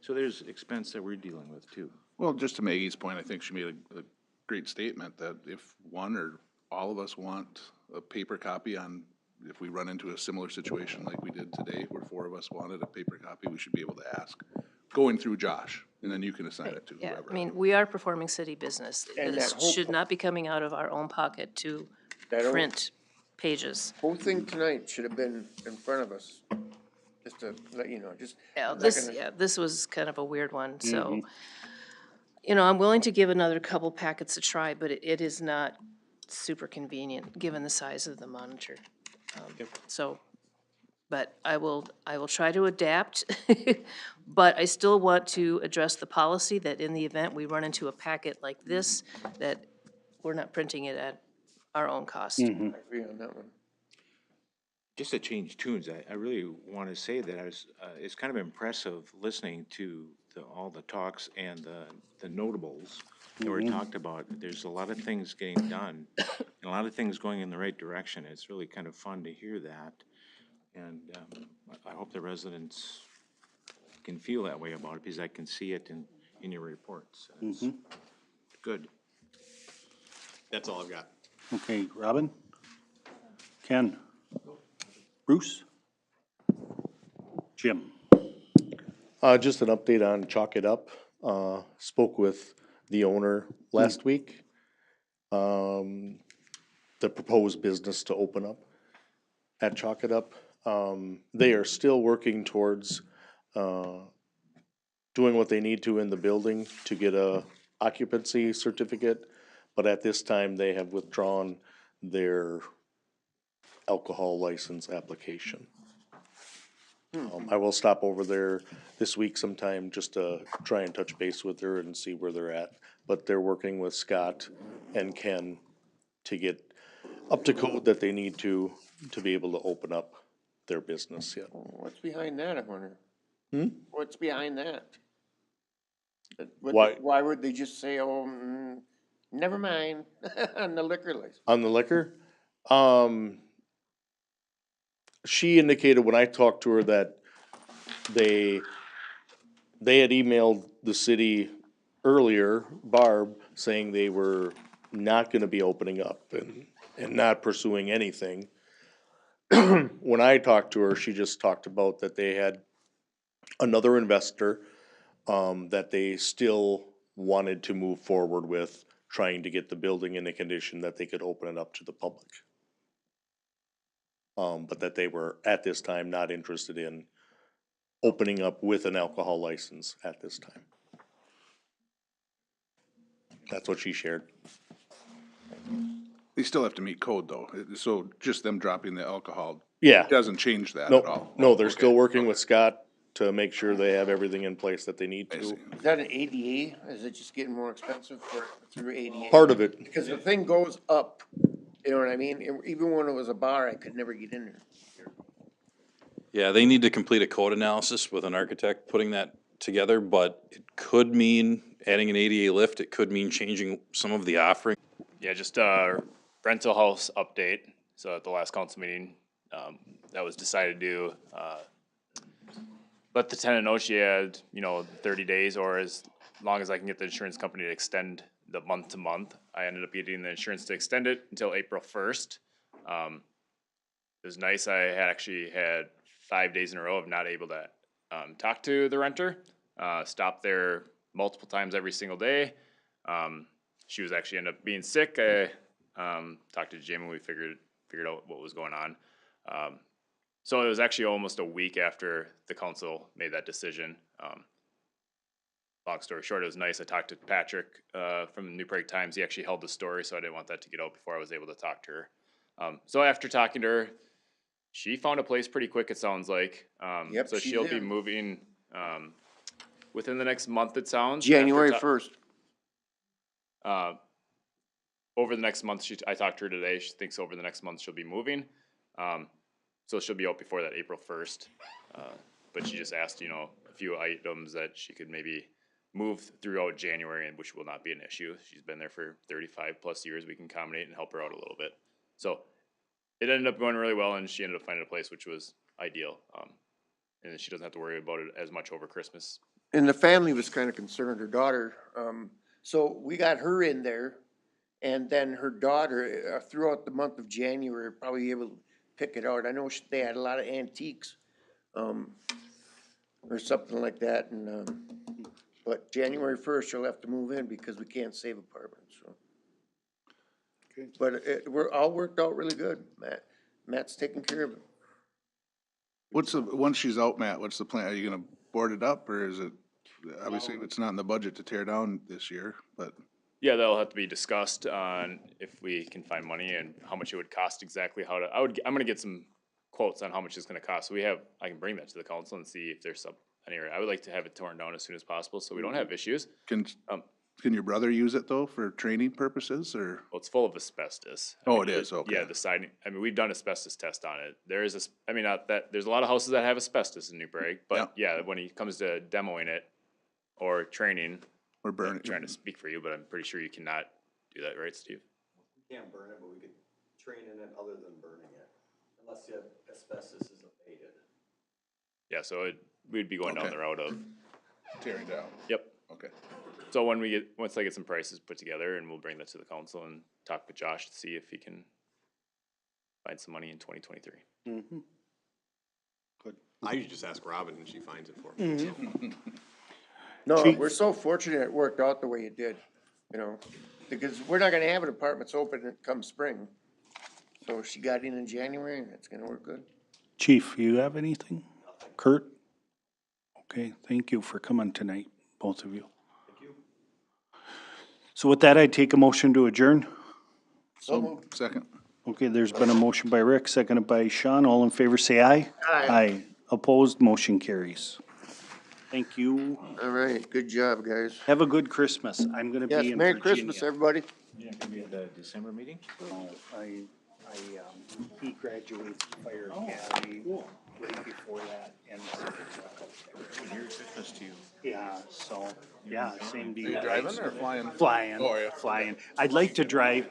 so there's expense that we're dealing with too. Well, just to Maggie's point, I think she made a great statement that if one or all of us want a paper copy on, if we run into a similar situation like we did today, where 4 of us wanted a paper copy, we should be able to ask, going through Josh, and then you can assign it to Yeah, whoever. I mean, we are performing city business. And This that whole should not be coming out of our own pocket to That whole- print pages. Whole thing tonight should have been in front of us, just to let you know, just. Yeah, I'm not this, gonna- yeah, this was kind of a weird one, so. You know, I'm willing to give another couple packets a try, but it is not super convenient, given the size of the monitor. So, but I will try to adapt. But I still want to address the policy that in the event we run into a packet like this, that we're not printing it at our own cost. I agree on that one. Just to change tunes, I really want to say that it's kind of impressive listening to all the talks and the notables that were talked about. There's a lot of things getting done, and a lot of things going in the right direction. It's really kind of fun to hear that. And I hope the residents can feel that way about it, because I can see it in your reports. It's good. That's all I've got. Okay, Robin? Ken? Bruce? Jim? Just an update on Chalk It Up. Spoke with the owner last week. The proposed business to open up at Chalk It Up. They are still working towards doing what they need to in the building to get a occupancy certificate, but at this time, they have withdrawn their alcohol license application. I will stop over there this week sometime just to try and touch base with her and see where they're at. But they're working with Scott and Ken to get up to code that they need to be able to open up their business yet. What's behind that, I wonder? Hmm? What's behind that? Why- Why would they just say, oh, never mind, on the liquor license? On the liquor, she indicated when I talked to her that they had emailed the city earlier, Barb, saying they were not gonna be opening up and not pursuing anything. When I talked to her, she just talked about that they had another investor, that they still wanted to move forward with, trying to get the building in a condition that they could open it up to the public. But that they were, at this time, not interested in opening up with an alcohol license at this time. That's what she shared. They still have to meet code though, so just them dropping the alcohol. Yeah. Doesn't change that No, at all. no, they're still Okay. working with Scott to make sure they have everything in place that they need I see. to. Is that an ADA? Is it just getting more expensive through ADA? Part of it, Because the thing goes up, you know what I mean? And even when it was a bar, I could never get in there. Yeah, they need to complete a code analysis with an architect putting that together, but it could mean adding an ADA lift, it could mean changing some of the offering. Yeah, just a rental house update. So at the last council meeting, that was decided to, let the tenant know she had, 30 days or as long as I can get the insurance company to extend the month to month. I ended up getting the insurance to extend it until April 1st. It was nice. I actually had 5 days in a row of not able to, talk to the renter. Stopped there multiple times every single day. She was actually ended up being sick. I talked to Jim and we figured out what was going on. So it was actually almost a week after the council made that decision. Long story short, it was nice. I talked to Patrick from the New Prague Times. He actually held the story, so I didn't want that to get out before I was able to talk to her. So after talking to her, she found a place pretty quick, it sounds like. Yep, So she's she'll be in. moving within the next month, it sounds. January After 1st. over the next month, I talked to her today. She thinks over the next month she'll be moving. So she'll be out before that April 1st. But she just asked, a few items that she could maybe move throughout January, and which will not be an issue. She's been there for 35 plus years. We can accommodate and help her out a little bit. So it ended up going really well, and she ended up finding a place which was ideal. And then she doesn't have to worry about it as much over Christmas. And the family was kind of concerned, her daughter. So we got her in there, and then her daughter, throughout the month of January, probably able to pick it out. I know they had a lot of antiques, or something like that, and, but January 1st, she'll have to move in because we can't save apartments, so. Okay. But we're all worked out really good, Matt's taking care of it. Once she's out, Matt, what's the plan? Are you gonna board it up or is it, obviously it's not in the budget to tear down this year, but. Yeah, that'll have to be discussed on if we can find money and how much it would cost exactly. I'm gonna get some quotes on how much it's gonna cost. So I can bring that to the council and see if there's an area. I would like to have it torn down as soon as possible so we don't have issues. Can your brother use it though for training purposes or? Well, it's full of asbestos. It is, okay. Yeah, the siding, we've done asbestos test on it. There's a lot of houses that have asbestos in New Prague, but yeah, when it comes to demoing it or training. Or burning. I'm trying to speak for you, but I'm pretty sure you cannot do that, right, Steve? We can't burn it, but we could train in it other than burning it, unless the asbestos is abated. Yeah, so we'd be going down the route of. Tearing down. Yep. Okay. So once I get some prices put together, and we'll bring that to the council and talk with Josh to see if he can find some money in 2023. Mm-hmm. Good. I usually just ask Robin and she finds it for me, so. No, we're so fortunate it worked out the way it did, because we're not gonna have an apartments open come spring. So she got in January and it's gonna work good. Chief, you have anything? Kurt? Okay, thank you for coming tonight, both of you. Thank you. So with that, I take a motion to adjourn. So moved. Second. Okay, there's been a motion by Rick, seconded by Sean. All in favor, say aye. Aye. Opposed, motion carries. Thank you. All right, good job, guys. Have a good Christmas. I'm gonna be in Yes, Virginia. Merry Christmas, everybody. You're not gonna be at the December meeting? No, he graduates fire academy right before that, and Merry Christmas to you. yeah, so, yeah, same to you. Driving or flying? Flying, Oh, yeah. flying. I'd like to drive.